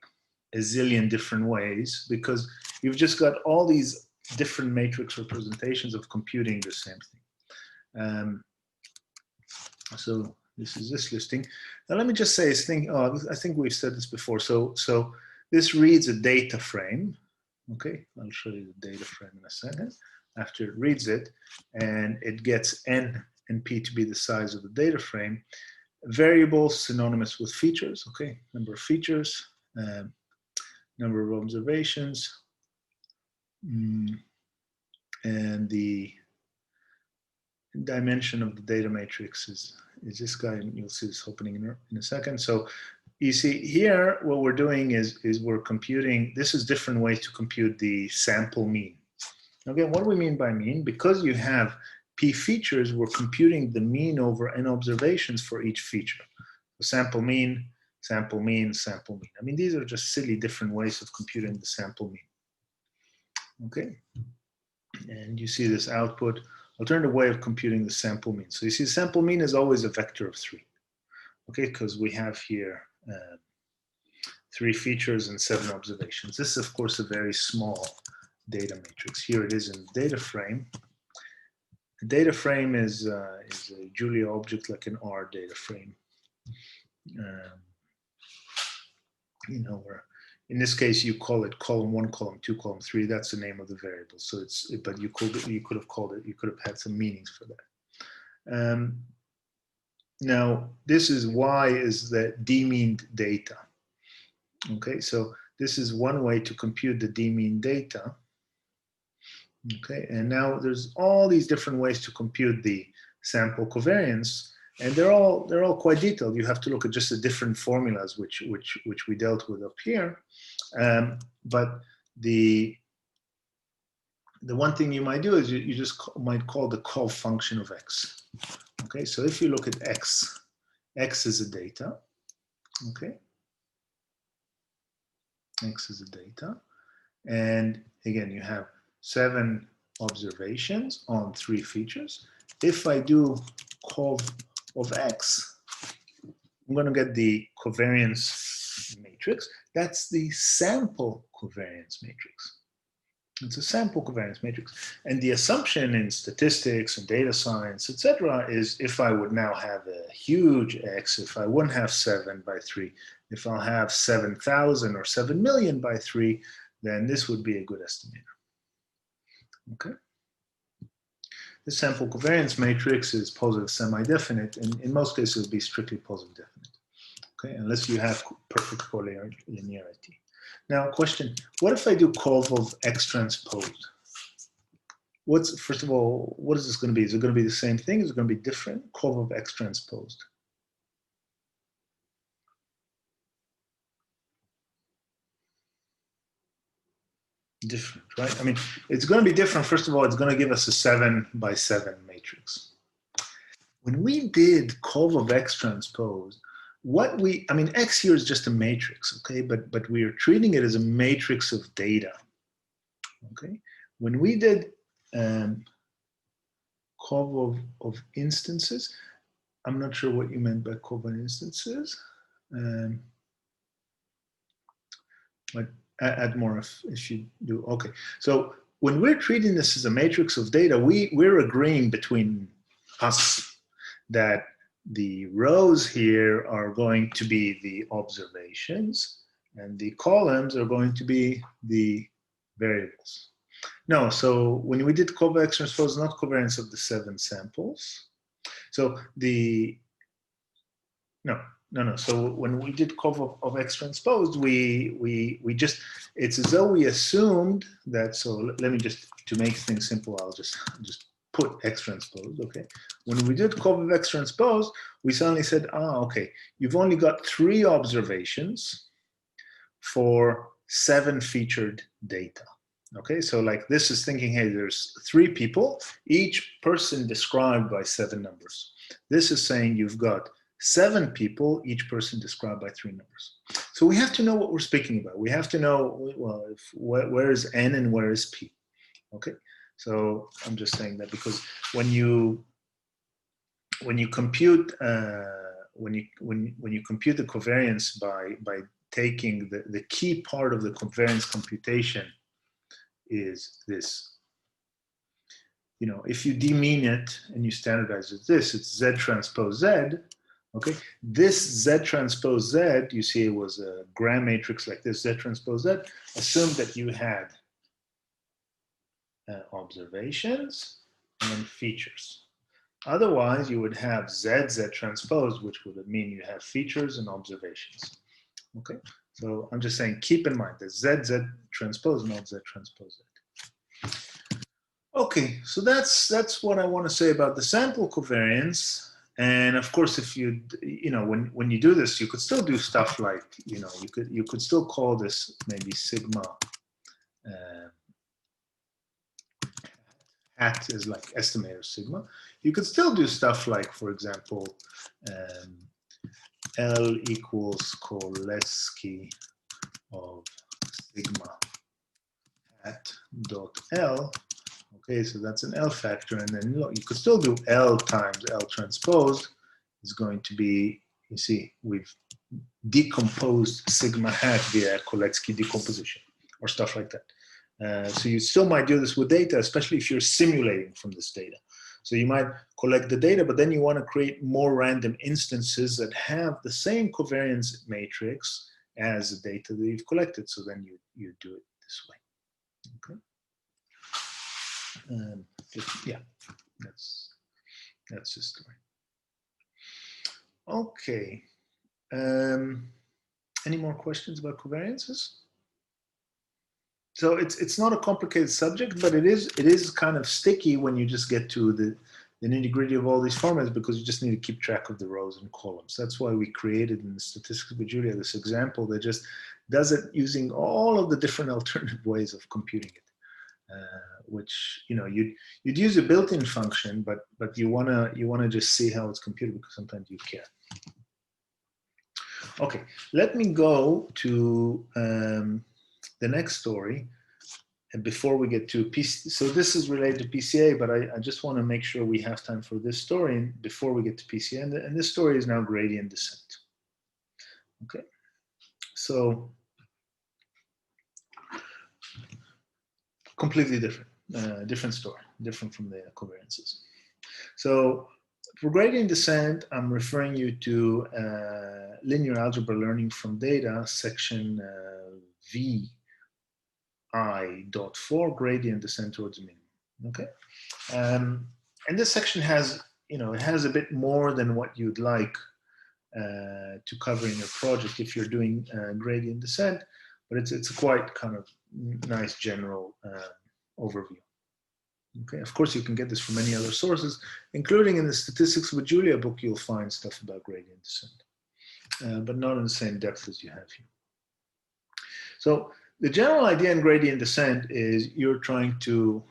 a zillion different ways, because you've just got all these different matrix representations of computing the same thing. So this is this listing. Now let me just say, I think we've said this before. So this reads a data frame. Okay, I'll show you the data frame in a second. After it reads it, and it gets n and p to be the size of the data frame. Variables synonymous with features. Okay, number of features, number of observations, and the dimension of the data matrix is this guy, and you'll see this opening in a second. So you see here, what we're doing is we're computing, this is different ways to compute the sample mean. Again, what do we mean by mean? Because you have p features, we're computing the mean over n observations for each feature. The sample mean, sample mean, sample mean. I mean, these are just silly different ways of computing the sample mean. Okay, and you see this output, alternative way of computing the sample mean. So you see sample mean is always a vector of 3. Okay, because we have here 3 features and 7 observations. This is, of course, a very small data matrix. Here it is in the data frame. The data frame is a Julia object, like an R data frame. You know, where in this case you call it column 1, column 2, column 3. That's the name of the variable. So it's, but you could have called it. You could have had some meanings for that. Now, this is Y is the d-mean data. Okay, so this is one way to compute the d-mean data. Okay, and now there's all these different ways to compute the sample covariance, and they're all quite detailed. You have to look at just the different formulas which we dealt with up here. But the one thing you might do is you just might call the call function of x. Okay, so if you look at x is a data. Okay, x is a data, and again you have 7 observations on 3 features. If I do cov of x, I'm going to get the covariance matrix. That's the sample covariance matrix. It's a sample covariance matrix. And the assumption in statistics and data science, etc., is if I would now have a huge x, if I wouldn't have 7 by 3, if I'll have 7,000 or 7 million by 3, then this would be a good estimator. Okay. The sample covariance matrix is positive semi-definite, and in most cases it will be strictly positive definite. Okay, unless you have perfect collinearity. Now, question: what if I do cov of x transpose? First of all, what is this going to be? Is it going to be the same thing? Is it going to be different? Cov of x transposed. Different, right? I mean, it's going to be different. First of all, it's going to give us a 7 by 7 matrix. When we did cov of x transpose, I mean, x here is just a matrix, okay? But we are treating it as a matrix of data, okay? When we did cov of instances, I'm not sure what you meant by cov of instances, but add more if you do. Okay, so when we're treating this as a matrix of data, we're agreeing between us that the rows here are going to be the observations and the columns are going to be the variables. No, so when we did cov x transpose, not covariance of the 7 samples. So no. So when we did cov of x transposed, we just, it's as though we assumed that, so let me just, to make things simple, I'll just put x transposed, okay? When we did cov of x transposed, we suddenly said, okay, you've only got 3 observations for 7 featured data. Okay, so like this is thinking, hey, there's 3 people, each person described by 7 numbers. This is saying you've got 7 people, each person described by 3 numbers. So we have to know what we're speaking about. We have to know, well, where is n and where is p? Okay, so I'm just saying that because when you compute when you compute the covariance by taking the key part of the covariance computation is this. You know, if you d-mean it and you standardize it, it's Z transpose Z. Okay, this Z transpose Z, you see it was a gram matrix like this, Z transpose Z, assumed that you had observations and features. Otherwise, you would have Z transpose, which would mean you have features and observations. Okay, so I'm just saying, keep in mind that Z transpose, not Z transpose Z. Okay, so that's what I want to say about the sample covariance. And of course, if you know, when you do this, you could still do stuff like, you know, you could still call this maybe sigma hat is like estimator sigma. You could still do stuff like, for example, L equals Coletsky of sigma hat dot L. Okay, so that's an L factor, and then look, you could still do L times L transpose is going to be, you see, we've decomposed sigma hat via Coletsky decomposition or stuff like that. So you still might do this with data, especially if you're simulating from this data. So you might collect the data, but then you want to create more random instances that have the same covariance matrix as the data that you've collected. So then you do it this way. Okay. Yeah, that's the story. Okay. Any more questions about covariances? So it's not a complicated subject, but it is kind of sticky when you just get to the nitty-gritty of all these formats, because you just need to keep track of the rows and columns. That's why we created in the Statistics with Julia this example that just does it using all of the different alternative ways of computing it. Which, you know, you'd use a built-in function, but you wanna just see how it's computed, because sometimes you care. Okay, let me go to the next story, and before we get to PC. So this is related to PCA, but I just want to make sure we have time for this story before we get to PCA. And this story is now gradient descent. Okay, so completely different, different story, different from the covariances. So for gradient descent, I'm referring you to linear algebra learning from data, section VI.4, gradient descent towards the minimum. Okay, and this section has, you know, it has a bit more than what you'd like to cover in your project if you're doing gradient descent, but it's a quite kind of nice general overview. Okay, of course you can get this from many other sources, including in the Statistics with Julia book. You'll find stuff about gradient descent, but not in the same depth as you have here. So the general idea in gradient descent is you're trying to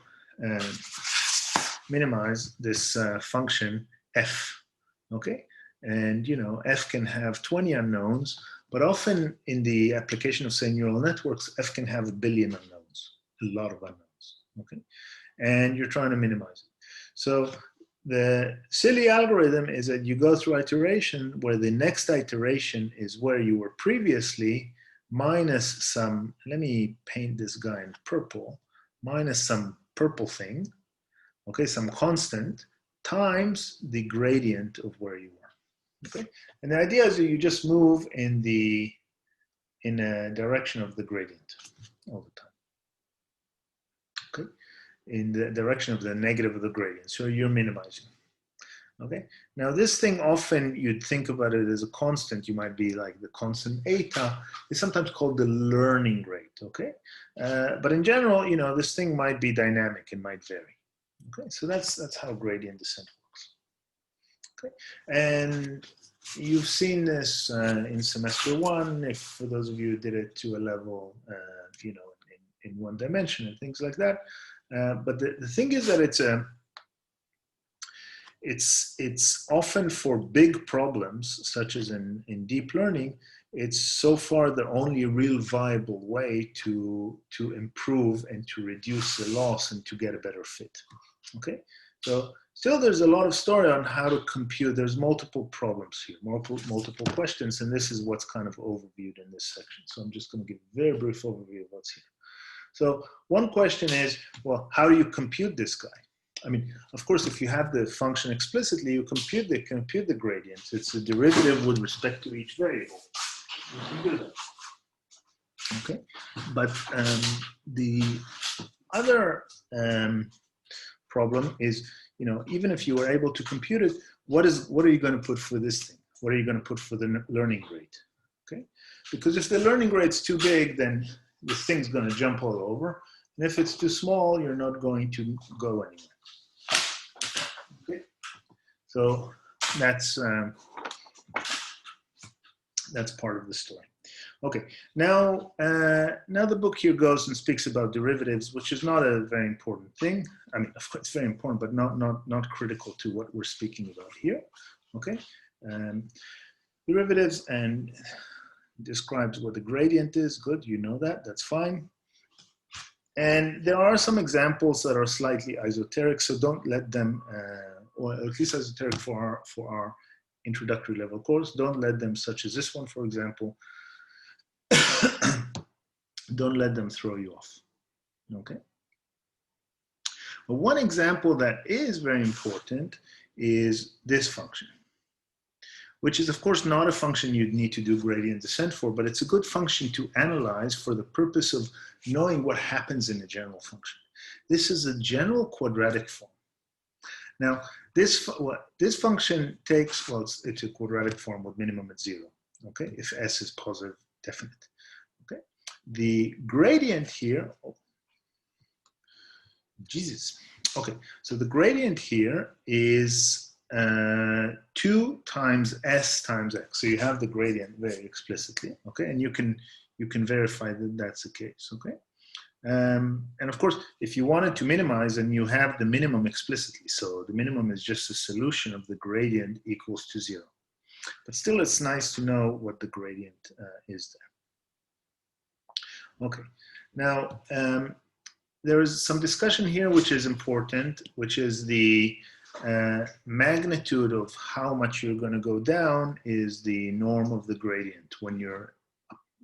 minimize this function f. Okay, and you know, f can have 20 unknowns, but often in the application of, say, neural networks, f can have 1 billion unknowns, a lot of unknowns. Okay, and you're trying to minimize it. So the silly algorithm is that you go through iteration where the next iteration is where you were previously, minus some, let me paint this guy in purple, minus some purple thing, okay, some constant, times the gradient of where you were. Okay, and the idea is that you just move in a direction of the gradient all the time. Okay, in the direction of the negative of the gradient, so you're minimizing. Okay, now this thing, often you'd think about it as a constant. You might be like the constant eta is sometimes called the learning rate. Okay, but in general, you know, this thing might be dynamic and might vary. Okay, so that's how gradient descent works. Okay, and you've seen this in semester 1. If for those of you who did it to a level, you know, in 1 dimension and things like that. But the thing is that it's often for big problems, such as in deep learning, it's so far the only real viable way to improve and to reduce the loss and to get a better fit. Okay, so still there's a lot of story on how to compute. There's multiple problems here, multiple questions, and this is what's kind of overviewed in this section. So I'm just going to give a very brief overview of what's here. So one question is, well, how do you compute this guy? I mean, of course, if you have the function explicitly, you compute the gradient. It's a derivative with respect to each variable. You can do that. Okay, but the other problem is, you know, even if you were able to compute it, what are you going to put for this thing? What are you going to put for the learning rate? Okay, because if the learning rate's too big, then this thing's going to jump all over, and if it's too small, you're not going to go anywhere. Okay, so that's part of the story. Okay, now the book here goes and speaks about derivatives, which is not a very important thing. I mean, of course, it's very important, but not critical to what we're speaking about here. Okay, derivatives, and describes what the gradient is. Good, you know that. That's fine. And there are some examples that are slightly esoteric, so don't let them, or at least esoteric for our introductory level course. Don't let them, such as this one, for example. Don't let them throw you off. Okay. But one example that is very important is this function, which is, of course, not a function you'd need to do gradient descent for, but it's a good function to analyze for the purpose of knowing what happens in a general function. This is a general quadratic form. Now, this function takes, well, it's a quadratic form with minimum at 0, okay, if S is positive definite, okay. The gradient here, oh, Jesus, okay, so the gradient here is 2 times S times X, so you have the gradient very explicitly, okay, and you can verify that that's the case, okay. And of course, if you wanted to minimize, then you have the minimum explicitly. So the minimum is just a solution of the gradient equals to 0. But still, it's nice to know what the gradient is there. Okay. Now, there is some discussion here which is important, which is the magnitude of how much you're going to go down is the norm of the gradient when you're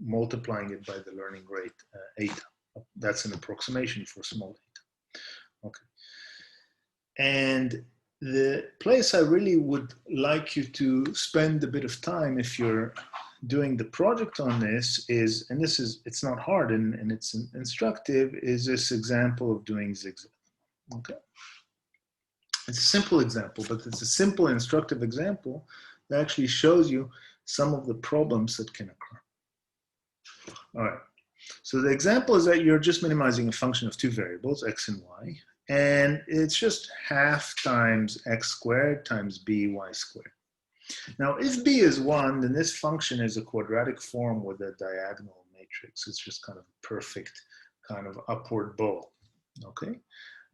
multiplying it by the learning rate eta. That's an approximation for small eta. Okay. And the place I really would like you to spend a bit of time if you're doing the project on this is, and this is, it's not hard and it's instructive, is this example of doing zigzag. Okay. It's a simple example, but it's a simple instructive example that actually shows you some of the problems that can occur. All right. So the example is that you're just minimizing a function of 2 variables, x and y, and it's just half times x squared times by squared. Now, if b is 1, then this function is a quadratic form with a diagonal matrix. It's just kind of a perfect kind of upward bow, okay?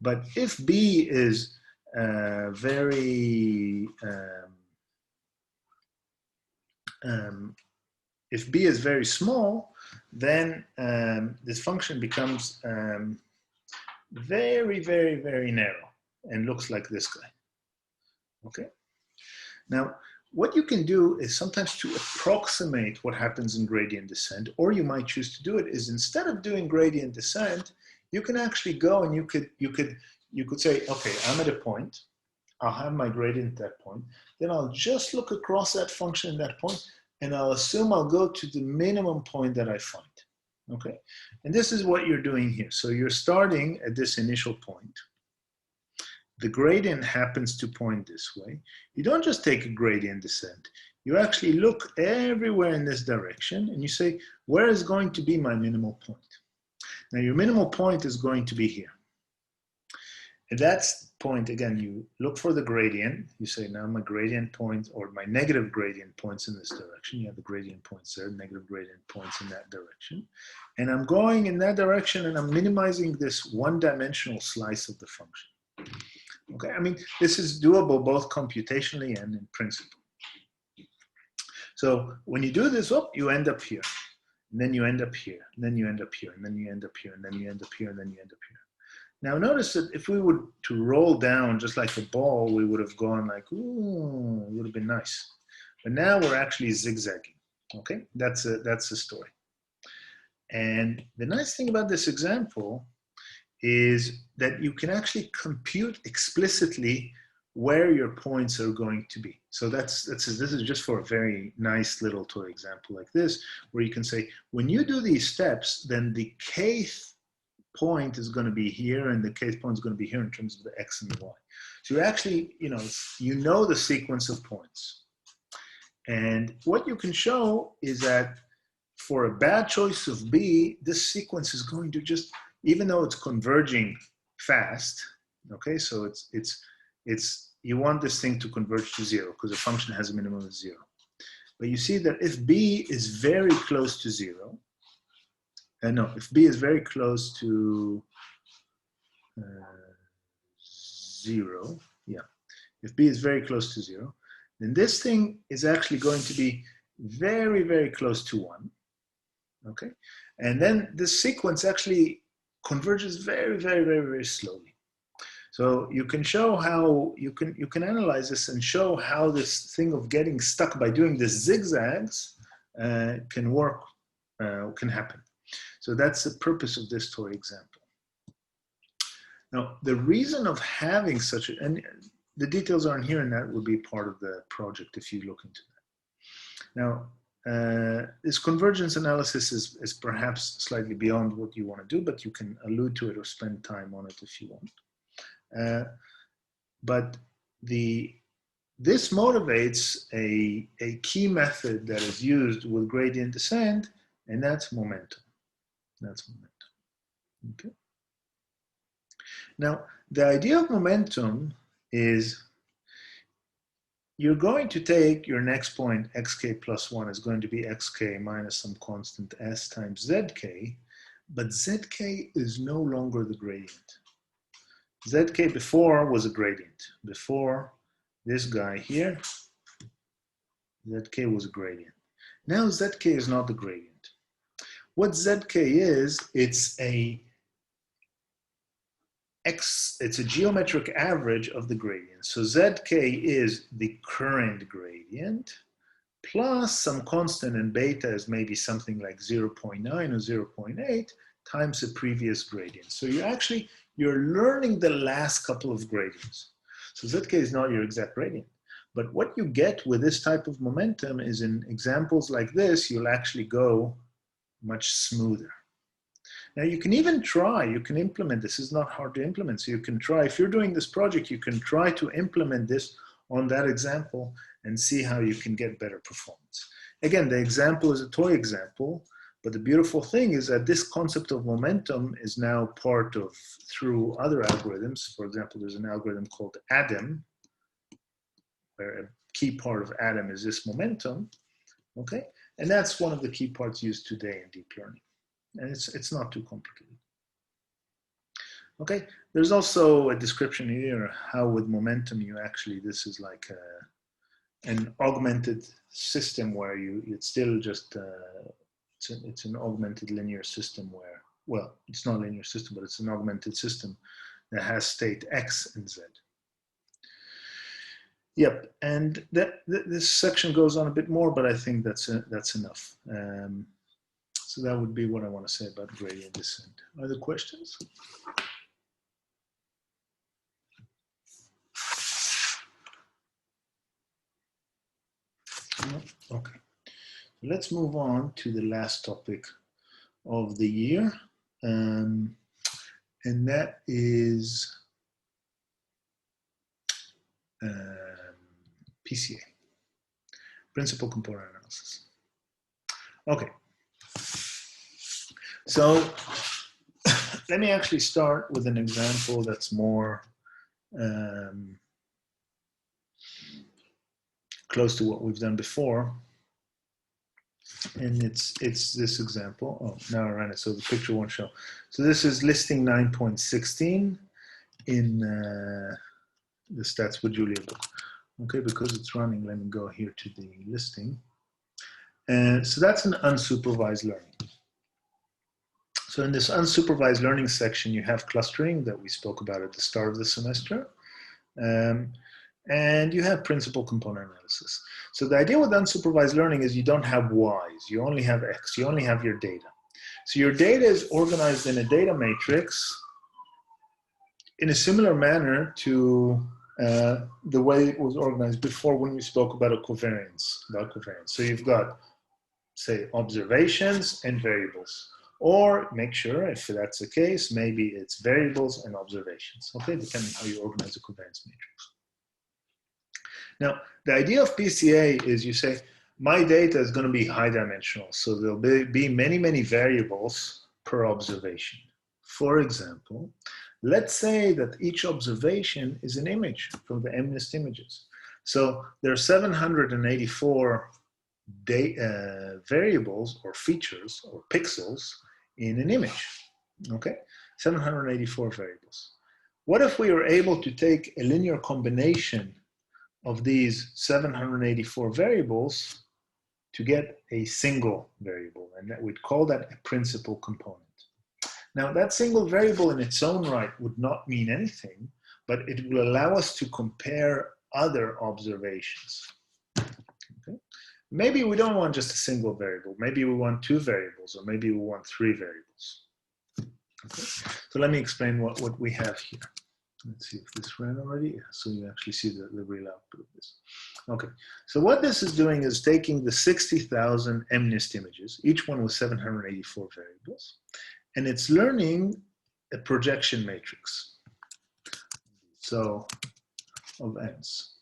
But if b is if b is very small, then this function becomes very, very, very narrow and looks like this guy. Okay. Now, what you can do is sometimes to approximate what happens in gradient descent, or you might choose to do it, is instead of doing gradient descent, you can actually go and you could say, okay, I'm at a point, I'll have my gradient at that point, then I'll just look across that function at that point, and I'll assume I'll go to the minimum point that I find, okay? And this is what you're doing here. So you're starting at this initial point. The gradient happens to point this way. You don't just take a gradient descent. You actually look everywhere in this direction, and you say, where is going to be my minimal point? Now, your minimal point is going to be here. At that point, again, you look for the gradient. You say, now my gradient point or my negative gradient points in this direction. You have the gradient points there, negative gradient points in that direction. And I'm going in that direction and I'm minimizing this one-dimensional slice of the function. Okay, I mean, this is doable both computationally and in principle. So when you do this, you end up here. And then you end up here. And then you end up here. And then you end up here. And then you end up here. And then you end up here. Now notice that if we were to roll down just like a ball, we would have gone like, ooh, it would have been nice. But now we're actually zigzagging, okay? That's the story. And the nice thing about this example is that you can actually compute explicitly where your points are going to be. So this is just for a very nice little toy example like this, where you can say, when you do these steps, then the kth point is going to be here, and the kth point is going to be here in terms of the x and the y. So you actually, you know the sequence of points. And what you can show is that for a bad choice of b, this sequence is going to just, even though it's converging fast, okay, so you want this thing to converge to 0 because the function has a minimum of 0. But you see that if b is very close to 0, no, if b is very close to 0, yeah, if b is very close to 0, then this thing is actually going to be very, very close to 1, okay? And then this sequence actually converges very, very, very, very slowly. So you can show how, you can analyze this and show how this thing of getting stuck by doing the zigzags can work, can happen. So that's the purpose of this toy example. Now, the reason of having such a, and the details aren't here, and that would be part of the project if you look into that. Now, this convergence analysis is perhaps slightly beyond what you want to do, but you can allude to it or spend time on it if you want. But this motivates a key method that is used with gradient descent, and that's momentum. That's momentum. Okay. Now, the idea of momentum is you're going to take your next point, xk plus 1 is going to be xk minus some constant s times zk, but zk is no longer the gradient. Zk before was a gradient. Before this guy here, zk was a gradient. Now zk is not the gradient. What zk is, it's a geometric average of the gradient. So zk is the current gradient plus some constant, and beta is maybe something like 0.9 or 0.8 times the previous gradient. So you're learning the last couple of gradients. So zk is not your exact gradient. But what you get with this type of momentum is, in examples like this, you'll actually go much smoother. Now you can even try, you can implement, this is not hard to implement, so you can try, if you're doing this project, you can try to implement this on that example and see how you can get better performance. Again, the example is a toy example, but the beautiful thing is that this concept of momentum is now part of, through other algorithms. For example, there's an algorithm called ADAM, where a key part of ADAM is this momentum, okay? And that's one of the key parts used today in deep learning. And it's not too complicated. Okay, there's also a description here how with momentum you actually, this is like an augmented system where it's still just, it's an augmented linear system where, well, it's not a linear system, but it's an augmented system that has state X and Z. Yep, and this section goes on a bit more, but I think that's enough. So that would be what I want to say about gradient descent. Are there questions? No? Okay. Let's move on to the last topic of the year. And that is PCA, Principal Component Analysis. Okay. So let me actually start with an example that's more close to what we've done before. And it's this example. Oh, now I ran it, so the picture won't show. So this is listing 9.16 in the Stats with Julia book. Okay, because it's running, let me go here to the listing. And so that's an unsupervised learning. So in this unsupervised learning section, you have clustering that we spoke about at the start of the semester. And you have principal component analysis. So the idea with unsupervised learning is you don't have Y's, you only have X, you only have your data. So your data is organized in a data matrix in a similar manner to the way it was organized before when we spoke about covariance. So you've got, say, observations and variables. Or make sure, if that's the case, maybe it's variables and observations, okay, depending how you organize a covariance matrix. Now, the idea of PCA is you say, my data is going to be high dimensional, so there'll be many, many variables per observation. For example, let's say that each observation is an image from the MNIST images. So there are 784 variables or features or pixels in an image, okay? 784 variables. What if we were able to take a linear combination of these 784 variables to get a single variable, and that we'd call that a principal component. Now that single variable in its own right would not mean anything, but it will allow us to compare other observations. Okay? Maybe we don't want just a single variable. Maybe we want 2 variables, or maybe we want 3 variables. Okay? So let me explain what we have here. Let's see if this ran already. Yeah, so you actually see the real output of this. Okay, so what this is doing is taking the 60,000 MNIST images, each one with 784 variables, and it's learning a projection matrix. So of m's,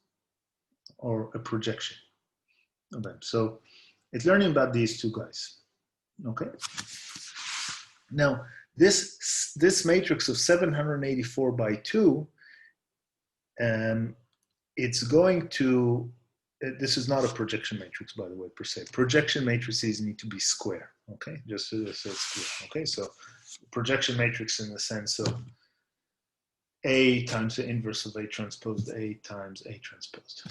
or a projection of m. So it's learning about these two guys. Okay. Now this matrix of 784 by 2, it's going to, this is not a projection matrix, by the way, per se. Projection matrices need to be square. Okay, just so it's clear. Okay, so projection matrix in the sense of A times the inverse of A transposed A times A transposed.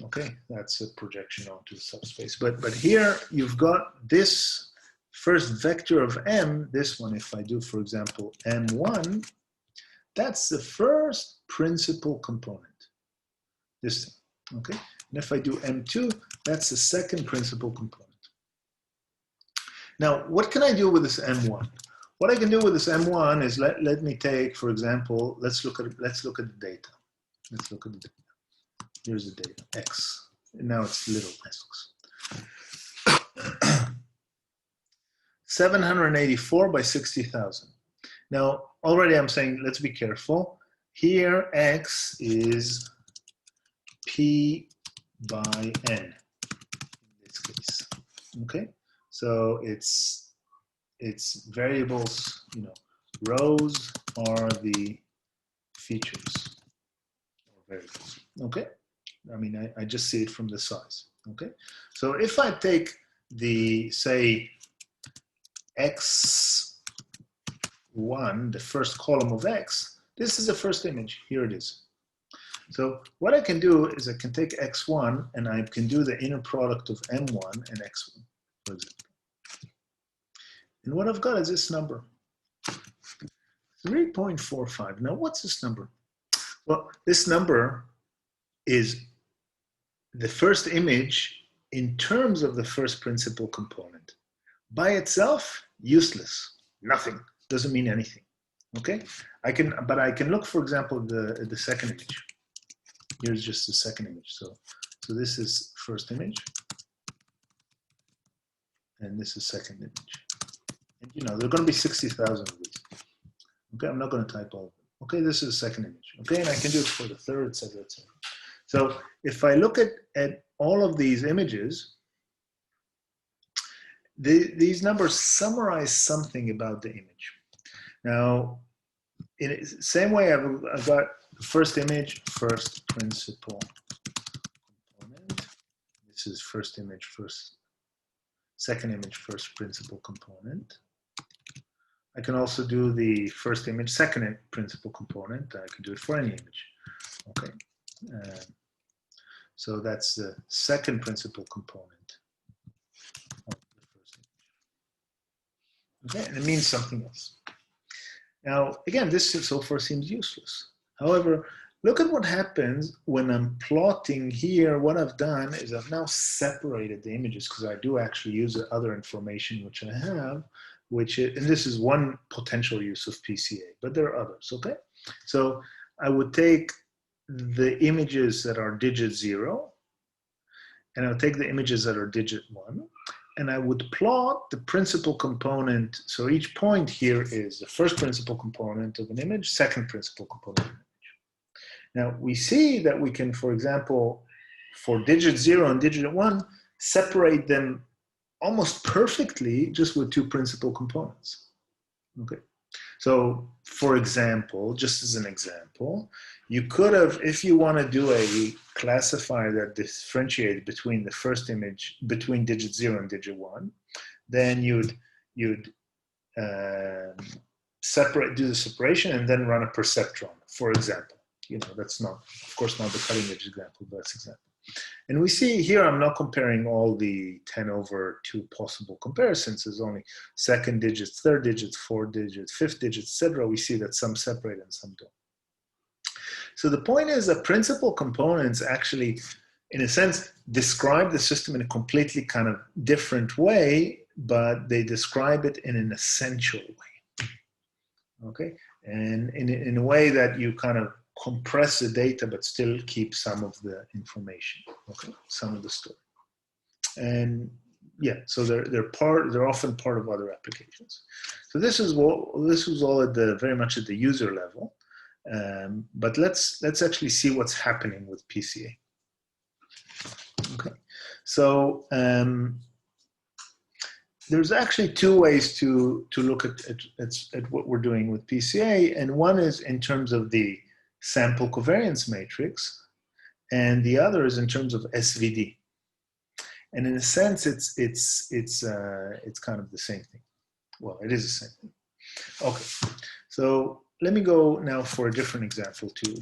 Okay, that's a projection onto the subspace. But here you've got this first vector of M, this one, if I do, for example, M1, that's the first principal component, this thing, okay? And if I do M2, that's the second principal component. Now, what can I do with this M1? What I can do with this M1 is let me take, for example, let's look at the data. Let's look at the data. Here's the data, X. And now it's little x. 784 by 60,000. Now, already I'm saying, let's be careful. Here, X is P by N in this case. Okay, so it's variables, you know, rows are the features or variables. Okay, I mean, I just see it from the size. Okay, so if I take the, say, X1, the first column of X, this is the first image. Here it is. So what I can do is I can take X1 and I can do the inner product of M1 and X1, for example. And what I've got is this number, 3.45. Now, what's this number? Well, this number is the first image in terms of the first principal component. By itself, useless, nothing, doesn't mean anything. Okay, but I can look, for example, the second image. Here's just the second image. So this is first image, and this is second image. And you know, there are going to be 60,000 of these. Okay, I'm not going to type all of them. Okay, this is the second image. Okay, and I can do it for the third, etc., etc. So if I look at all of these images, these numbers summarize something about the image. Now, in the same way, I've got first image, first principal component. This is first image, second image, first principal component. I can also do the first image, second principal component. I can do it for any image. Okay. So that's the second principal component of the first image. Okay, and it means something else. Now, again, this so far seems useless. However, look at what happens when I'm plotting here. What I've done is I've now separated the images because I do actually use the other information which I have, and this is one potential use of PCA, but there are others, okay? So I would take the images that are digit 0, and I'll take the images that are digit 1, and I would plot the principal component. So each point here is the first principal component of an image, second principal component of an image. Now we see that we can, for example, for digit 0 and digit 1, separate them almost perfectly just with two principal components. Okay. So for example, just as an example, you could have, if you want to do a classifier that differentiates between the first image, between digit 0 and digit 1, then you'd separate, do the separation and then run a perceptron, for example. You know, that's not, of course, not the cutting edge example, but that's example. And we see here, I'm not comparing all the 10/2 possible comparisons. There's only second digits, third digits, fourth digits, fifth digits, etc. We see that some separate and some don't. So the point is that principal components actually, in a sense, describe the system in a completely kind of different way, but they describe it in an essential way. Okay, and in a way that you kind of compress the data, but still keep some of the information, okay, some of the story. And yeah, so they're often part of other applications. So this was all at very much at the user level. But let's actually see what's happening with PCA. Okay, so there's actually two ways to look at what we're doing with PCA, and one is in terms of the sample covariance matrix, and the other is in terms of SVD. And in a sense, it's kind of the same thing. Well, it is the same thing. Okay, so let me go now for a different example too.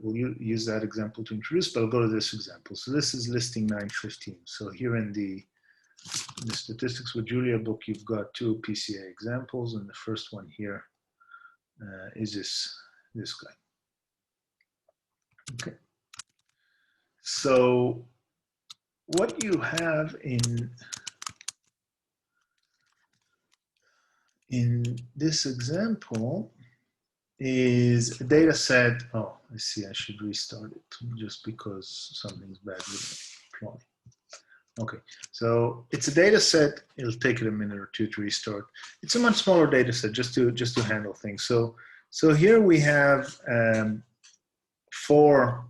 We'll use that example to introduce, but I'll go to this example. So this is listing 915. So here in the Statistics with Julia book, you've got two PCA examples, and the first one here is this guy. Okay. So what you have in this example is a data set. Oh, I see, I should restart it just because something's bad with the plot. Okay, so it's a data set. It'll take it a minute or two to restart. It's a much smaller data set just to handle things. So here we have for,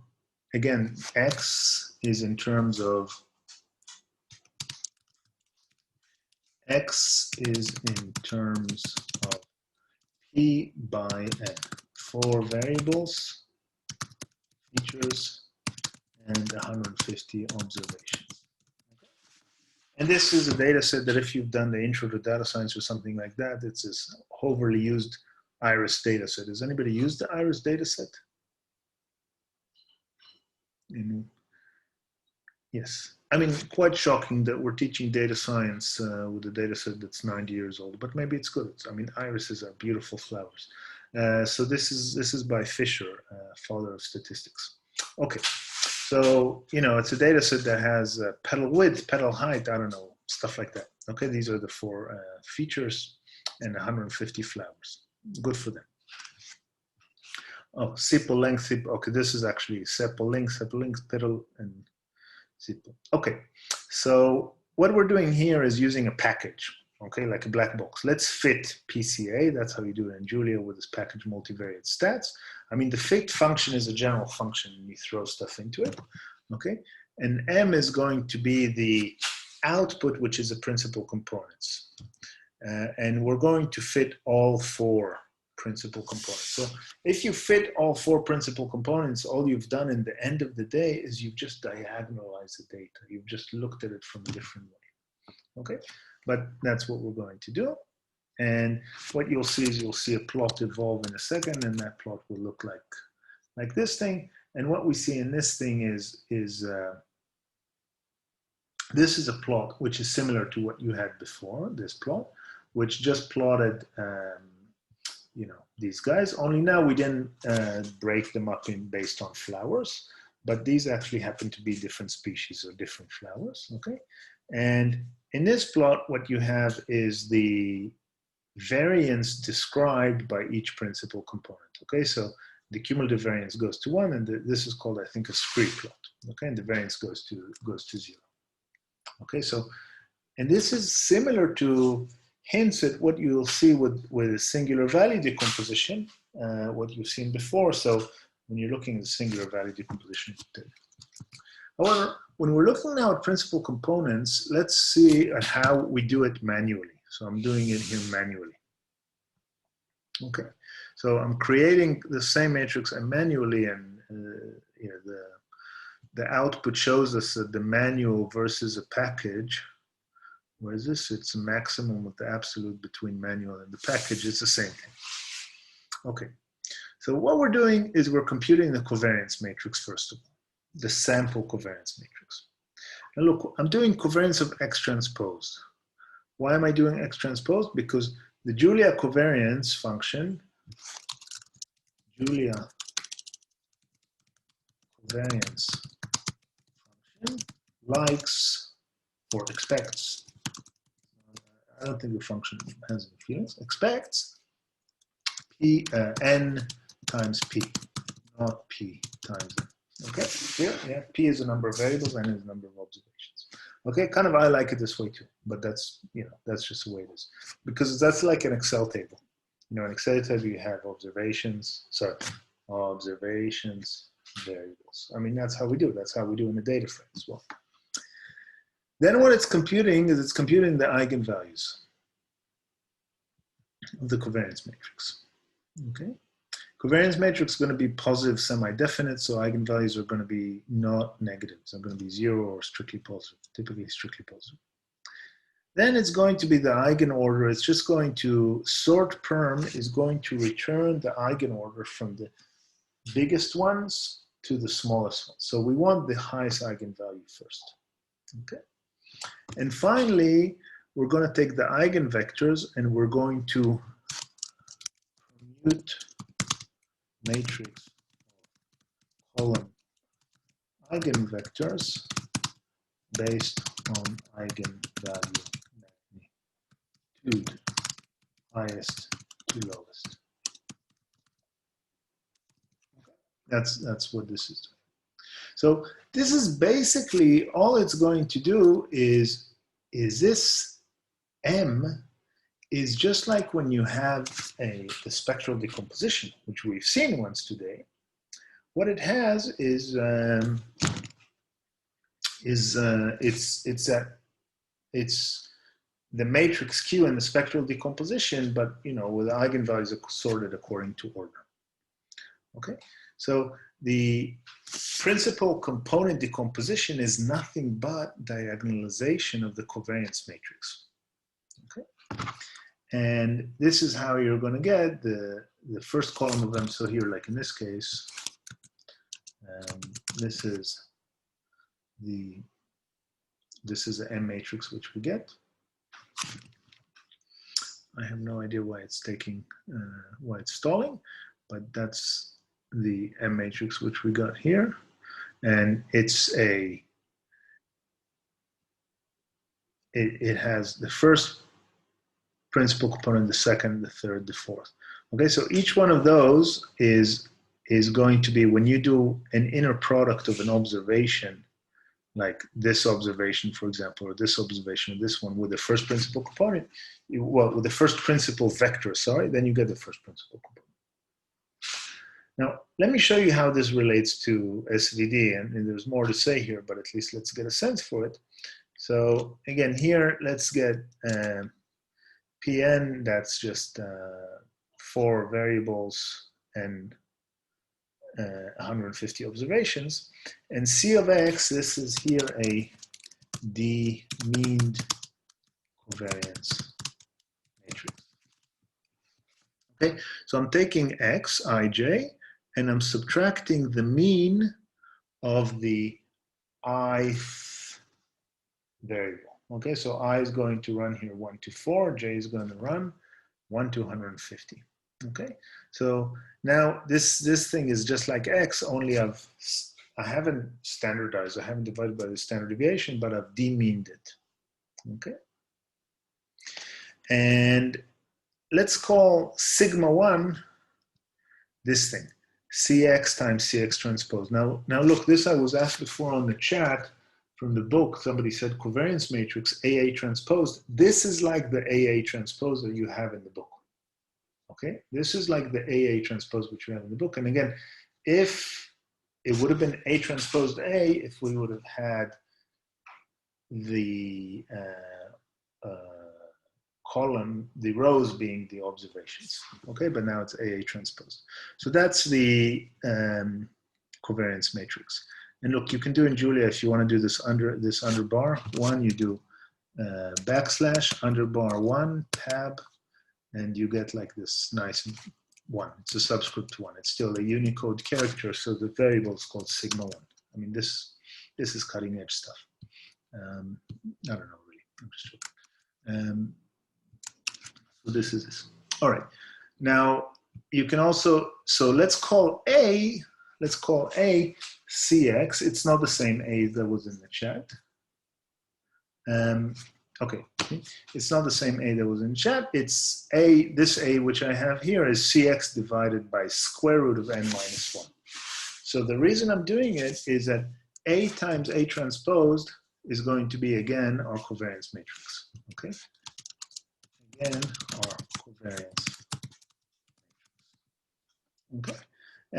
again, X is in terms of P by N. 4 variables, features, and 150 observations. Okay. And this is a data set that if you've done the intro to data science or something like that, it's this overly used IRIS data set. Has anybody used the IRIS data set? Yes. I mean, quite shocking that we're teaching data science with a data set that's 90 years old, but maybe it's good. I mean, irises are beautiful flowers. So this is by Fisher, father of statistics. Okay, so, you know, it's a data set that has petal width, petal height, I don't know, stuff like that. Okay, these are the 4 features and 150 flowers. Good for them. Oh, sepal length, okay, this is actually sepal length, petal, and sepal. Okay, so what we're doing here is using a package, okay, like a black box. Let's fit PCA, that's how you do it in Julia with this package multivariate stats. I mean, the fit function is a general function, and you throw stuff into it, okay? And M is going to be the output, which is the principal components. And we're going to fit all 4 principal components. So if you fit all 4 principal components, all you've done in the end of the day is you've just diagonalized the data. You've just looked at it from a different way, okay? But that's what we're going to do. And what you'll see is you'll see a plot evolve in a second, and that plot will look like this thing. And what we see in this thing is this is a plot which is similar to what you had before, this plot, which just plotted you know, these guys, only now we didn't break them up based on flowers, but these actually happen to be different species or different flowers, okay? And in this plot, what you have is the variance described by each principal component, okay? So the cumulative variance goes to 1, and this is called, I think, a spree plot, okay? And the variance goes to 0, okay? So, and this is similar to hints at what you'll see with singular value decomposition, what you've seen before. So when you're looking at the singular value decomposition. However, when we're looking now at principal components, let's see at how we do it manually. So I'm doing it here manually. Okay, so I'm creating the same matrix and manually, and you know, the output shows us that the manual versus a package. Where is this? It's a maximum with the absolute between manual and the package. It's the same thing. Okay, so what we're doing is we're computing the covariance matrix first of all, the sample covariance matrix. Now look, I'm doing covariance of X transpose. Why am I doing X transpose? Because the Julia covariance function, Julia covariance function likes or expects, I don't think the function has any feelings, expects P, N times P, not P times N. Okay, here, yeah, P is the number of variables, N is the number of observations. Okay, kind of I like it this way too, but that's, you know, that's just the way it is. Because that's like an Excel table. You know, in Excel table you have observations, sorry, observations, variables. I mean, that's how we do it. That's how we do in the data frame as well. Then what it's computing is it's computing the eigenvalues of the covariance matrix. Okay, covariance matrix is going to be positive semi-definite, so eigenvalues are going to be not negatives. They're going to be 0 or strictly positive, typically strictly positive. Then it's going to be the eigenorder. It's just going to sort perm is going to return the eigenorder from the biggest ones to the smallest ones. So we want the highest eigenvalue first. Okay. And finally, we're going to take the eigenvectors and we're going to commute matrix column eigenvectors based on eigenvalue magnitude, highest to lowest. Okay. That's what this is doing. So this is basically all it's going to do is this M is just like when you have the spectral decomposition, which we've seen once today. What it has is it's the matrix Q in the spectral decomposition, but with the eigenvalues sorted according to order. Okay, so the principal component decomposition is nothing but diagonalization of the covariance matrix. Okay, and this is how you're going to get the first column of them. So here, like in this case, this is the M matrix which we get. I have no idea why it's taking why it's stalling, but that's the M matrix which we got here, and it's it has the first principal component, the second, the third, the fourth. Okay, so each one of those is going to be, when you do an inner product of an observation, like this observation, for example, or this observation, or this one, with the first principal component, with the first principal vector, sorry, then you get the first principal component. Now, let me show you how this relates to SVD, and there's more to say here, but at least let's get a sense for it. So again, here, let's get Pn, that's just 4 variables and 150 observations. And C of X, this is here a d-meaned covariance matrix. Okay, so I'm taking X, Ij, and I'm subtracting the mean of the ith variable. Okay, so I is going to run here 1 to 4, J is going to run 1 to 150. Okay, so now this thing is just like X, only I haven't standardized, I haven't divided by the standard deviation, but I've demeaned it. Okay, and let's call sigma 1 this thing, Cx times Cx transpose. Now look, this I was asked before on the chat from the book. Somebody said covariance matrix AA transposed. This is like the AA transpose that you have in the book. Okay, this is like the AA transpose which you have in the book. And again, if it would have been A transposed A, if we would have had the column, the rows being the observations. Okay, but now it's AA transposed. So that's the covariance matrix. And look, you can do in Julia, if you want to do this under bar 1, you do backslash under bar 1 tab, and you get like this nice 1. It's a subscript 1. It's still a Unicode character, so the variable is called sigma 1. I mean, this is cutting edge stuff. I don't know really. I'm just joking. So this is this. All right. Now you can also, so let's call A Cx. It's not the same A that was in the chat. Okay, it's not the same A that was in chat. It's this A which I have here is Cx divided by square root of n minus 1. So the reason I'm doing it is that A times A transposed is going to be, again, our covariance matrix. Okay, again, our covariance matrix. Okay,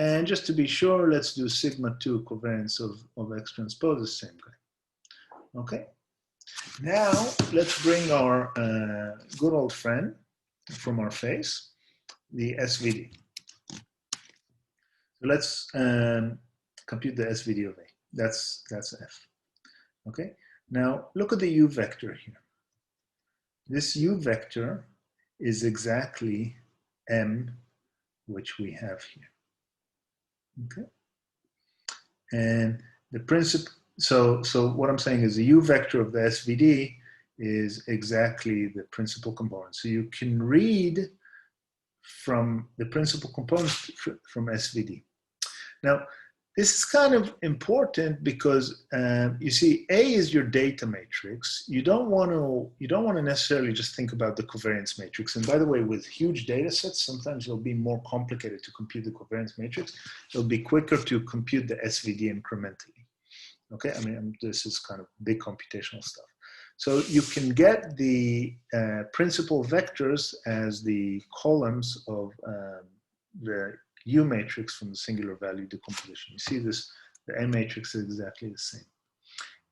And just to be sure, let's do sigma 2 covariance of X transpose the same guy. Okay. Now, let's bring our good old friend from our face, the SVD. So let's compute the SVD of A. That's F. Okay. Now, look at the U vector here. This U vector is exactly M, which we have here. Okay. And the principle, so what I'm saying is the U vector of the SVD is exactly the principal component. So you can read from the principal component from SVD. Now, this is kind of important because you see, A is your data matrix. You don't want to necessarily just think about the covariance matrix. And by the way, with huge data sets, sometimes it'll be more complicated to compute the covariance matrix. It'll be quicker to compute the SVD incrementally. Okay, I mean, this is kind of big computational stuff. So you can get the principal vectors as the columns of the U matrix from the singular value decomposition. You see this, the A matrix is exactly the same.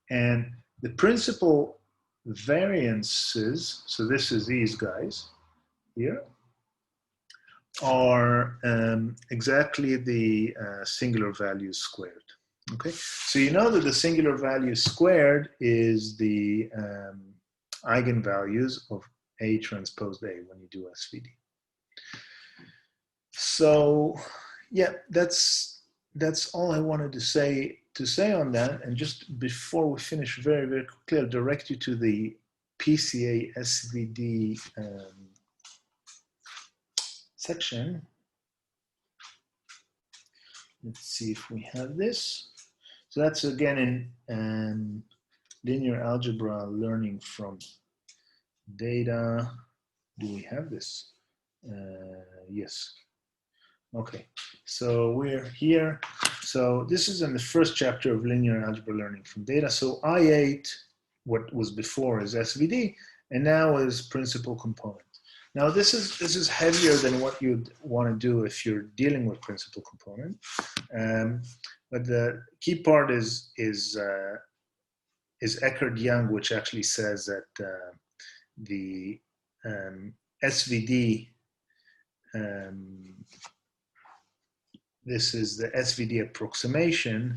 And the principal variances, so this is these guys here, are exactly the singular values squared. Okay, so you know that the singular value squared is the eigenvalues of A transpose A when you do SVD. So yeah, that's all I wanted to say on that. And just before we finish, very, very quickly, I'll direct you to the Pca SVD section. Let's see if we have this. So that's again in linear algebra learning from data. Do we have this? Yes. Okay, so we're here. So this is in the first chapter of linear algebra learning from data. So I8, what was before is SVD, and now is principal component. Now this is heavier than what you'd want to do if you're dealing with principal component. But the key part is Eckert-Young, which actually says that the SVD, this is the SVD approximation,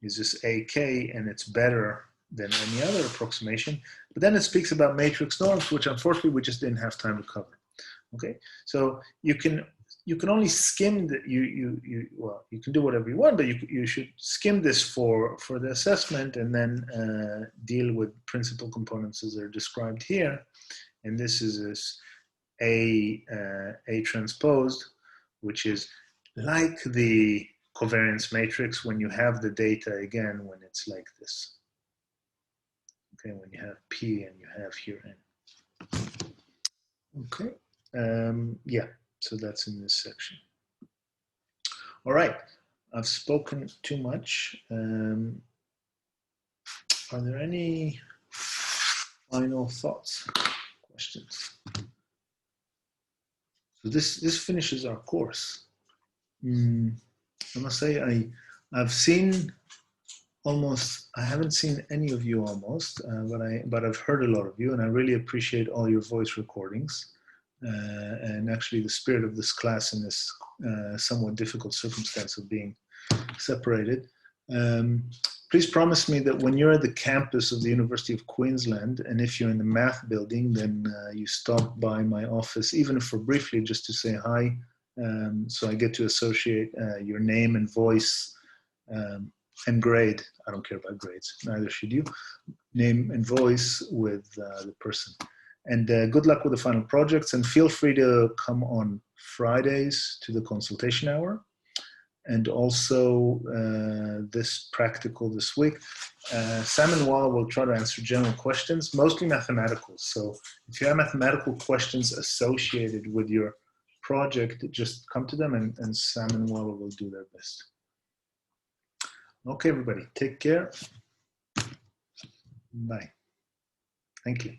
is this AK, and it's better than any other approximation. But then it speaks about matrix norms, which unfortunately we just didn't have time to cover. Okay, so you can only skim the, well, you can do whatever you want, but you should skim this for the assessment, and then deal with principal components as they're described here. And this is this A transposed, which is like the covariance matrix when you have the data again, when it's like this. Okay, when you have P and you have here N. Okay, yeah, so that's in this section. All right, I've spoken too much. Are there any final thoughts, questions? So this finishes our course. I must say I've seen almost, I haven't seen any of you almost, but I've heard a lot of you, and I really appreciate all your voice recordings. And actually the spirit of this class in this somewhat difficult circumstance of being separated. Please promise me that when you're at the campus of the University of Queensland, and if you're in the math building, then you stop by my office, even for briefly, just to say hi. So I get to associate your name and voice and grade. I don't care about grades, neither should you. Name and voice with the person. And good luck with the final projects, and feel free to come on Fridays to the consultation hour. And also this practical this week. Sam and Wall will try to answer general questions, mostly mathematical. So if you have mathematical questions associated with your project, just come to them, and Sam and Wall will do their best. Okay, everybody, take care. Bye. Thank you.